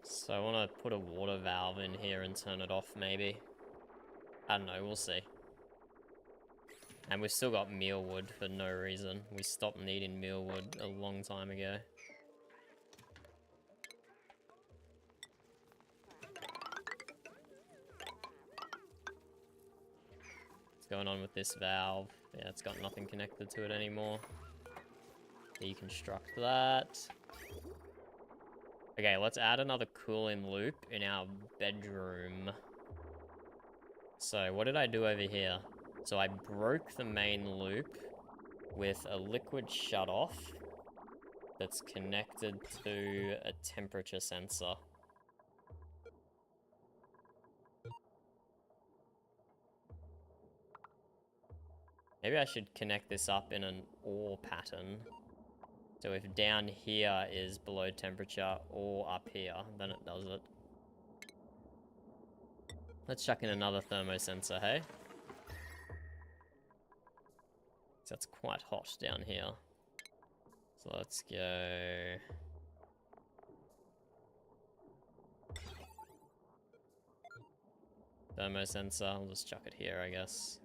So I want to put a water valve in here and turn it off, maybe. I don't know, we'll see. And we've still got mealwood for no reason. We stopped needing mealwood a long time ago. What's going on with this valve? Yeah, it's got nothing connected to it anymore. Deconstruct that. Okay, let's add another cooling loop in our bedroom. So, what did I do over here? So I broke the main loop with a liquid shutoff that's connected to a temperature sensor. Maybe I should connect this up in an OR pattern. So if down here is below temperature or up here, then it does it. Let's chuck in another thermosensor, hey? That's quite hot down here. So let's go... Thermosensor, I'll just chuck it here, I guess.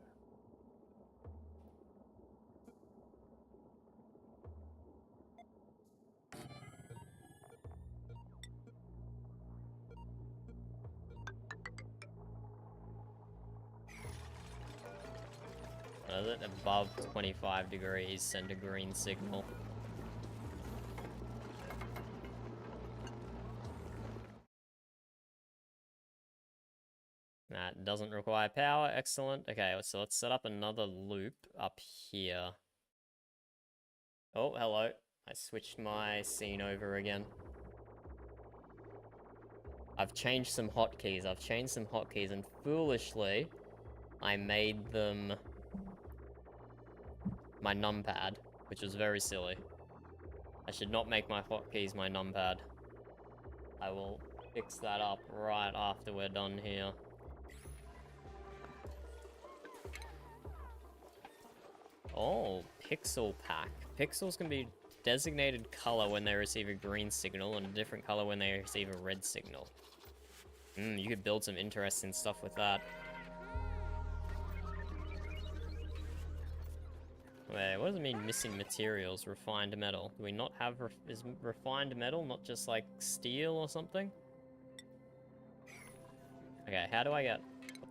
Above 25 degrees, send a green signal. That doesn't require power, excellent. Okay, so let's set up another loop up here. Oh, hello. I switched my scene over again. I've changed some hotkeys, and foolishly, I made them my numpad, which was very silly. I should not make my hotkeys my numpad. I will fix that up right after we're done here. Oh, pixel pack. Pixels can be designated color when they receive a green signal and a different color when they receive a red signal. You could build some interesting stuff with that. Wait, what does it mean missing materials? Refined metal. Do we not have... is refined metal not just like steel or something? Okay, how do I get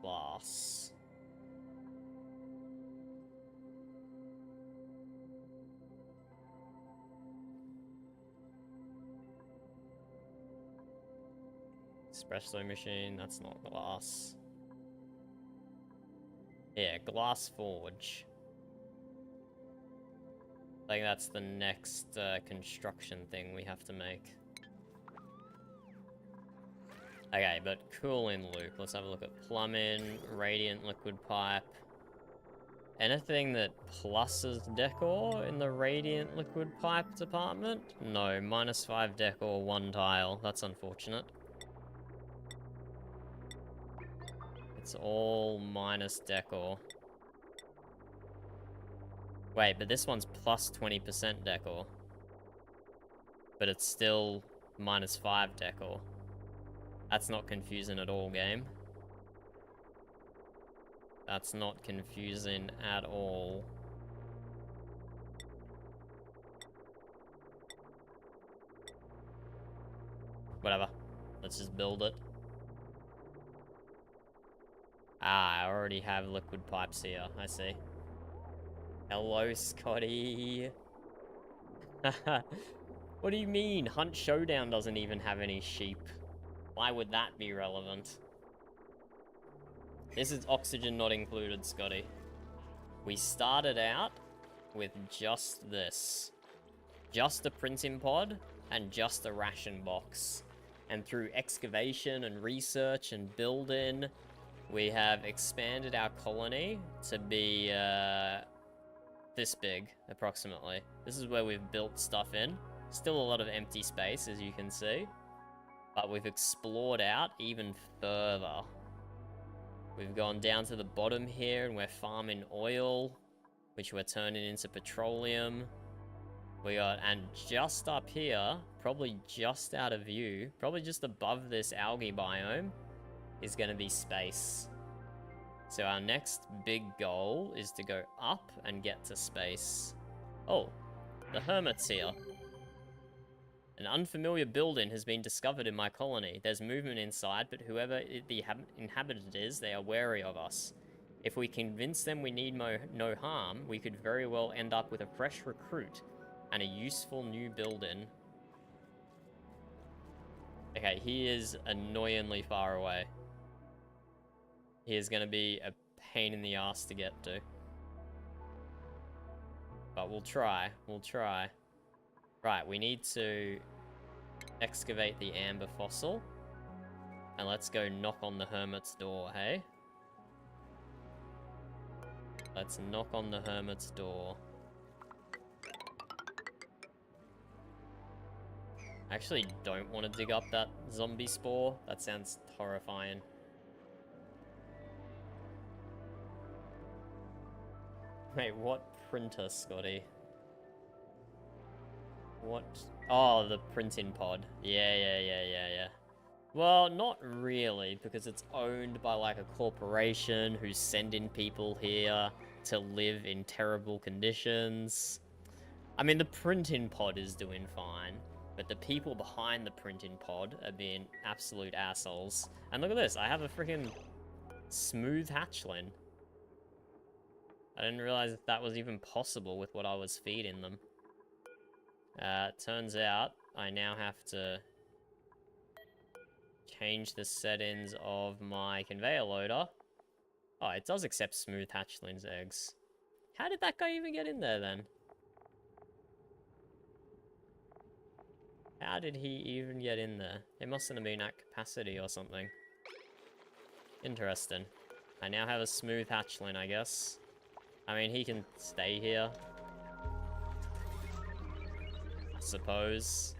glass? Espresso machine, that's not glass. Yeah, glass forge. Like that's the next construction thing we have to make. Okay, but cooling loop. Let's have a look at plumbing, radiant liquid pipe. Anything that pluses decor in the radiant liquid pipe department? No, -5 decor, 1 tile. That's unfortunate. It's all minus decor. Wait, but this one's plus 20% decor. But it's still -5 decor. That's not confusing at all, game. That's not confusing at all. Whatever. Let's just build it. Ah, I already have liquid pipes here. I see. Hello, Scotty. What do you mean? Hunt Showdown doesn't even have any sheep. Why would that be relevant? This is oxygen not included, Scotty. We started out with just this. Just a printing pod and just a ration box. And through excavation and research and building, we have expanded our colony to be this big, approximately. This is where we've built stuff in. Still a lot of empty space, as you can see. But we've explored out even further. We've gone down to the bottom here and we're farming oil, which we're turning into petroleum. And just up here, probably just out of view, probably just above this algae biome, is going to be space. So our next big goal is to go up and get to space. Oh, the hermit's here. An unfamiliar building has been discovered in my colony. There's movement inside, but whoever the inhabitant is, they are wary of us. If we convince them we need no harm, we could very well end up with a fresh recruit and a useful new building. Okay, he is annoyingly far away. He is going to be a pain in the ass to get to. But we'll try. We'll try. Right, we need to excavate the amber fossil. And let's go knock on the hermit's door, hey? Let's knock on the hermit's door. I actually don't want to dig up that zombie spore. That sounds horrifying. Wait, what printer, Scotty? What? Oh, the printing pod. Yeah. Well, not really, because it's owned by, like, a corporation who's sending people here to live in terrible conditions. I mean, the printing pod is doing fine, but the people behind the printing pod are being absolute assholes. And look at this, I have a freaking smooth hatchling. I didn't realize that was even possible with what I was feeding them. Turns out I now have to change the settings of my conveyor loader. Oh, it does accept smooth hatchlings eggs. How did that guy even get in there then? How did he even get in there? It mustn't have been at capacity or something. Interesting. I now have a smooth hatchling, I guess. I mean, he can stay here. I suppose.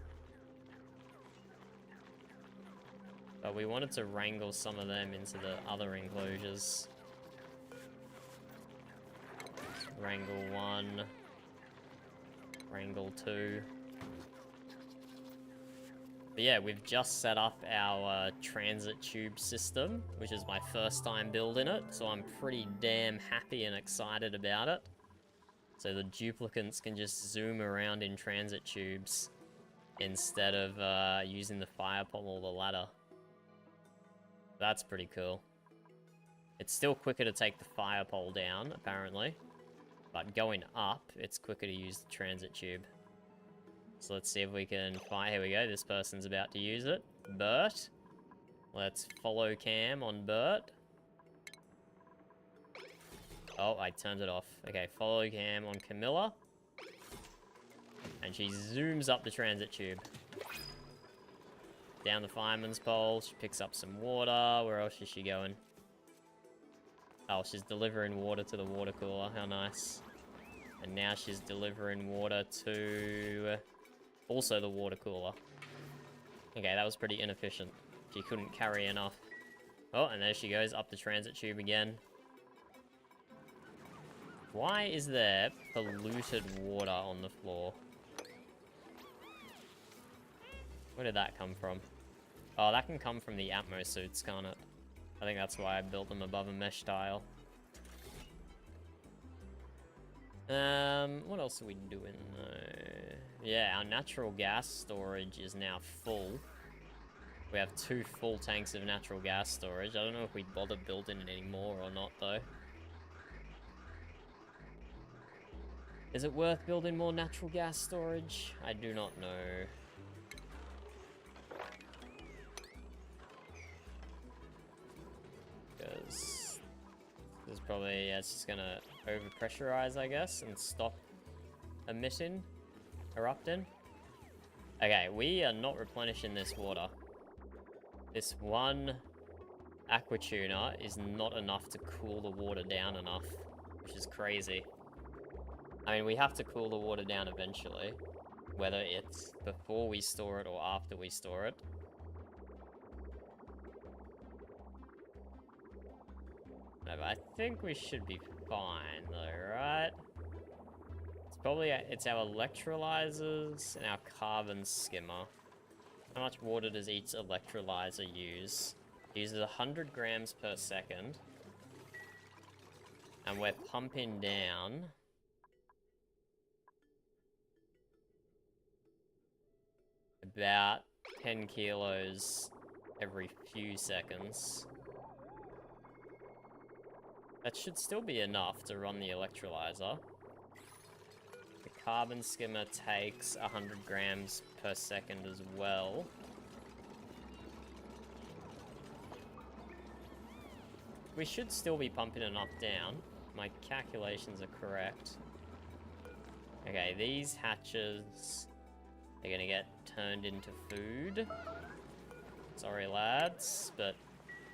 But we wanted to wrangle some of them into the other enclosures. Wrangle 1. Wrangle 2. But yeah, we've just set up our transit tube system, which is my first time building it, so I'm pretty damn happy and excited about it. So the duplicants can just zoom around in transit tubes instead of using the fire pole or the ladder. That's pretty cool. It's still quicker to take the fire pole down, apparently, but going up, it's quicker to use the transit tube. So let's see if we can find... Here we go, this person's about to use it. Bert. Let's follow cam on Bert. Oh, I turned it off. Okay, follow cam on Camilla. And she zooms up the transit tube. Down the fireman's pole, she picks up some water. Where else is she going? Oh, she's delivering water to the water cooler. How nice. And now she's delivering water to also the water cooler. Okay, that was pretty inefficient. She couldn't carry enough. Oh, and there she goes up the transit tube again. Why is there polluted water on the floor? Where did that come from? Oh, that can come from the Atmo suits, can't it? I think that's why I built them above a mesh tile. What else are we doing though? Yeah, our natural gas storage is now full. We have 2 full tanks of natural gas storage. I don't know if we bother building it anymore or not though. Is it worth building more natural gas storage? I do not know. Because there's probably, yeah, it's just gonna overpressurize, I guess, and stop erupting. Okay, we are not replenishing this water. This one aqua tuner is not enough to cool the water down enough, which is crazy. I mean, we have to cool the water down eventually, whether it's before we store it or after we store it. No, but I think we should be fine though, right? It's probably, it's our electrolyzers and our carbon skimmer. How much water does each electrolyzer use? It uses 100 grams per second. And we're pumping down about 10 kilos every few seconds. That should still be enough to run the electrolyzer. The carbon skimmer takes 100 grams per second as well. We should still be pumping enough down. My calculations are correct. Okay, these hatches are gonna get turned into food. Sorry lads, but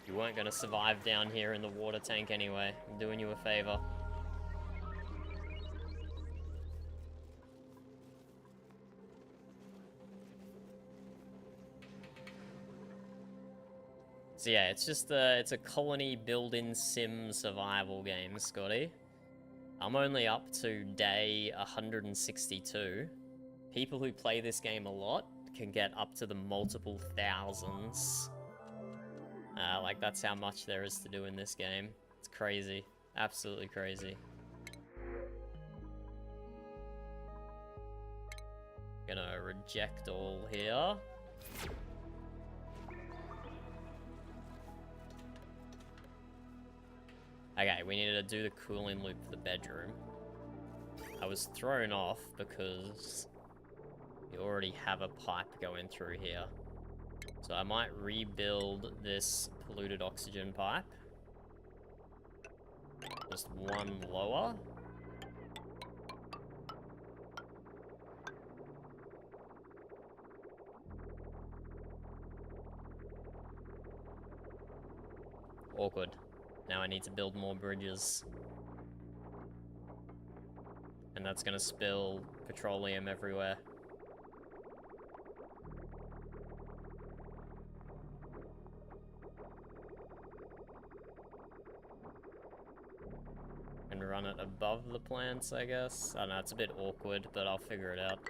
you weren't gonna survive down here in the water tank anyway. I'm doing you a favor. So yeah, it's just it's a colony build-in sim survival game, Scotty. I'm only up to day 162. People who play this game a lot can get up to the multiple thousands. Like, that's how much there is to do in this game. It's crazy. Absolutely crazy. Gonna reject all here. Okay, we needed to do the cooling loop for the bedroom. I was thrown off because you already have a pipe going through here. So I might rebuild this polluted oxygen pipe. Just one lower. Awkward. Now I need to build more bridges. And that's gonna spill petroleum everywhere. And run it above the plants, I guess. I don't know, it's a bit awkward, but I'll figure it out.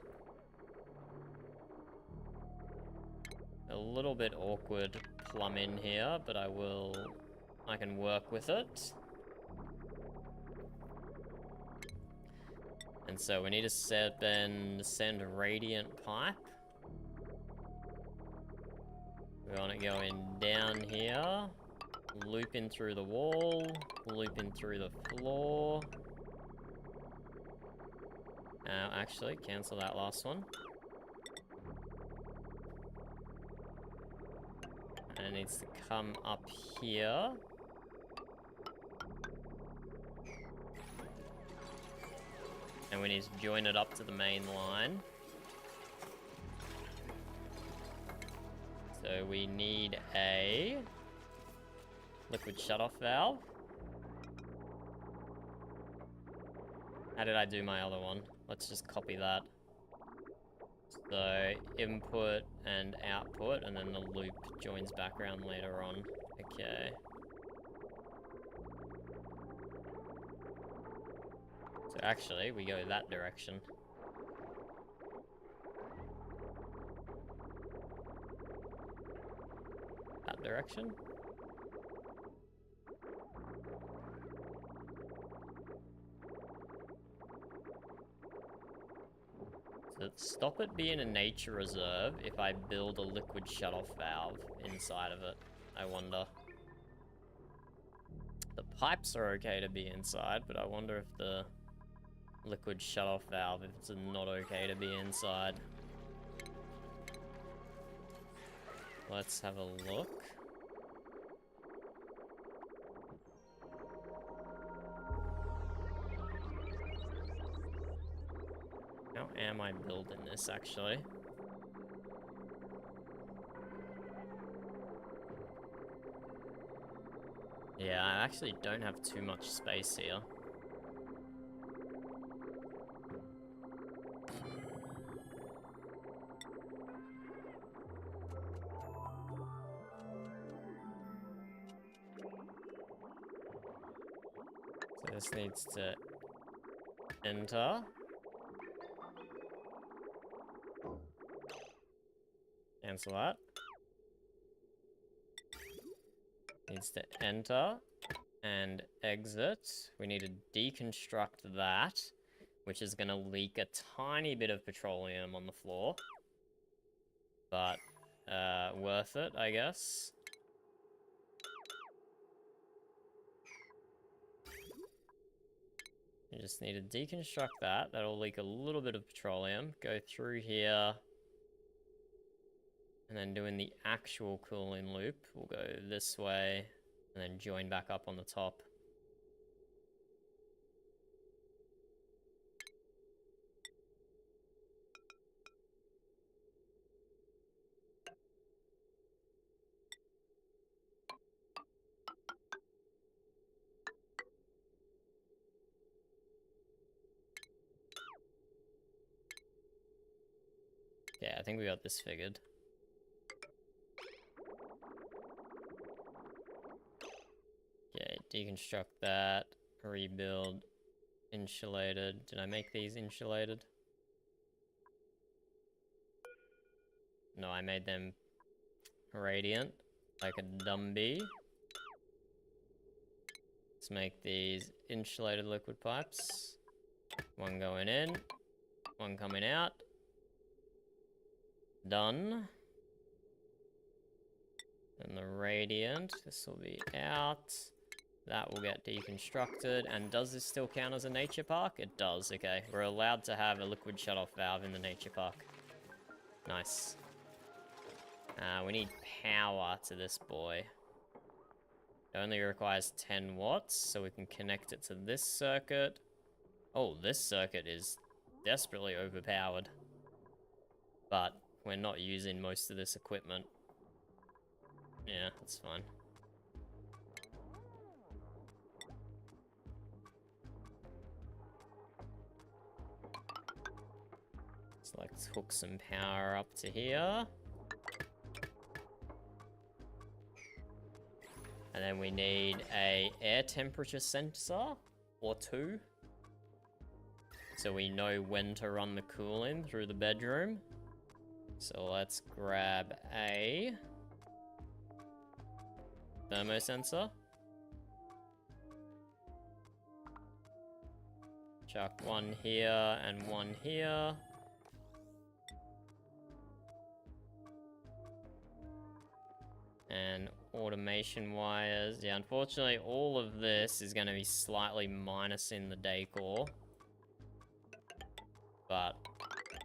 A little bit awkward plumb in here, but I can work with it. And so we need to send a radiant pipe. We want it going down here, looping through the wall, looping through the floor. Actually, cancel that last one. And it needs to come up here. And we need to join it up to the main line. So we need a liquid shutoff valve. How did I do my other one? Let's just copy that. So input and output, and then the loop joins back around later on. Okay. So actually, we go that direction. That direction? So stop it being a nature reserve if I build a liquid shutoff valve inside of it, I wonder. The pipes are okay to be inside, but I wonder if the liquid shutoff valve, if it's not okay to be inside. Let's have a look. How am I building this, actually? Yeah, I actually don't have too much space here. So this needs to enter. Cancel that. Needs to enter and exit. We need to deconstruct that, which is going to leak a tiny bit of petroleum on the floor. But, worth it, I guess. You just need to deconstruct that. That'll leak a little bit of petroleum. Go through here. And then doing the actual cooling loop, we'll go this way, and then join back up on the top. Yeah, I think we got this figured. Okay, deconstruct that, rebuild, insulated. Did I make these insulated? No, I made them radiant, like a Dumby. Let's make these insulated liquid pipes. One going in, one coming out. Done. And the radiant, this will be out. That will get deconstructed. And does this still count as a nature park? It does, okay. We're allowed to have a liquid shutoff valve in the nature park. Nice. We need power to this boy. It only requires 10 watts, so we can connect it to this circuit. Oh, this circuit is desperately overpowered. But we're not using most of this equipment. Yeah, that's fine. So let's hook some power up to here. And then we need a air temperature sensor, or two. So we know when to run the cooling through the bedroom. So let's grab a thermosensor. Chuck one here and one here. And automation wires. Yeah, unfortunately, all of this is going to be slightly minus in the decor. But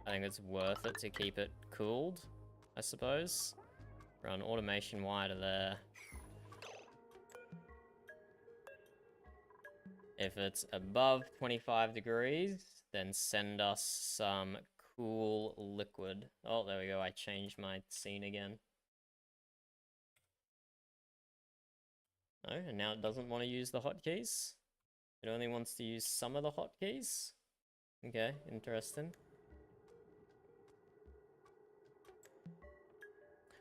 I think it's worth it to keep it cooled, I suppose. Run automation wire to there. If it's above 25 degrees, then send us some cool liquid. Oh, there we go. I changed my scene again. Oh, and now it doesn't want to use the hotkeys. It only wants to use some of the hotkeys. Okay, interesting.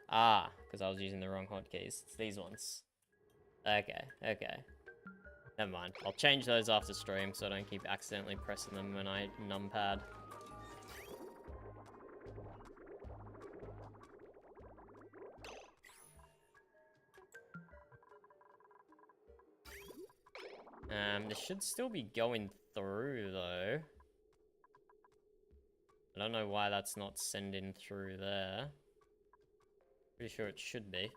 Ah, because I was using the wrong hotkeys. It's these ones. Okay, okay. Never mind. I'll change those after stream so I don't keep accidentally pressing them when I numpad. This should still be going through though. I don't know why that's not sending through there. Pretty sure it should be.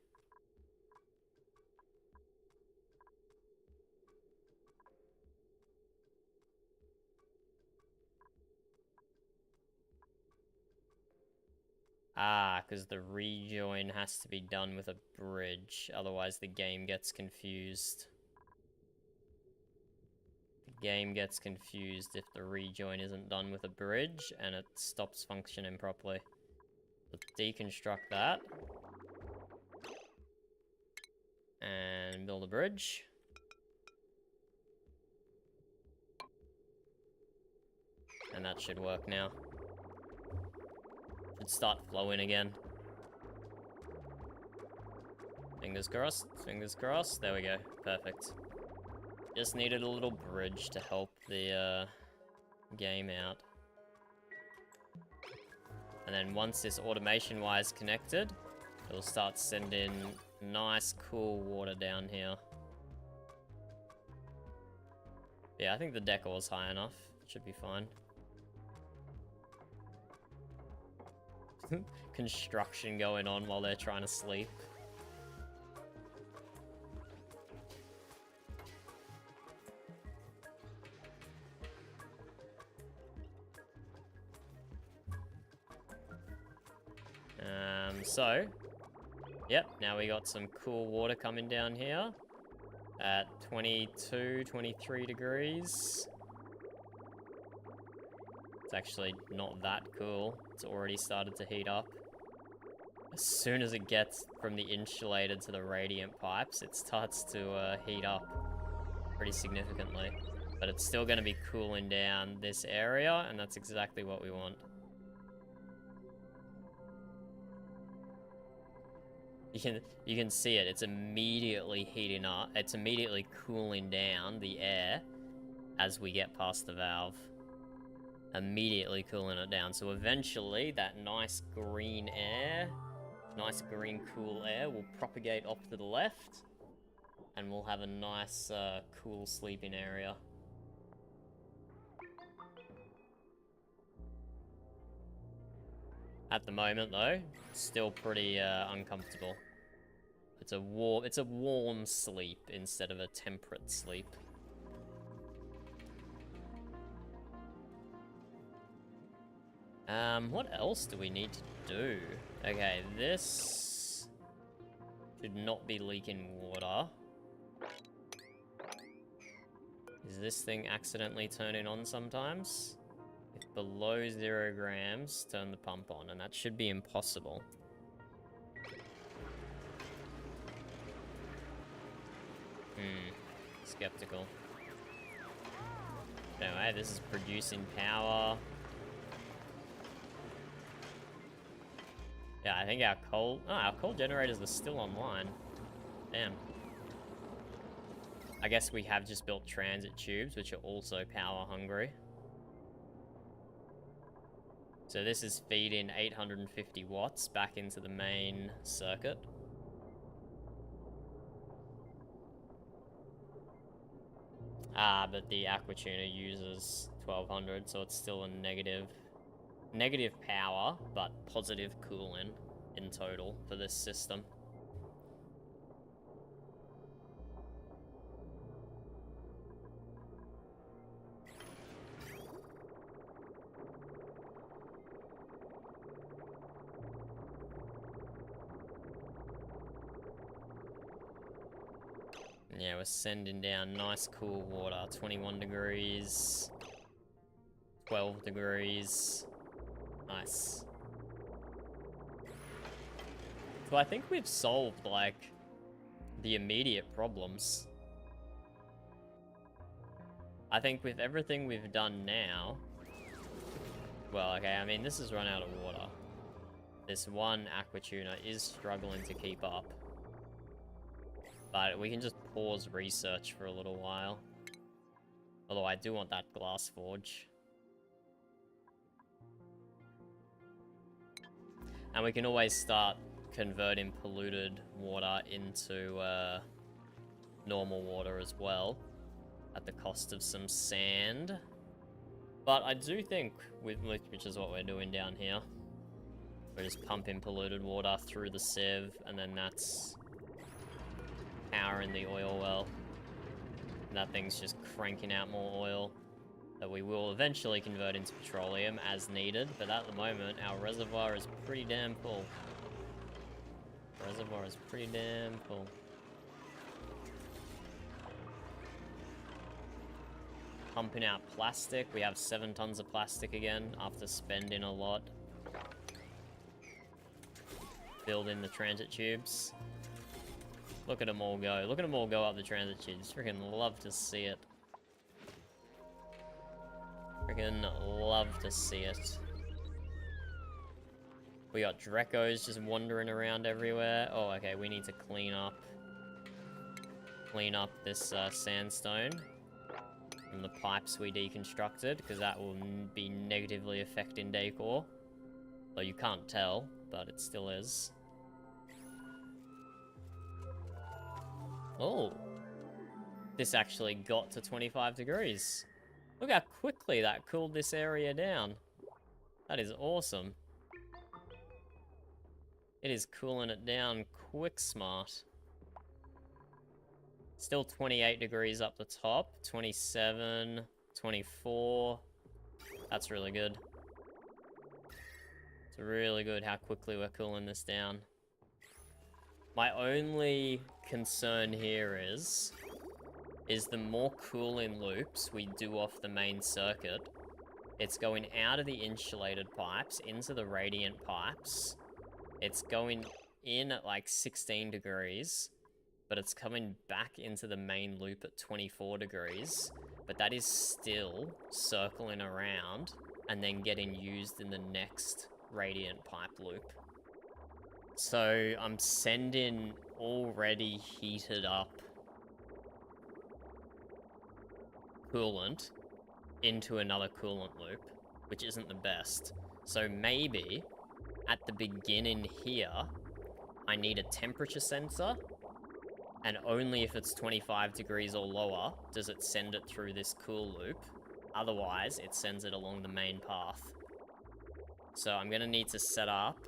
Ah, because the rejoin has to be done with a bridge, otherwise the game gets confused. The game gets confused if the rejoin isn't done with a bridge, and it stops functioning properly. Let's deconstruct that. And build a bridge. And that should work now. Should start flowing again. Fingers crossed, fingers crossed. There we go, perfect. Just needed a little bridge to help the game out. And then once this automation wire is connected, it'll start sending nice cool water down here. Yeah, I think the decor is high enough. Should be fine. Construction going on while they're trying to sleep. So, yep, now we got some cool water coming down here at 22, 23 degrees. It's actually not that cool. It's already started to heat up. As soon as it gets from the insulated to the radiant pipes, it starts to heat up pretty significantly. But it's still going to be cooling down this area, and that's exactly what we want. You can see it. It's immediately heating up. It's immediately cooling down the air as we get past the valve. Immediately cooling it down. So eventually that nice green air, nice green cool air will propagate off to the left, and we'll have a nice cool sleeping area. At the moment though, still pretty uncomfortable. It's a warm sleep instead of a temperate sleep. What else do we need to do? Okay, this should not be leaking water. Is this thing accidentally turning on sometimes? If below 0 grams, turn the pump on, and that should be impossible. Skeptical. Anyway, this is producing power. Yeah, I think our coal generators are still online. Damn. I guess we have just built transit tubes, which are also power hungry. So this is feeding 850 watts back into the main circuit. But the Aquatuner uses 1200, so it's still a negative power, but positive cooling in total for this system. Yeah, we're sending down nice cool water. 21 degrees, 12 degrees. Nice. So I think we've solved, like, the immediate problems. I think with everything we've done now... Well, okay, I mean, this has run out of water. This one aquatuner is struggling to keep up. But we can just pause research for a little while. Although I do want that glass forge. And we can always start converting polluted water into normal water as well, at the cost of some sand. But I do think, which is what we're doing down here, we're just pumping polluted water through the sieve, and then that's powering the oil well. And that thing's just cranking out more oil that we will eventually convert into petroleum as needed, but at the moment our reservoir is pretty damn full. Reservoir is pretty damn full. Pumping out plastic. We have 7 tons of plastic again after spending a lot. Building the transit tubes. Look at them all go. Look at them all go up the transit tubes. Freaking love to see it. Freaking love to see it. We got Drecos just wandering around everywhere. Oh, okay, we need to clean up this sandstone from the pipes we deconstructed, because that will be negatively affecting decor. Though you can't tell, but it still is. Oh, this actually got to 25 degrees. Look how quickly that cooled this area down. That is awesome. It is cooling it down quick smart. Still 28 degrees up the top, 27, 24. That's really good. It's really good how quickly we're cooling this down. My only concern here is the more cooling loops we do off the main circuit, it's going out of the insulated pipes into the radiant pipes. It's going in at like 16 degrees, but it's coming back into the main loop at 24 degrees, but that is still circling around and then getting used in the next radiant pipe loop. So I'm sending already heated up coolant into another coolant loop, which isn't the best. So maybe at the beginning here, I need a temperature sensor, and only if it's 25 degrees or lower does it send it through this cool loop. Otherwise, it sends it along the main path. So I'm gonna need to set up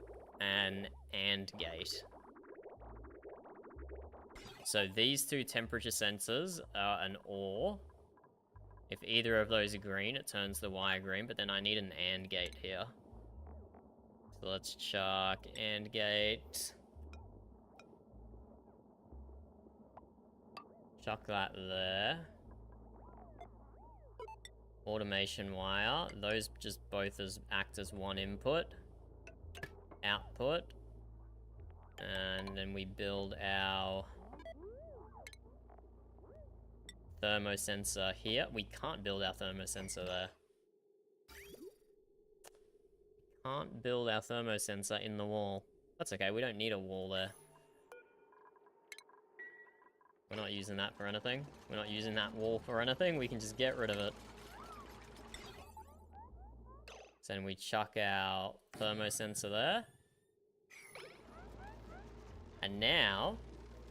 an AND gate. So these two temperature sensors are an OR. If either of those are green, it turns the wire green, but then I need an AND gate here. So let's chuck AND gate. Chuck that there. Automation wire. Those just both act as one input. Output. And then we build our thermosensor here. We can't build our thermosensor there. Can't build our thermosensor in the wall. That's okay, we don't need a wall there. We're not using that for anything. We're not using that wall for anything. We can just get rid of it. So then we chuck our thermosensor there. And now,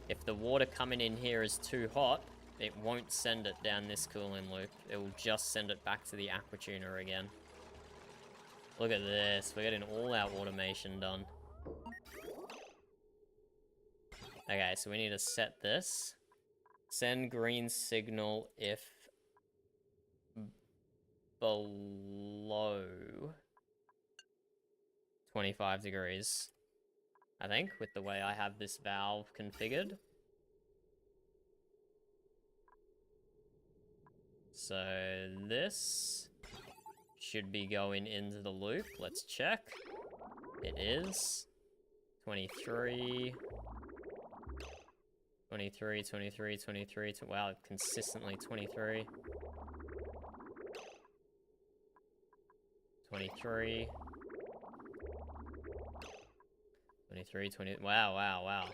if the water coming in here is too hot, it won't send it down this cooling loop. It will just send it back to the aquatuner again. Look at this. We're getting all our automation done. Okay, so we need to set this. Send green signal if below 25 degrees. I think, with the way I have this valve configured. So this should be going into the loop. Let's check. It is. 23. 23, 23, 23, wow, consistently 23. 23. 23, 20, wow, wow, wow.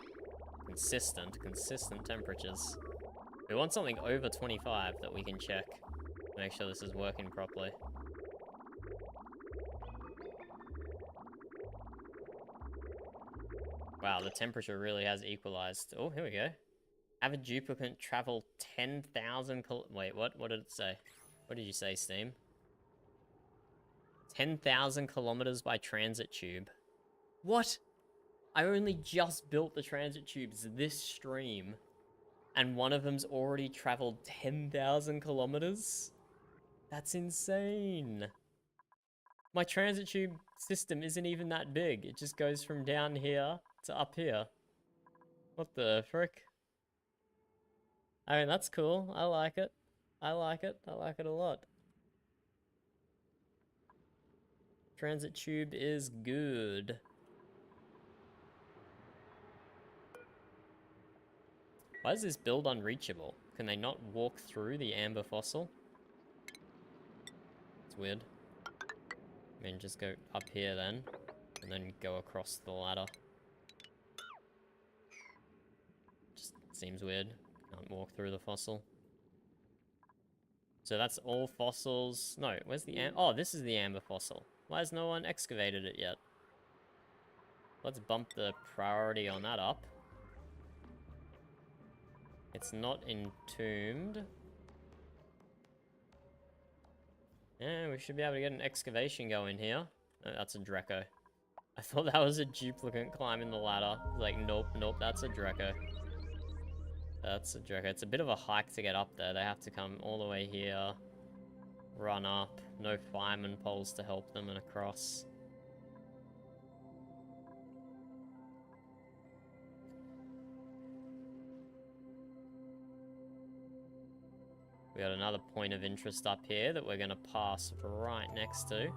Consistent temperatures. We want something over 25 that we can check to make sure this is working properly. Wow, the temperature really has equalized. Oh, here we go. Have a duplicate travel 10,000 wait, what? What did it say? What did you say, Steam? 10,000 kilometers by transit tube. What? I only just built the transit tubes this stream, and one of them's already traveled 10,000 kilometers? That's insane. My transit tube system isn't even that big. It just goes from down here to up here. What the frick? I mean, that's cool. I like it. I like it. I like it a lot. Transit tube is good. Why is this build unreachable? Can they not walk through the amber fossil? It's weird. I mean, just go up here then, and then go across the ladder. Just seems weird. Can't walk through the fossil. So that's all fossils. No, where's the oh, this is the amber fossil. Why has no one excavated it yet? Let's bump the priority on that up. It's not entombed. Yeah, we should be able to get an excavation going here. Oh, that's a Draco. I thought that was a duplicate climbing the ladder. Like, nope, nope, that's a Draco. That's a Draco. It's a bit of a hike to get up there. They have to come all the way here, run up. No fireman poles to help them and across. We got another point of interest up here that we're going to pass right next to.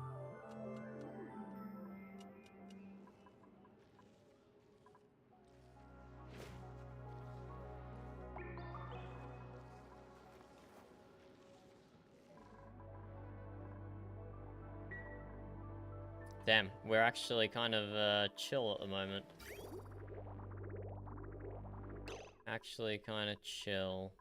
Damn, we're actually kind of chill at the moment. Actually kind of chill.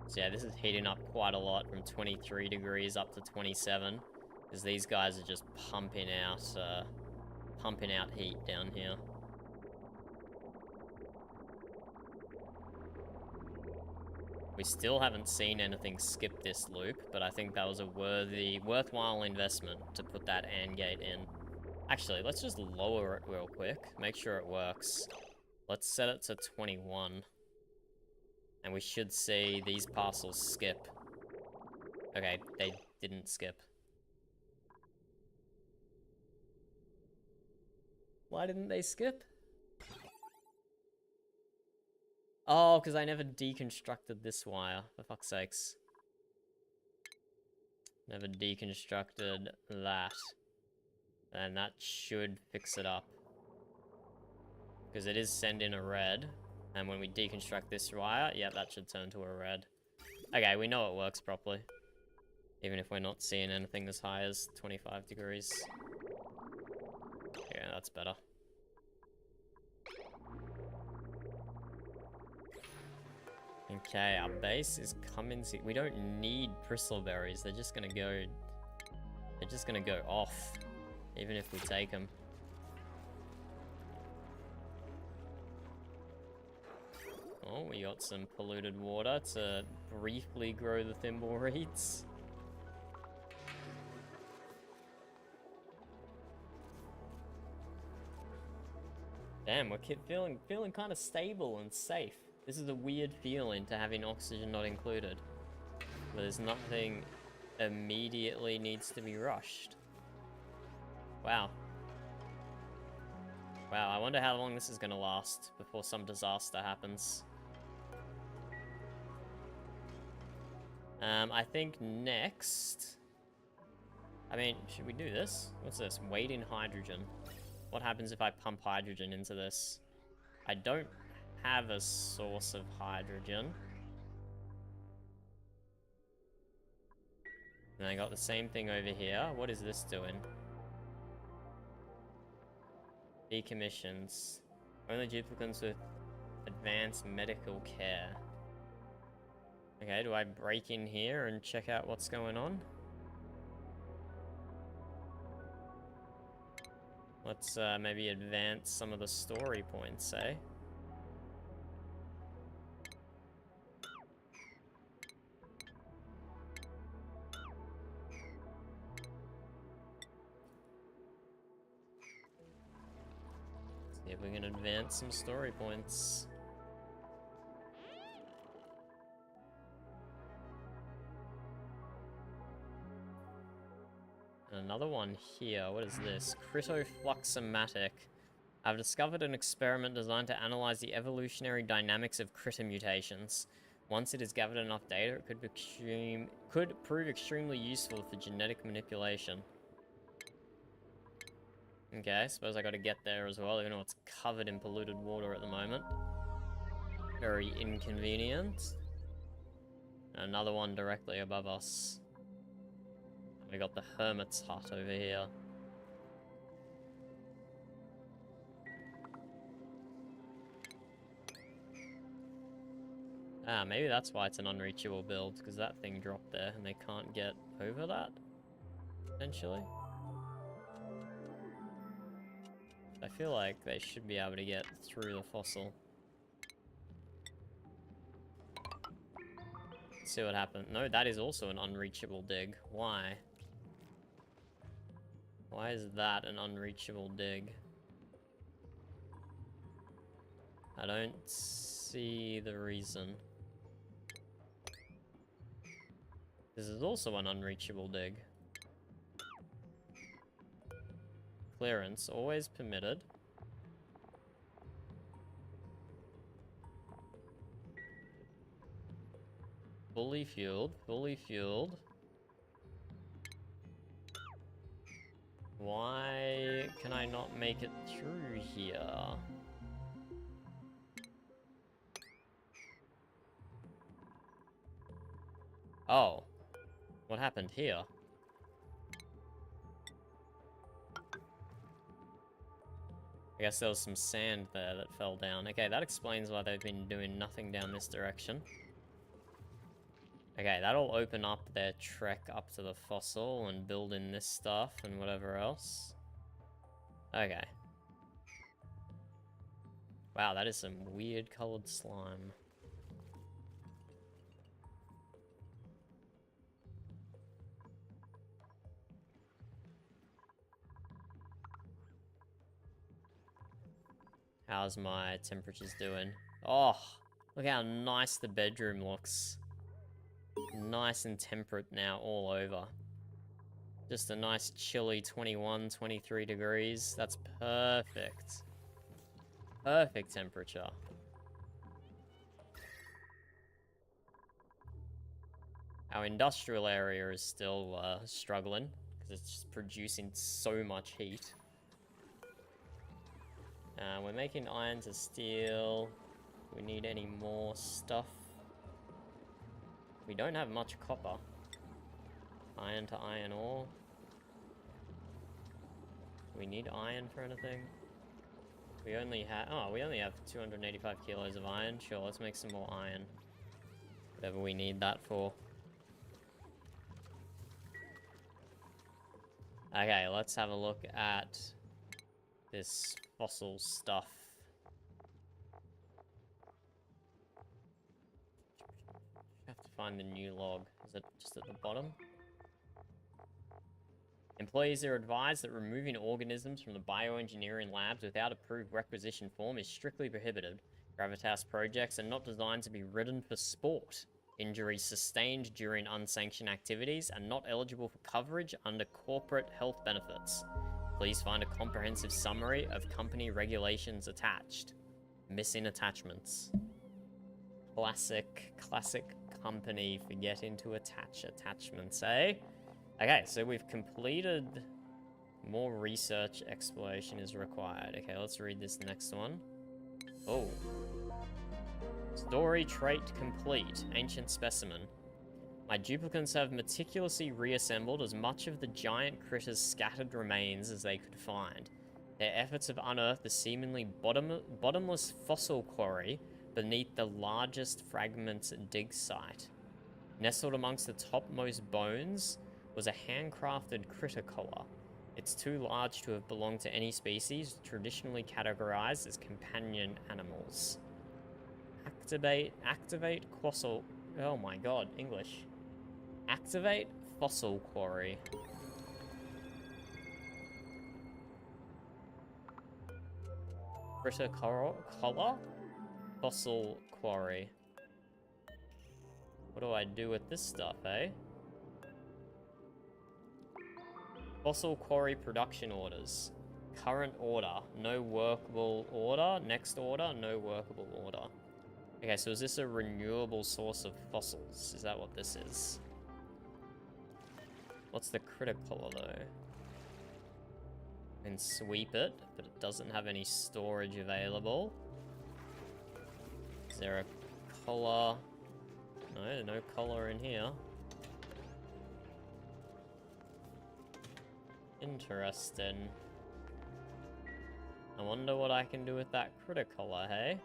So yeah, this is heating up quite a lot from 23 degrees up to 27. Because these guys are just pumping out heat down here. We still haven't seen anything skip this loop, but I think that was a worthwhile investment to put that AND gate in. Actually, let's just lower it real quick, make sure it works. Let's set it to 21. And we should see these parcels skip. Okay, they didn't skip. Why didn't they skip? Oh, because I never deconstructed this wire, for fuck's sakes. Never deconstructed that. And that should fix it up. Because it is sending a red. And when we deconstruct this wire, yeah, that should turn to a red. Okay, we know it works properly. Even if we're not seeing anything as high as 25 degrees. Yeah, that's better. Okay, our base is coming. We don't need bristleberries. They're just gonna go. They're just gonna go off, even if we take them. Oh, we got some polluted water to briefly grow the thimble reeds. Damn, we're feeling kind of stable and safe. This is a weird feeling to having oxygen not included. But there's nothing immediately needs to be rushed. Wow. Wow, I wonder how long this is gonna last before some disaster happens. I think next... I mean, should we do this? What's this? Wait in hydrogen. What happens if I pump hydrogen into this? I don't have a source of hydrogen. And I got the same thing over here. What is this doing? Decommissions. Only duplicates with advanced medical care. Okay, do I break in here and check out what's going on? Let's maybe advance some of the story points, eh? See if we can advance some story points. Another one here. What is this? Critofluxomatic. I've discovered an experiment designed to analyze the evolutionary dynamics of critter mutations. Once it has gathered enough data, it could prove extremely useful for genetic manipulation. Okay, I suppose I gotta get there as well, even though it's covered in polluted water at the moment. Very inconvenient. Another one directly above us. We got the hermit's hut over here. Ah, maybe that's why it's an unreachable build, because that thing dropped there and they can't get over that, potentially. I feel like they should be able to get through the fossil. Let's see what happened. No, that is also an unreachable dig. Why? Why is that an unreachable dig? I don't see the reason. This is also an unreachable dig. Clearance, always permitted. Fully fueled, fully fueled. Why can I not make it through here? Oh. What happened here? I guess there was some sand there that fell down. Okay, that explains why they've been doing nothing down this direction. Okay, that'll open up their trek up to the fossil and build in this stuff and whatever else. Okay. Wow, that is some weird colored slime. How's my temperatures doing? Oh, look how nice the bedroom looks. Nice and temperate now all over. Just a nice chilly 21, 23 degrees. That's perfect. Perfect temperature. Our industrial area is still struggling because it's just producing so much heat. We're making iron to steel. Do we need any more stuff? We don't have much copper. Iron to iron ore. Do we need iron for anything? We only have... Oh, we only have 285 kilos of iron. Sure, let's make some more iron. Whatever we need that for. Okay, let's have a look at this fossil stuff. Have to find the new log. Is it just at the bottom? Employees are advised that removing organisms from the bioengineering labs without approved requisition form is strictly prohibited. Gravitas projects are not designed to be ridden for sport. Injuries sustained during unsanctioned activities are not eligible for coverage under corporate health benefits. Please find a comprehensive summary of company regulations attached. Missing attachments. Classic company forgetting to attach attachments, eh? Okay, so we've completed More research exploration is required. Okay, let's read this next one. Oh. Story trait complete. Ancient specimen. My duplicants have meticulously reassembled as much of the giant critter's scattered remains as they could find. Their efforts have unearthed the seemingly bottomless fossil quarry beneath the largest fragments dig site. Nestled amongst the topmost bones was a handcrafted critter collar. It's too large to have belonged to any species traditionally categorized as companion animals. Activate fossil. Oh my god, English. Activate fossil quarry. Critter collar? Fossil quarry. What do I do with this stuff, eh? Fossil quarry production orders. Current order, no workable order. Next order, no workable order. Okay, so is this a renewable source of fossils? Is that what this is? What's the critter collar, though? I can sweep it, but it doesn't have any storage available. Is there a collar? No, no collar in here. Interesting. I wonder what I can do with that critter collar, hey?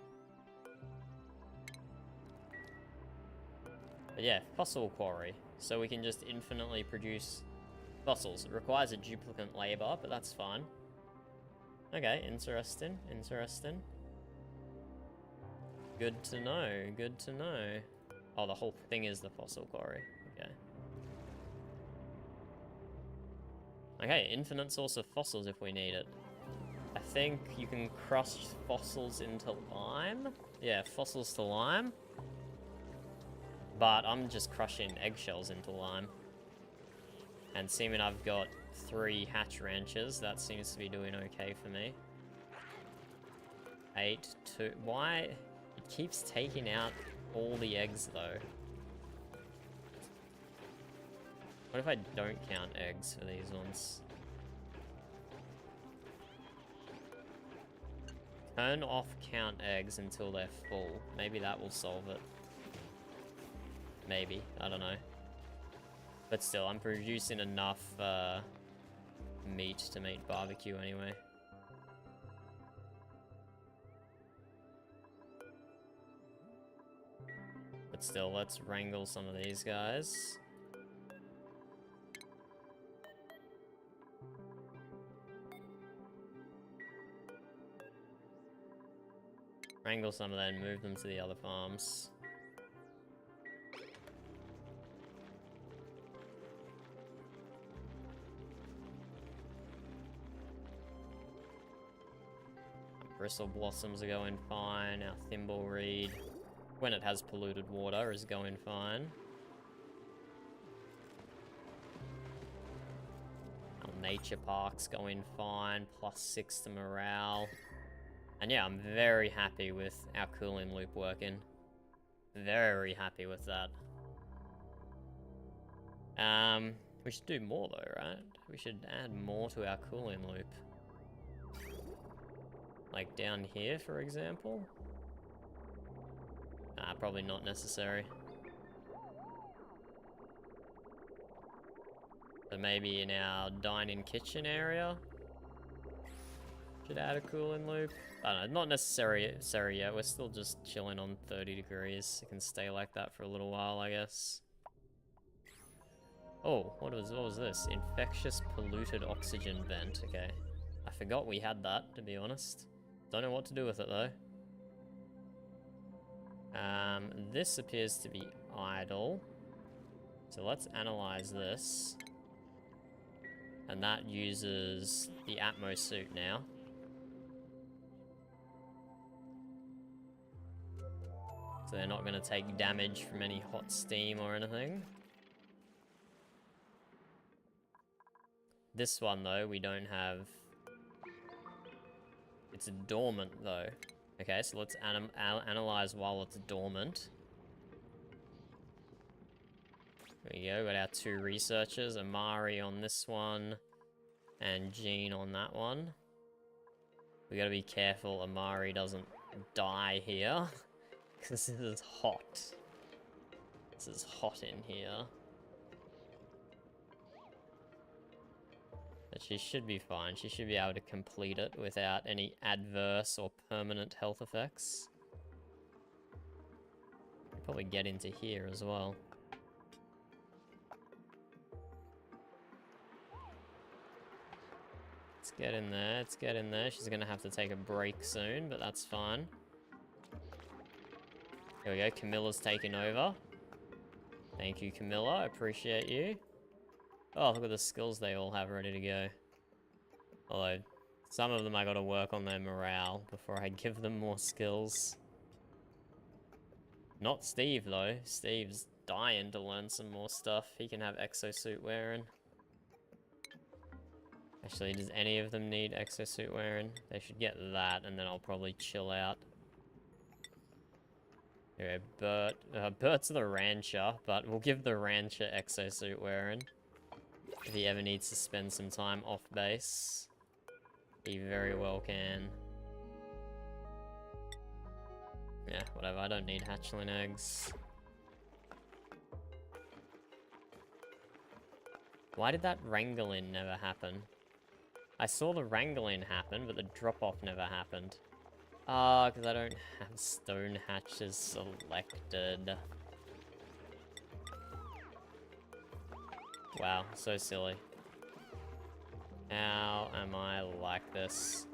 But yeah, fossil quarry. So we can just infinitely produce fossils. It requires a duplicant labor, but that's fine. Okay, interesting, interesting. Good to know, good to know. Oh, the whole thing is the fossil quarry. Okay. Okay, infinite source of fossils if we need it. I think you can crush fossils into lime. Yeah, fossils to lime. But I'm just crushing eggshells into lime. And seeming I've got 3 hatch ranches, that seems to be doing okay for me. 8, 2, why? It keeps taking out all the eggs though. What if I don't count eggs for these ones? Turn off count eggs until they're full. Maybe that will solve it. Maybe, I don't know. But still, I'm producing enough meat to make barbecue anyway. But still, let's wrangle some of these guys. Wrangle some of them, move them to the other farms. Bristle blossoms are going fine. Our thimbleweed, when it has polluted water, is going fine. Our nature park's going fine. +6 to morale. And yeah, I'm very happy with our cooling loop working. Very happy with that. We should do more though, right? We should add more to our cooling loop. Like down here, for example? Nah, probably not necessary. But maybe in our dine-in kitchen area? Should add a cooling loop? I don't know, not necessary yet. We're still just chilling on 30 degrees. It can stay like that for a little while, I guess. Oh, what was this? Infectious polluted oxygen vent. Okay. I forgot we had that, to be honest. Don't know what to do with it though. This appears to be idle. So let's analyze this. And that uses the Atmos suit now. So they're not going to take damage from any hot steam or anything. This one though, we don't have. It's dormant though. Okay, so let's analyze while it's dormant. There we go, got our 2 researchers. Amari on this one. And Jean on that one. We gotta be careful Amari doesn't die here. Because this is hot. This is hot in here. But she should be fine. She should be able to complete it without any adverse or permanent health effects. Probably get into here as well. Let's get in there, let's get in there. She's gonna have to take a break soon, but that's fine. Here we go, Camilla's taking over. Thank you, Camilla, I appreciate you. Oh, look at the skills they all have ready to go. Although, some of them I gotta work on their morale before I give them more skills. Not Steve, though. Steve's dying to learn some more stuff. He can have exosuit wearing. Actually, does any of them need exosuit wearing? They should get that, and then I'll probably chill out. Anyway, Bert. Bert's the rancher, but we'll give the rancher exosuit wearing. If he ever needs to spend some time off base, he very well can. Yeah, whatever, I don't need hatchling eggs. Why did that wrangling never happen? I saw the wrangling happen, but the drop-off never happened. Ah, because I don't have stone hatches selected. Wow, so silly. How am I like this?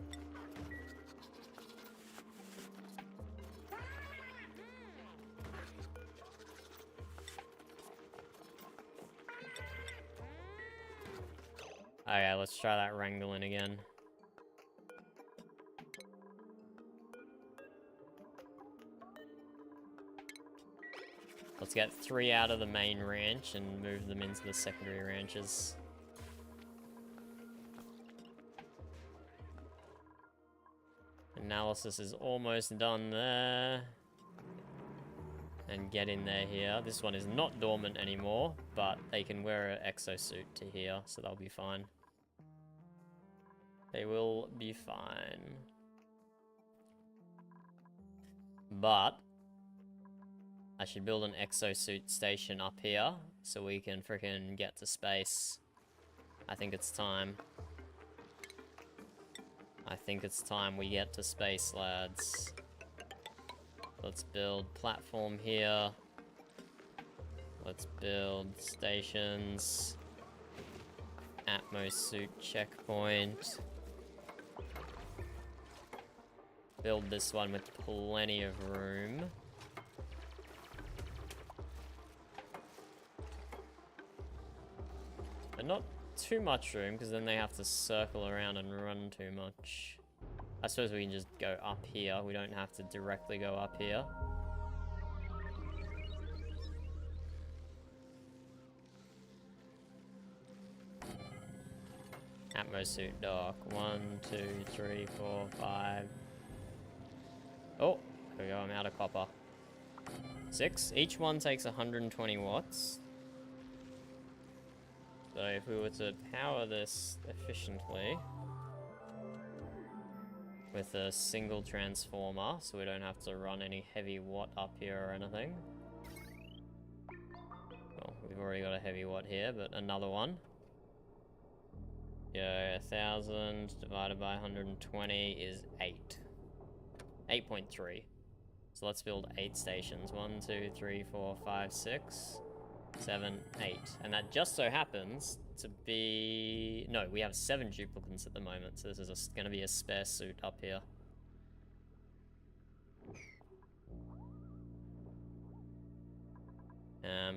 Okay, let's try that wrangling again. Let's get 3 out of the main ranch and move them into the secondary ranches. Analysis is almost done there. And get in there here. This one is not dormant anymore, but they can wear an exosuit to here, so they'll be fine. They will be fine. But I should build an exosuit station up here so we can frickin' get to space. I think it's time. I think it's time we get to space, lads. Let's build platform here. Let's build stations. Atmos suit checkpoint. Build this one with plenty of room. But not too much room, because then they have to circle around and run too much. I suppose we can just go up here. We don't have to directly go up here. Atmosuit dock. 1, 2, 3, 4, 5. Oh, there we go. I'm out of copper. 6. Each one takes 120 watts. So if we were to power this efficiently with a single transformer, so we don't have to run any heavy watt up here or anything. Well, we've already got a heavy watt here, but another one. Yeah, 1000 divided by 120 is 8. 8.3. So let's build 8 stations. 1, 2, 3, 4, 5, 6, 7, 8. And that just so happens to be... No, we have 7 duplicates at the moment, so this is going to be a spare suit up here.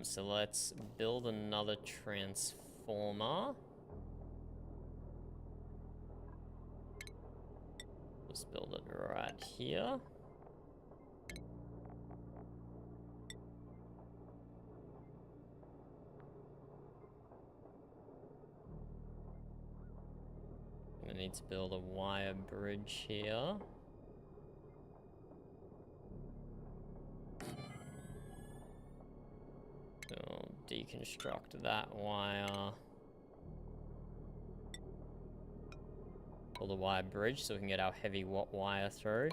So let's build another transformer. Let's build it right here. I need to build a wire bridge here. So deconstruct that wire. Build a wire bridge so we can get our heavy watt wire through.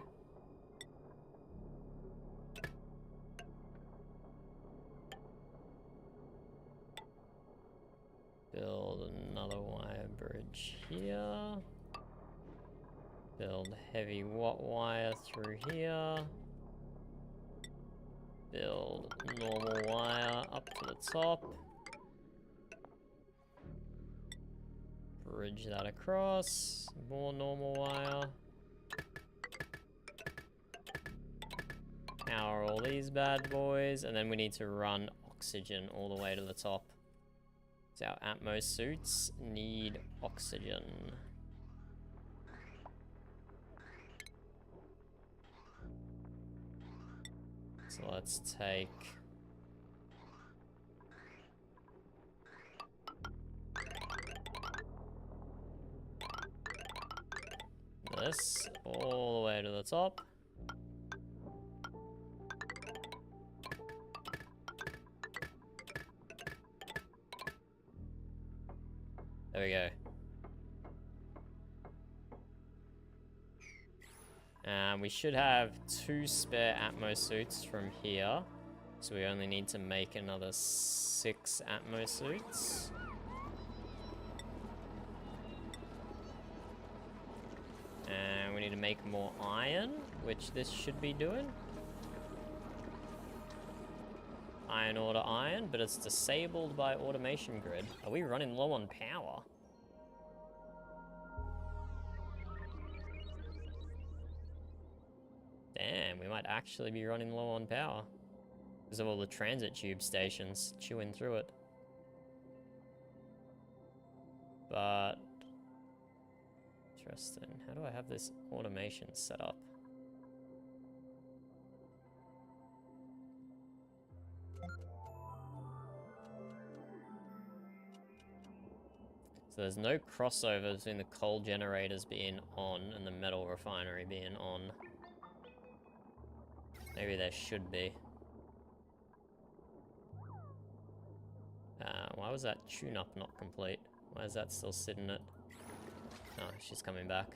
Build another wire bridge here. Build heavy watt wire through here. Build normal wire up to the top. Bridge that across. More normal wire. Power all these bad boys. And then we need to run oxygen all the way to the top. So our Atmos suits need oxygen. So let's take this all the way to the top. There we go. We should have 2 spare Atmos suits from here. So we only need to make another 6 Atmos suits. And we need to make more iron, which this should be doing. Iron order iron, but it's disabled by automation grid. Are we running low on power? Damn, we might actually be running low on power. Because of all the transit tube stations chewing through it. But... interesting. How do I have this automation set up? So there's no crossover between the coal generators being on and the metal refinery being on. Maybe there should be. Why was that tune-up not complete? Why is that still sitting at... oh, she's coming back.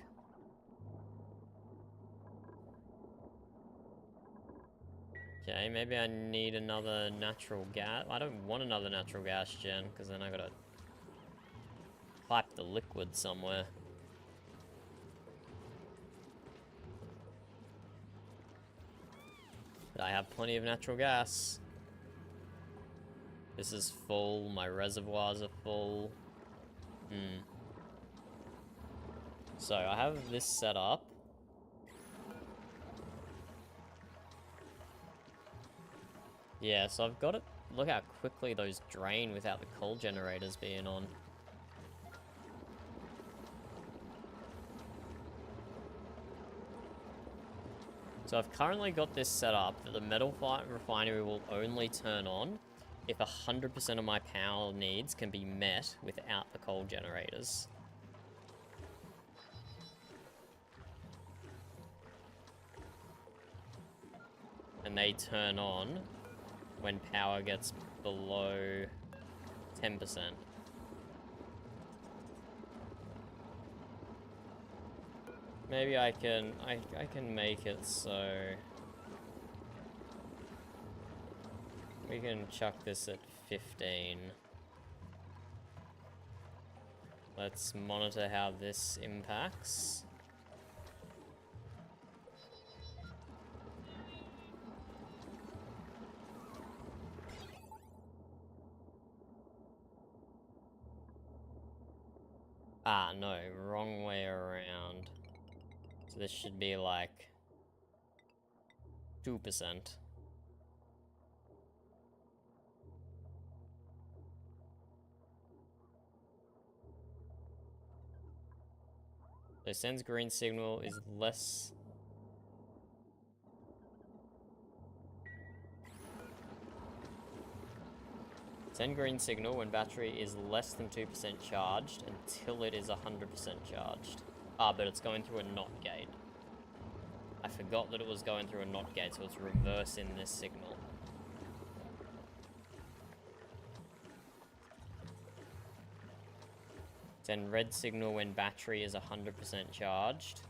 Okay, maybe I need another natural gas. I don't want another natural gas gen, because then I gotta pipe the liquid somewhere. But I have plenty of natural gas. This is full, my reservoirs are full. So I have this set up. Yeah, so I've got it. Look how quickly those drain without the coal generators being on. So I've currently got this set up that the metal refinery will only turn on if 100% of my power needs can be met without the coal generators. And they turn on when power gets below 10%. Maybe I can make it so we can chuck this at 15. Let's monitor how this impacts. Ah, no, wrong way around. So this should be like 2%. So sends green signal is less. Send green signal when battery is less than 2% charged until it is 100% charged. Ah, but it's going through a NOT gate. I forgot that it was going through a NOT gate, so it's reversing this signal. Send red signal when battery is 100% charged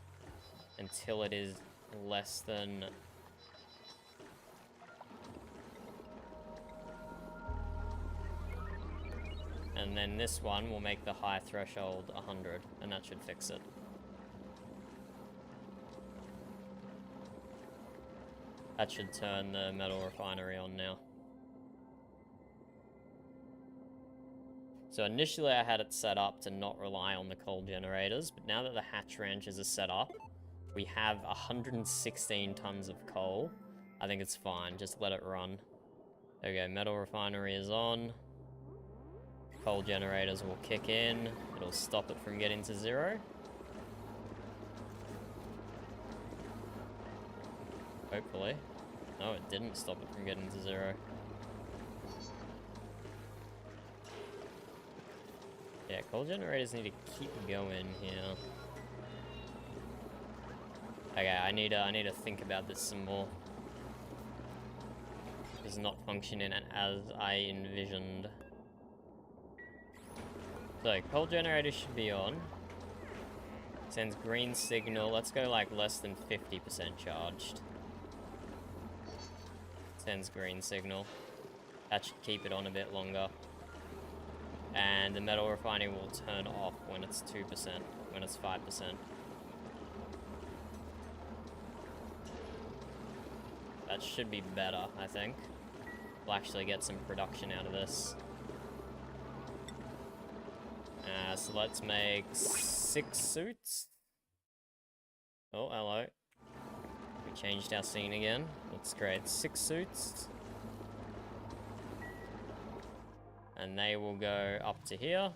until it is less than... And then this one will make the high threshold 100, and that should fix it. That should turn the metal refinery on now. So initially I had it set up to not rely on the coal generators, but now that the hatch ranches are set up, we have 116 tons of coal. I think it's fine, just let it run. There we go, metal refinery is on. Coal generators will kick in, it'll stop it from getting to 0. Hopefully. No, it didn't stop it from getting to 0. Yeah, coal generators need to keep going here. Okay, I need to think about this some more. It's not functioning as I envisioned. So, coal generator should be on. Sends green signal. Let's go like less than 50% charged. Sends green signal. That should keep it on a bit longer. And the metal refining will turn off when it's 2%, when it's 5%. That should be better, I think. We'll actually get some production out of this. So let's make 6 suits. Oh, hello. We changed our scene again. Let's create 6 suits. And they will go up to here.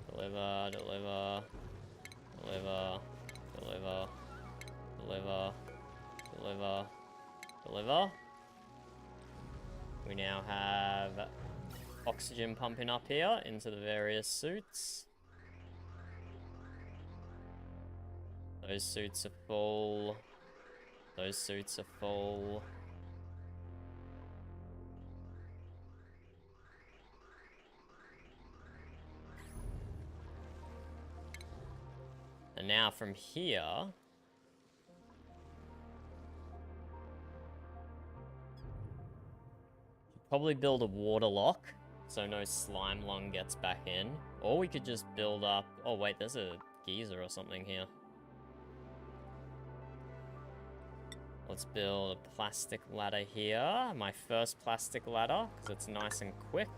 Deliver, deliver, deliver, deliver, deliver, deliver, deliver. We now have oxygen pumping up here into the various suits. Those suits are full. Those suits are full. And now from here, probably build a water lock so no slime lung gets back in. Or we could just build up... Oh wait, there's a geyser or something here. Let's build a plastic ladder here. My first plastic ladder, because it's nice and quick.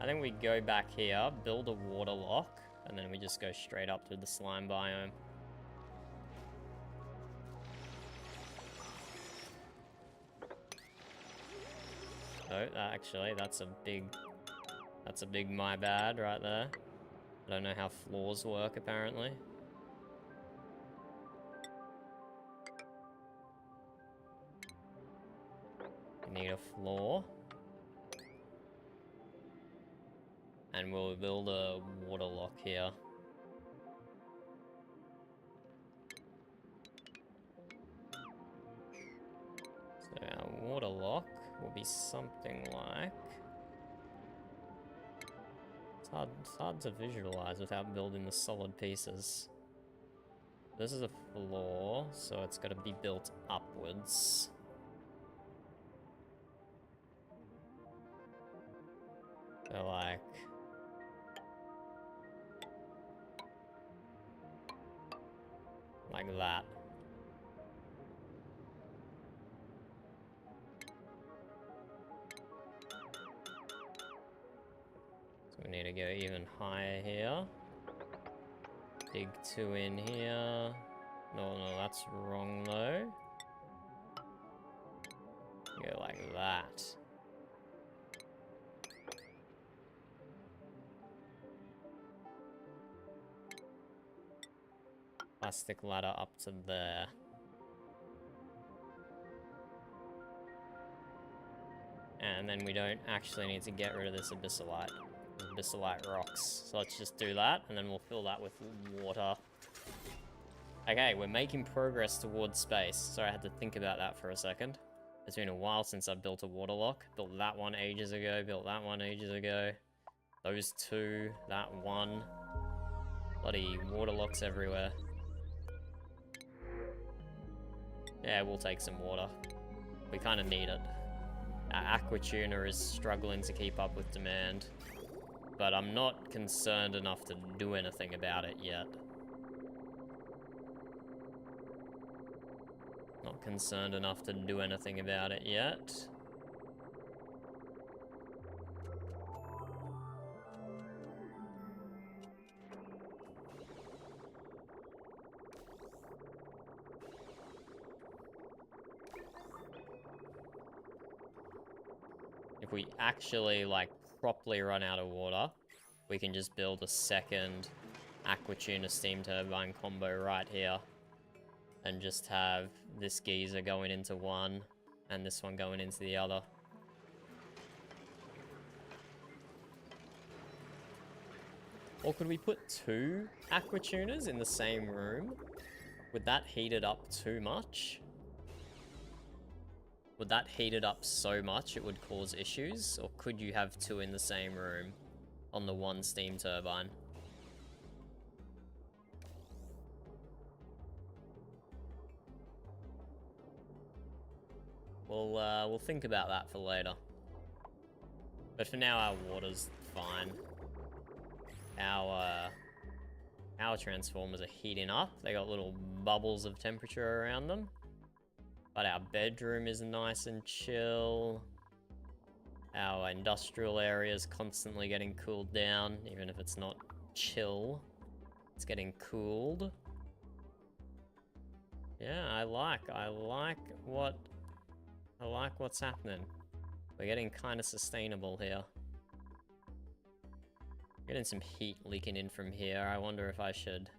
I think we go back here, build a water lock, and then we just go straight up to the slime biome. Oh, actually, that's a big my bad right there. I don't know how floors work, apparently. We need a floor. And we'll build a water lock here. So our water lock will be something like... It's hard to visualize without building the solid pieces. This is a floor, so it's got to be built upwards. So like that. So we need to go even higher here. Dig 2 in here. No, that's wrong though. Go like that. Plastic ladder up to there. And then we don't actually need to get rid of this abyssalite. Abyssalite rocks. So let's just do that, and then we'll fill that with water. Okay, we're making progress towards space. Sorry, I had to think about that for a second. It's been a while since I built a water lock. Built that one ages ago, built that one ages ago. Those two, that one. Bloody water locks everywhere. Yeah, we'll take some water. We kind of need it. Our aqua tuner is struggling to keep up with demand. But I'm not concerned enough to do anything about it yet. Not concerned enough to do anything about it yet. If we actually, like, properly run out of water, we can just build a second aqua tuner steam turbine combo right here. And just have this geyser going into one, and this one going into the other. Or could we put two aqua tuners in the same room? Would that heat it up too much? Would that heat it up so much it would cause issues? Or could you have two in the same room on the one steam turbine? We'll think about that for later. But for now, our water's fine. Our transformers are heating up. They got little bubbles of temperature around them. But our bedroom is nice and chill. Our industrial area is constantly getting cooled down, even if it's not chill. It's getting cooled. Yeah, I like what's happening. We're getting kind of sustainable here. Getting some heat leaking in from here. I wonder if I should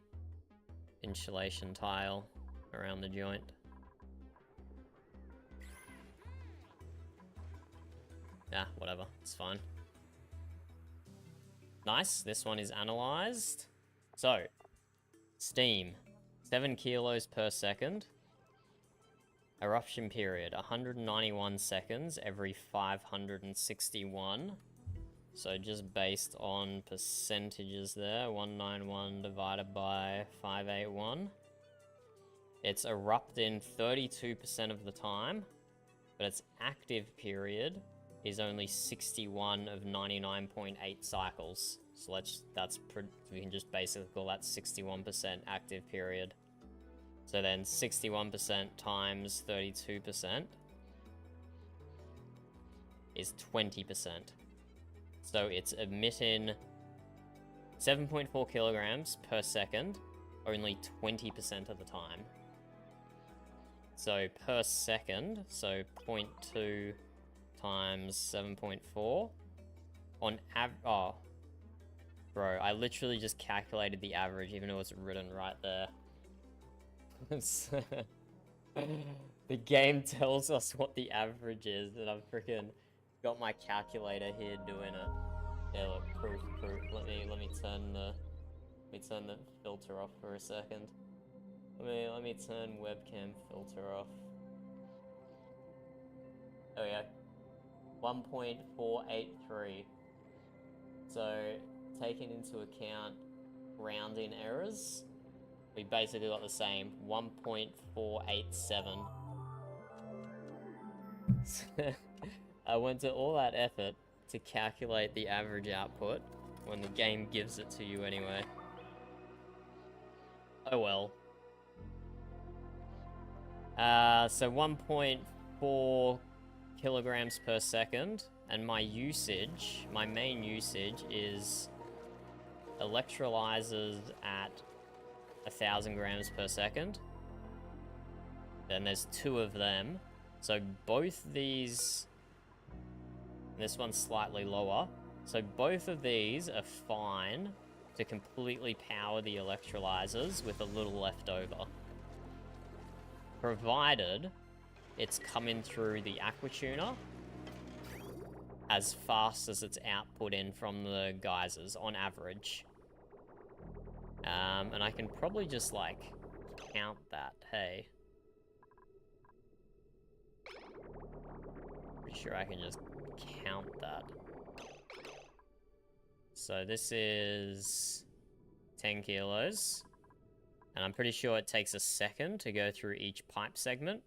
insulation tile around the joint. Yeah, whatever. It's fine. Nice. This one is analyzed. So, steam. 7 kilos per second. Eruption period, 191 seconds every 561. So just based on percentages there, 191 divided by 581. It's erupting 32% of the time, but its active period is only 61 of 99.8 cycles. So we can just basically call that 61% active period. So then 61% times 32% is 20%. So it's emitting 7.4 kilograms per second, only 20% of the time. So per second, so 0.2 times 7.4 on oh, bro, I literally just calculated the average, even though it's written right there. The game tells us what the average is, and I've freaking got my calculator here doing it. Yeah, look, proof. Let me turn the filter off for a second. Let me turn webcam filter off. There we go. 1.483. So, taking into account rounding errors, we basically got the same, 1.487. I went to all that effort to calculate the average output when the game gives it to you anyway. Oh well. So 1.4 kilograms per second, and my main usage is electrolyzers at 1,000 grams per second. Then there's 2 of them. So both these... This one's slightly lower. So both of these are fine to completely power the electrolyzers with a little left over. Provided it's coming through the aqua tuner as fast as it's output in from the geysers on average. And I can probably just like count that, hey? Pretty sure I can just count that. So this is 10 kilos. And I'm pretty sure it takes a second to go through each pipe segment.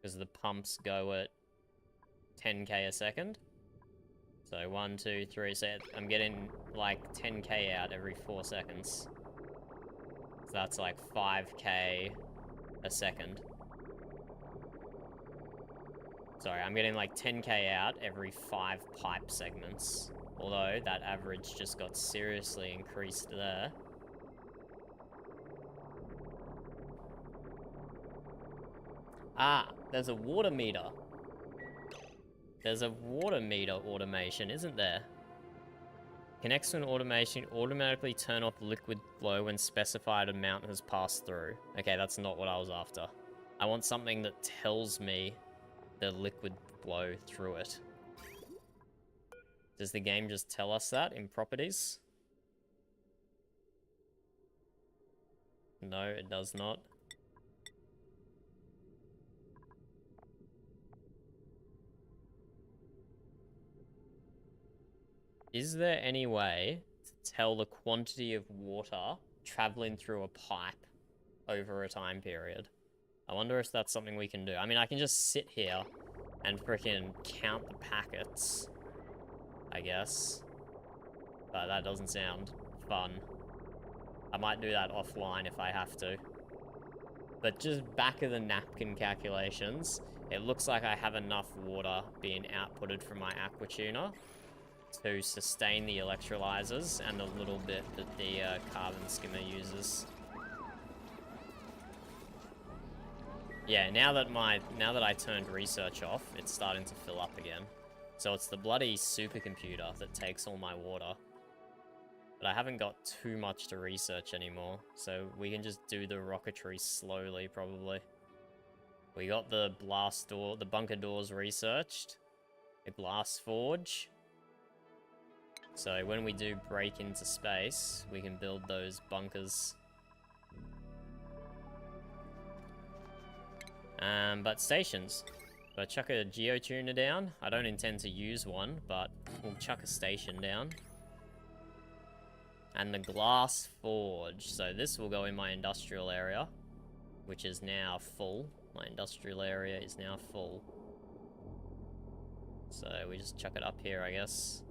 Because the pumps go at 10k a second. So 1, 2, 3, so I'm getting like 10k out every 4 seconds. So that's like 5k a second. Sorry, I'm getting like 10k out every 5 pipe segments. Although that average just got seriously increased there. Ah, there's a water meter. There's a water meter automation, isn't there? Connects to an automation, automatically turn off liquid flow when specified amount has passed through. Okay, that's not what I was after. I want something that tells me the liquid flow through it. Does the game just tell us that in properties? No, it does not. Is there any way to tell the quantity of water traveling through a pipe over a time period? I wonder if that's something we can do. I mean, I can just sit here and freaking count the packets, I guess. But that doesn't sound fun. I might do that offline if I have to. But just back of the napkin calculations, it looks like I have enough water being outputted from my aqua tuner to sustain the electrolyzers and a little bit that the carbon skimmer uses. Yeah, now that I turned research off, it's starting to fill up again. So it's the bloody supercomputer that takes all my water. But I haven't got too much to research anymore, so we can just do the rocketry slowly, probably. We got the blast door, the bunker doors researched, the glass forge. So when we do break into space, we can build those bunkers. But stations. So chuck a geotuner down. I don't intend to use one, but we'll chuck a station down. And the glass forge. So this will go in my industrial area, which is now full. My industrial area is now full. So we just chuck it up here, I guess.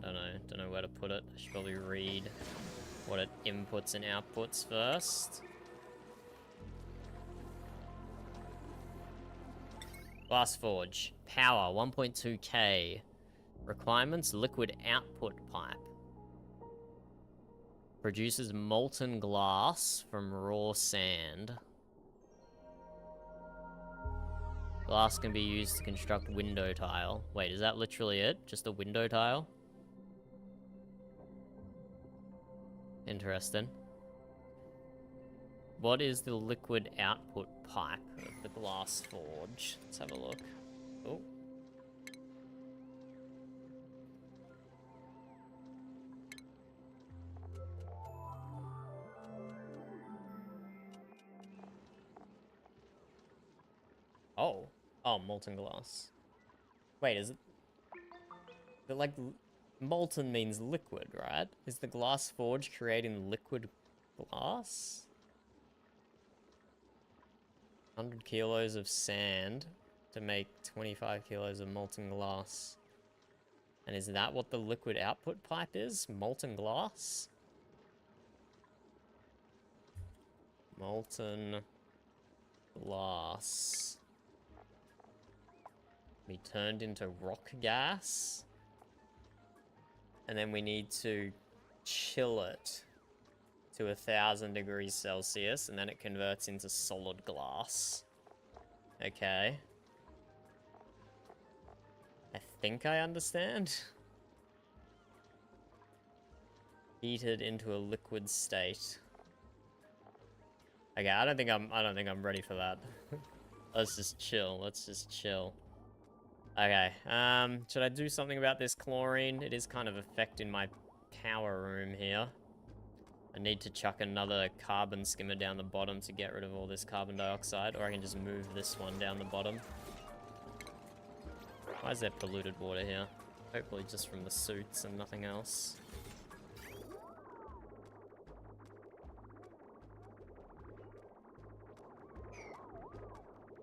Don't know where to put it. I should probably read what it inputs and outputs first. Glass forge. Power, 1.2k. Requirements, liquid output pipe. Produces molten glass from raw sand. Glass can be used to construct window tile. Wait, is that literally it? Just a window tile? Interesting. What is the liquid output pipe of the glass forge? Let's have a look. Oh. Oh, molten glass. Wait, is it? But like, molten means liquid, right? Is the glass forge creating liquid glass? 100 kilos of sand to make 25 kilos of molten glass. And is that what the liquid output pipe is? Molten glass? Molten glass. Be turned into rock gas. And then we need to chill it to 1,000 degrees Celsius, and then it converts into solid glass. Okay. I think I understand. Heated into a liquid state. Okay, I don't think I'm ready for that. Let's just chill. Okay, should I do something about this chlorine? It is kind of affecting my power room here. I need to chuck another carbon skimmer down the bottom to get rid of all this carbon dioxide, or I can just move this one down the bottom. Why is there polluted water here? Hopefully just from the suits and nothing else.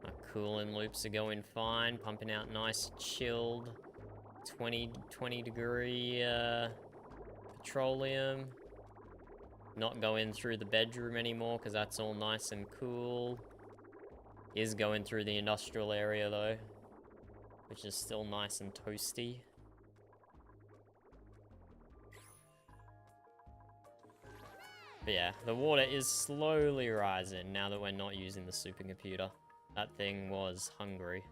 My cooling loops are going fine, pumping out nice chilled 20 degree petroleum. Not going through the bedroom anymore because that's all nice and cool. Is going through the industrial area though, which is still nice and toasty. But yeah, the water is slowly rising now that we're not using the supercomputer. That thing was hungry.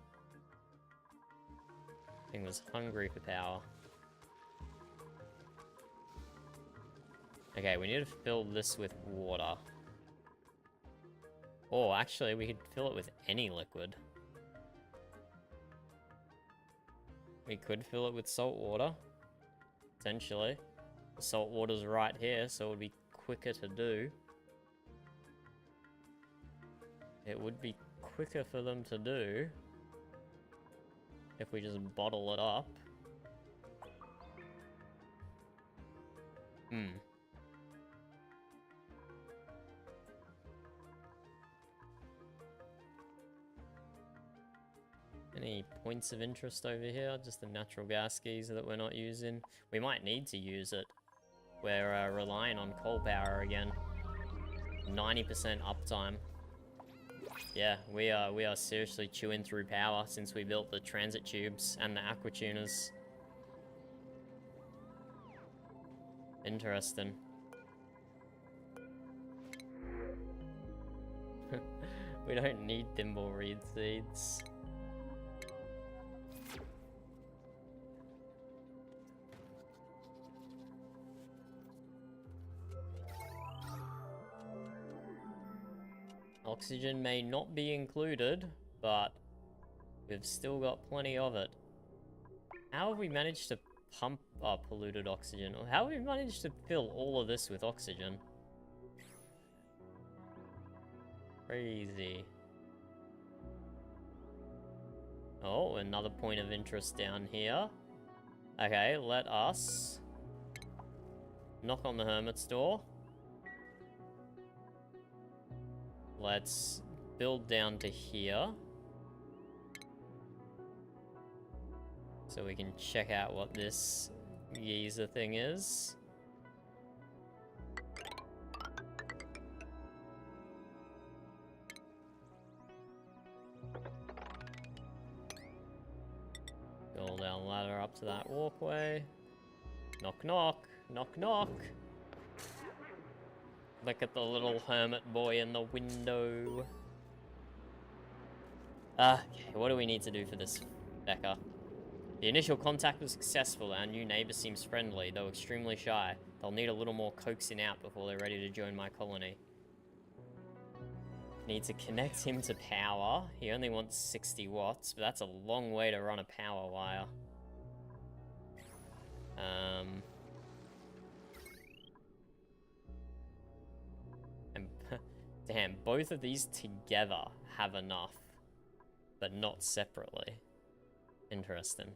Thing was hungry for power. Okay, we need to fill this with water. Or actually, we could fill it with any liquid. We could fill it with salt water, potentially. The salt water's right here, so it would be quicker to do. It would be quicker for them to do if we just bottle it up. Any points of interest over here? Just the natural gas geyser that we're not using. We might need to use it. We're relying on coal power again. 90% uptime. Yeah, we are seriously chewing through power since we built the transit tubes and the aqua tuners. Interesting. We don't need thimbleweed seeds. Oxygen may not be included, but we've still got plenty of it. How have we managed to pump up polluted oxygen? Or how have we managed to fill all of this with oxygen? Crazy. Oh, another point of interest down here. Okay, let us knock on the hermit's door. Let's build down to here. So we can check out what this geyser thing is. Build our ladder up to that walkway. Knock, knock, knock, knock. Look at the little hermit boy in the window. Okay, what do we need to do for this, Becca? The initial contact was successful. Our new neighbor seems friendly, though extremely shy. They'll need a little more coaxing out before they're ready to join my colony. Need to connect him to power. He only wants 60 watts, but that's a long way to run a power wire. Damn, both of these together have enough, but not separately. Interesting.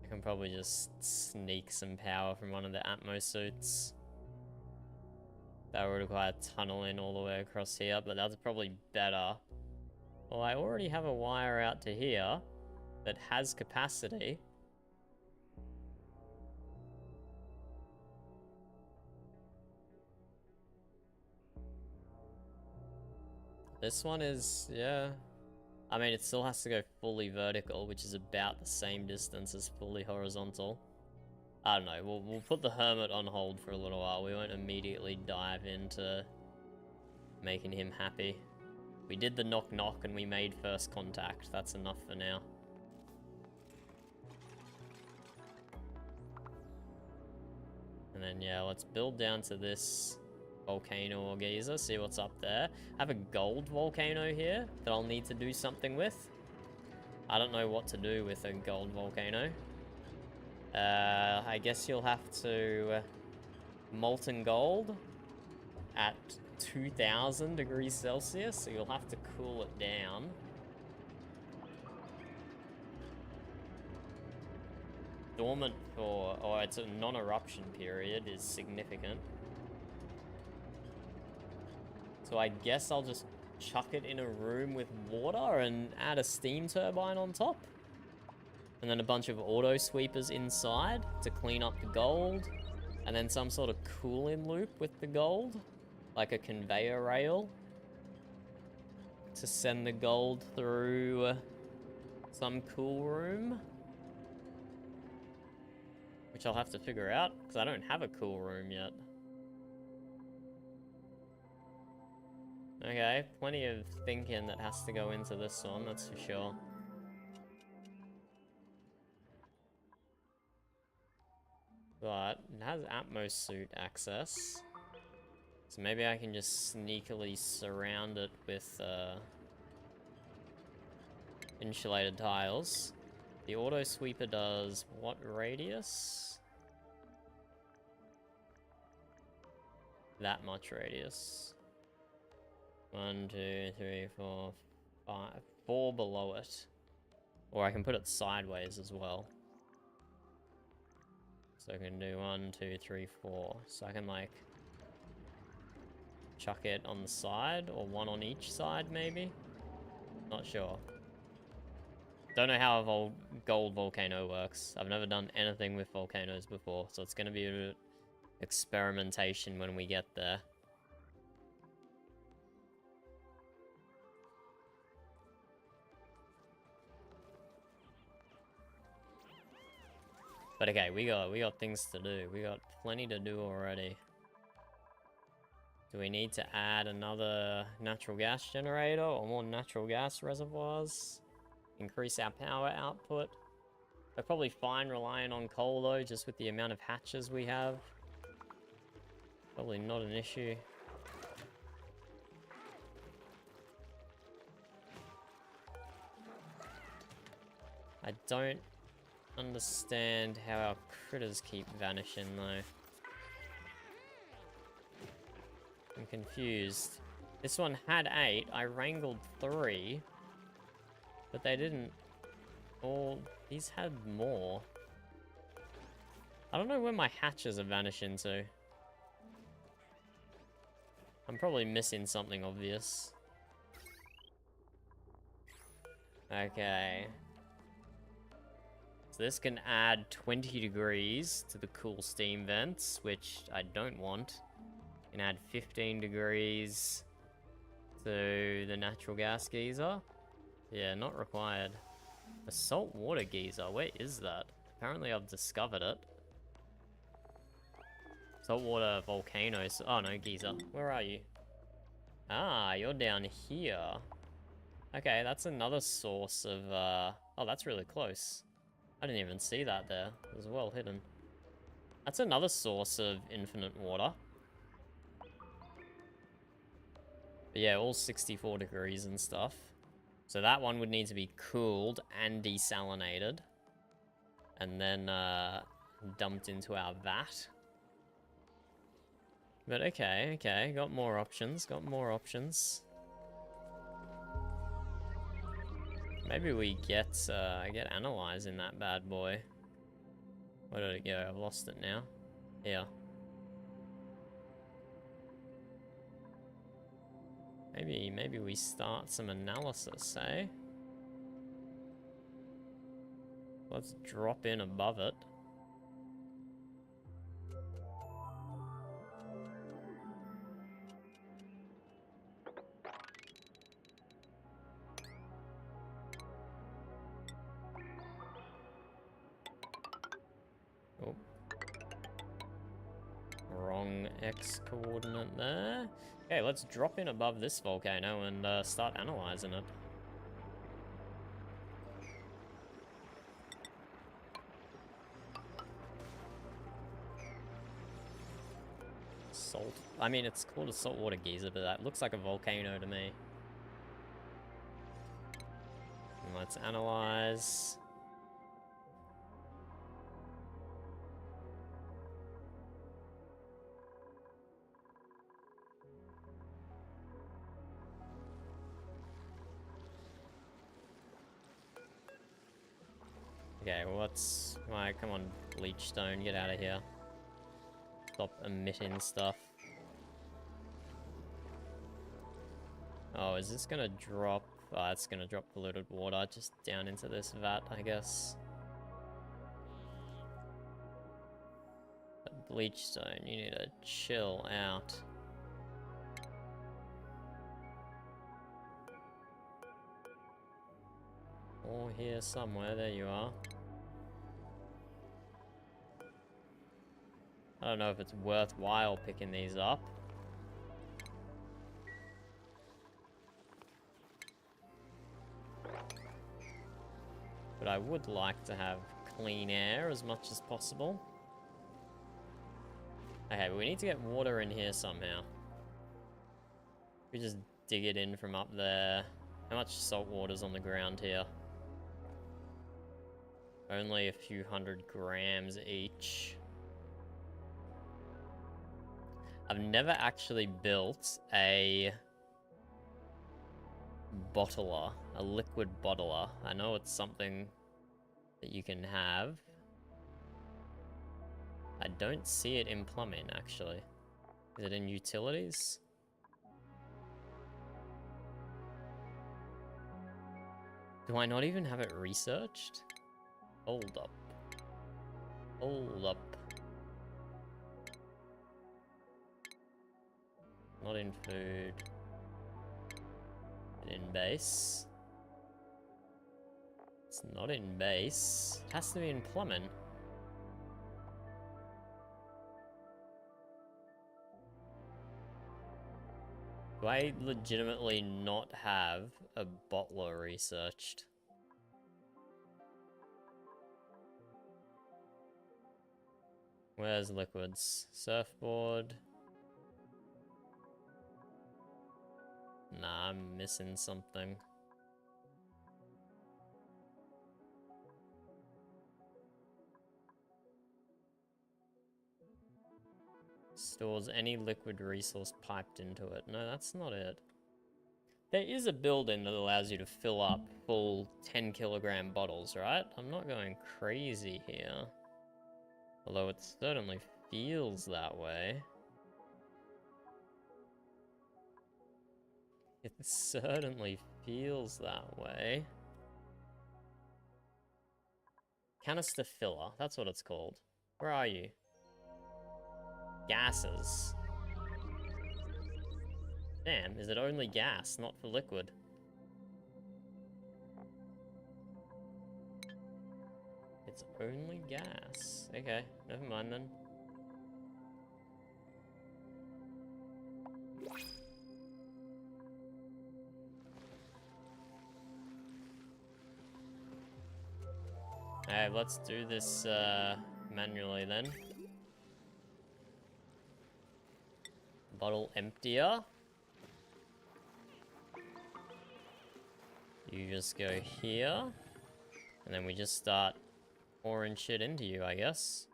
I can probably just sneak some power from one of the Atmos suits. That would require tunneling all the way across here, but that's probably better. Well, I already have a wire out to here that has capacity. This one is, yeah. I mean, it still has to go fully vertical, which is about the same distance as fully horizontal. I don't know, we'll put the hermit on hold for a little while. We won't immediately dive into making him happy. We did the knock knock and we made first contact. That's enough for now. And then, yeah, let's build down to this volcano or geyser, see what's up there. I have a gold volcano here that I'll need to do something with. I don't know what to do with a gold volcano. I guess you'll have to molten gold at 2000 degrees Celsius, so you'll have to cool it down. Dormant or it's a non-eruption period is significant. So I guess I'll just chuck it in a room with water and add a steam turbine on top. And then a bunch of auto sweepers inside to clean up the gold. And then some sort of cooling loop with the gold. Like a conveyor rail. To send the gold through some cool room. Which I'll have to figure out, because I don't have a cool room yet. Okay, plenty of thinking that has to go into this one, that's for sure. But it has Atmos suit access. So maybe I can just sneakily surround it with insulated tiles. The auto sweeper does what radius? That much radius. 1, 2, 3, 4, 5. 4 below it. Or I can put it sideways as well. So I can do 1, 2, 3, 4. So I can like chuck it on the side or one on each side maybe? Not sure. Don't know how a gold volcano works. I've never done anything with volcanoes before, so it's gonna be an experimentation when we get there. But okay, we got things to do. We got plenty to do already. Do we need to add another natural gas generator or more natural gas reservoirs? Increase our power output. We're probably fine relying on coal though, just with the amount of hatches we have. Probably not an issue. I don't understand how our critters keep vanishing though. I'm confused. This one had 8, I wrangled 3. But they didn't all... These had more. I don't know where my hatches are vanishing to. I'm probably missing something obvious. Okay. So this can add 20 degrees to the cool steam vents, which I don't want. Can add 15 degrees to the natural gas geyser. Yeah, not required. The salt water geyser, where is that? Apparently I've discovered it. Saltwater volcanoes. Oh no, geyser. Where are you? Ah, you're down here. Okay, that's another source of, oh, that's really close. I didn't even see that there. It was well hidden. That's another source of infinite water. But yeah, all 64 degrees and stuff. So that one would need to be cooled and desalinated. And then dumped into our vat. But okay, got more options, Maybe we get Analyze in that bad boy. Where did it go? I've lost it now. Here. Maybe we start some analysis, eh? Let's drop in above it. Oh. Wrong X coordinate there. Okay, let's drop in above this volcano and start analyzing it. Salt. I mean, it's called a saltwater geyser, but that looks like a volcano to me. And let's analyze. Okay, well let's... Right, come on, Bleachstone, get out of here. Stop emitting stuff. Oh, is this gonna drop? Oh, it's gonna drop polluted water just down into this vat, I guess. But Bleachstone, you need to chill out. Or here somewhere, there you are. I don't know if it's worthwhile picking these up. But I would like to have clean air as much as possible. Okay, we need to get water in here somehow. We just dig it in from up there. How much salt water's on the ground here? Only a few 100 grams each. I've never actually built a bottler, a liquid bottler. I know it's something that you can have. I don't see it in plumbing, actually. Is it in utilities? Do I not even have it researched? Hold up. Hold up. Not in food. In base. It's not in base. It has to be in plumbing. Do I legitimately not have a bottler researched? Where's liquids? Surfboard. Nah, I'm missing something. Stores any liquid resource piped into it. No, that's not it. There is a building that allows you to fill up full 10 kilogram bottles, right? I'm not going crazy here. Although it certainly feels that way. It certainly feels that way. Canister filler, that's what it's called. Where are you? Gases. Damn, is it only gas, not for liquid? It's only gas. Okay, never mind then. Alright, let's do this manually then. Bottle emptier. You just go here. And then we just start pouring shit into you, I guess.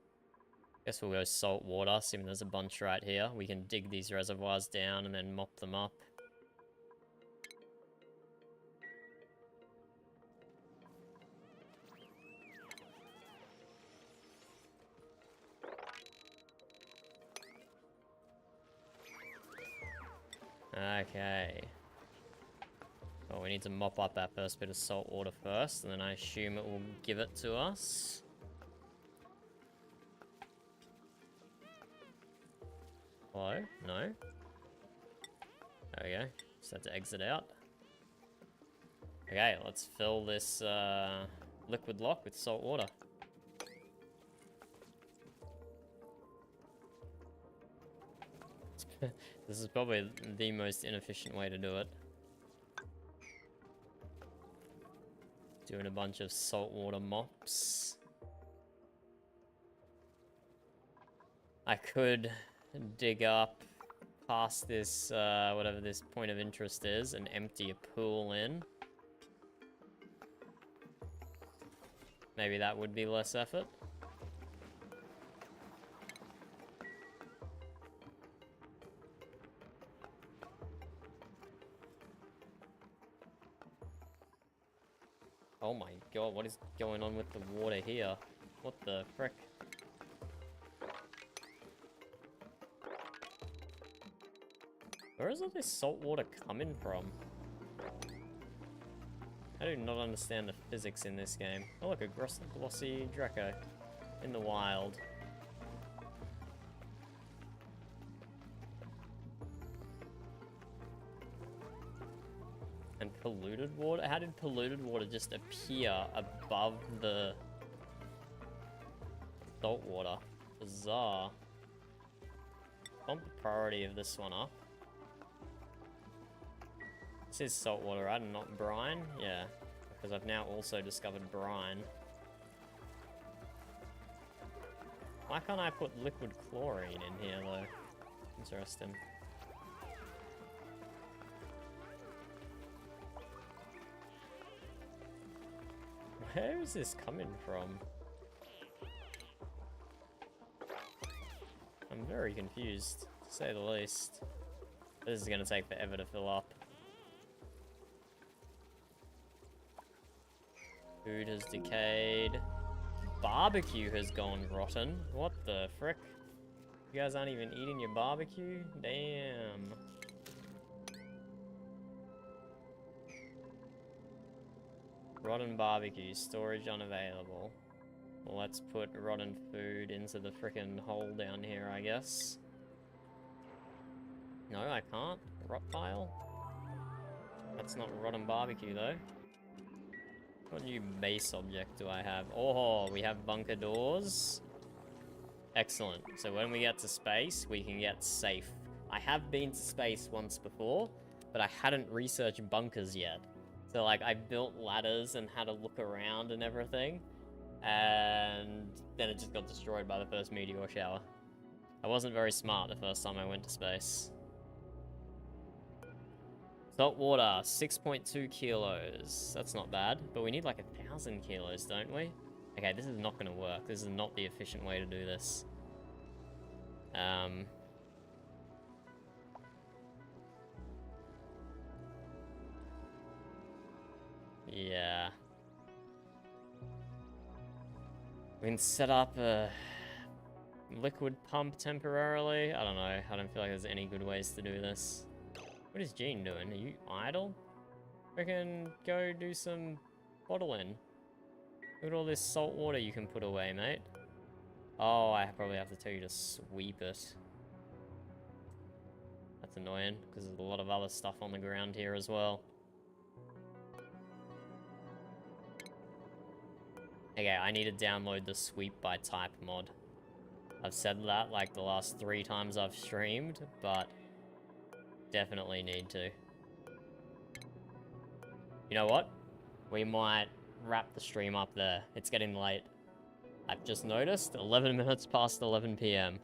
Guess we'll go salt water, assuming there's a bunch right here. We can dig these reservoirs down and then mop them up. Okay. Well, we need to mop up that first bit of salt water first, and then I assume it will give it to us. Hello? No? There we go. Just had to exit out. Okay, let's fill this liquid lock with salt water. This is probably the most inefficient way to do it. Doing a bunch of saltwater mops. I could dig up past this, whatever this point of interest is, and empty a pool in. Maybe that would be less effort. Oh my god, what is going on with the water here? What the frick? Where is all this salt water coming from? I do not understand the physics in this game. Oh look, a glossy Draco in the wild. And polluted water? How did polluted water just appear above the salt water? Bizarre. Bump the priority of this one up. This is salt water, right? And not brine? Yeah, because I've now also discovered brine. Why can't I put liquid chlorine in here, though? Interesting. Where is this coming from? I'm very confused, to say the least. This is gonna take forever to fill up. Food has decayed. Barbecue has gone rotten. What the frick? You guys aren't even eating your barbecue? Damn. Rotten barbecue, storage unavailable. Well, let's put rotten food into the frickin' hole down here, I guess. No, I can't. Rot pile? That's not rotten barbecue, though. What new base object do I have? Oh, we have bunker doors. Excellent. So when we get to space, we can get safe. I have been to space once before, but I hadn't researched bunkers yet. So, like, I built ladders and had a look around and everything. And then it just got destroyed by the first meteor shower. I wasn't very smart the first time I went to space. Salt water, 6.2 kilos. That's not bad, but we need like 1,000 kilos, don't we? Okay, this is not going to work. This is not the efficient way to do this. Yeah. We can set up a liquid pump temporarily. I don't know. I don't feel like there's any good ways to do this. What is Gene doing? Are you idle? Freaking go do some bottling. Look at all this salt water you can put away, mate. Oh, I probably have to tell you to sweep it. That's annoying, because there's a lot of other stuff on the ground here as well. Okay, I need to download the sweep by type mod. I've said that like the last 3 times I've streamed, but definitely need to. You know what? We might wrap the stream up there. It's getting late. I've just noticed 11 minutes past 11 PM.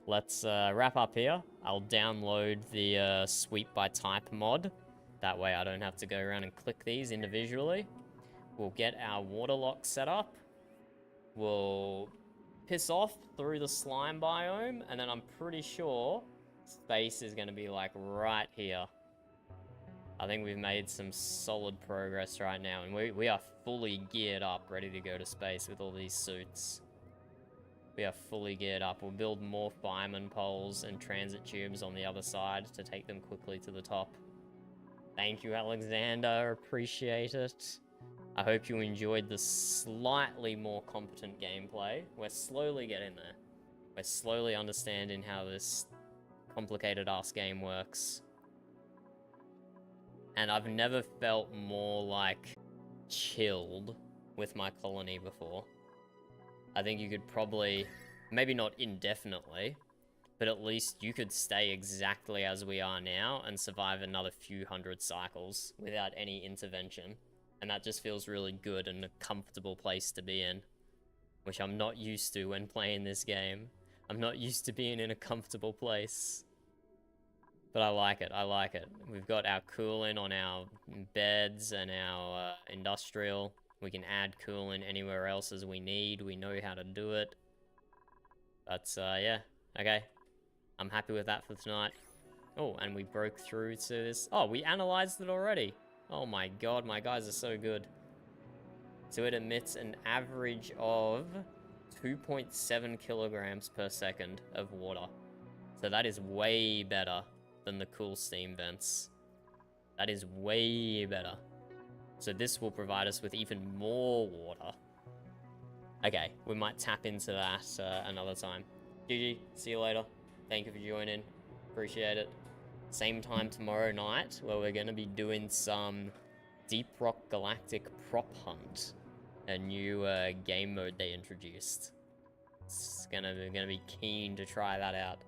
Let's wrap up here. I'll download the sweep by type mod. That way I don't have to go around and click these individually. We'll get our water lock set up. We'll piss off through the slime biome, and then I'm pretty sure space is going to be like right here. I think we've made some solid progress right now, and we are fully geared up, ready to go to space with all these suits. We are fully geared up. We'll build more fireman poles and transit tubes on the other side to take them quickly to the top. Thank you, Alexander. Appreciate it. I hope you enjoyed the slightly more competent gameplay. We're slowly getting there. We're slowly understanding how this complicated-ass game works. And I've never felt more, like, chilled with my colony before. I think you could probably, maybe not indefinitely, but at least you could stay exactly as we are now and survive another few hundred cycles without any intervention. And that just feels really good and a comfortable place to be in, which I'm not used to when playing this game. I'm not used to being in a comfortable place. But I like it, I like it. We've got our cooling on our beds and our industrial. We can add cooling anywhere else as we need. We know how to do it. But, yeah. Okay. I'm happy with that for tonight. Oh, and we broke through to this. Oh, we analyzed it already. Oh my god, my guys are so good. So it emits an average of 2.7 kilograms per second of water. So that is way better than the cool steam vents. That is way better. So this will provide us with even more water. Okay, we might tap into that another time. GG, see you later. Thank you for joining. Appreciate it. Same time tomorrow night, where we're going to be doing some Deep Rock Galactic Prop Hunt. A new game mode they introduced. It's gonna be keen to try that out.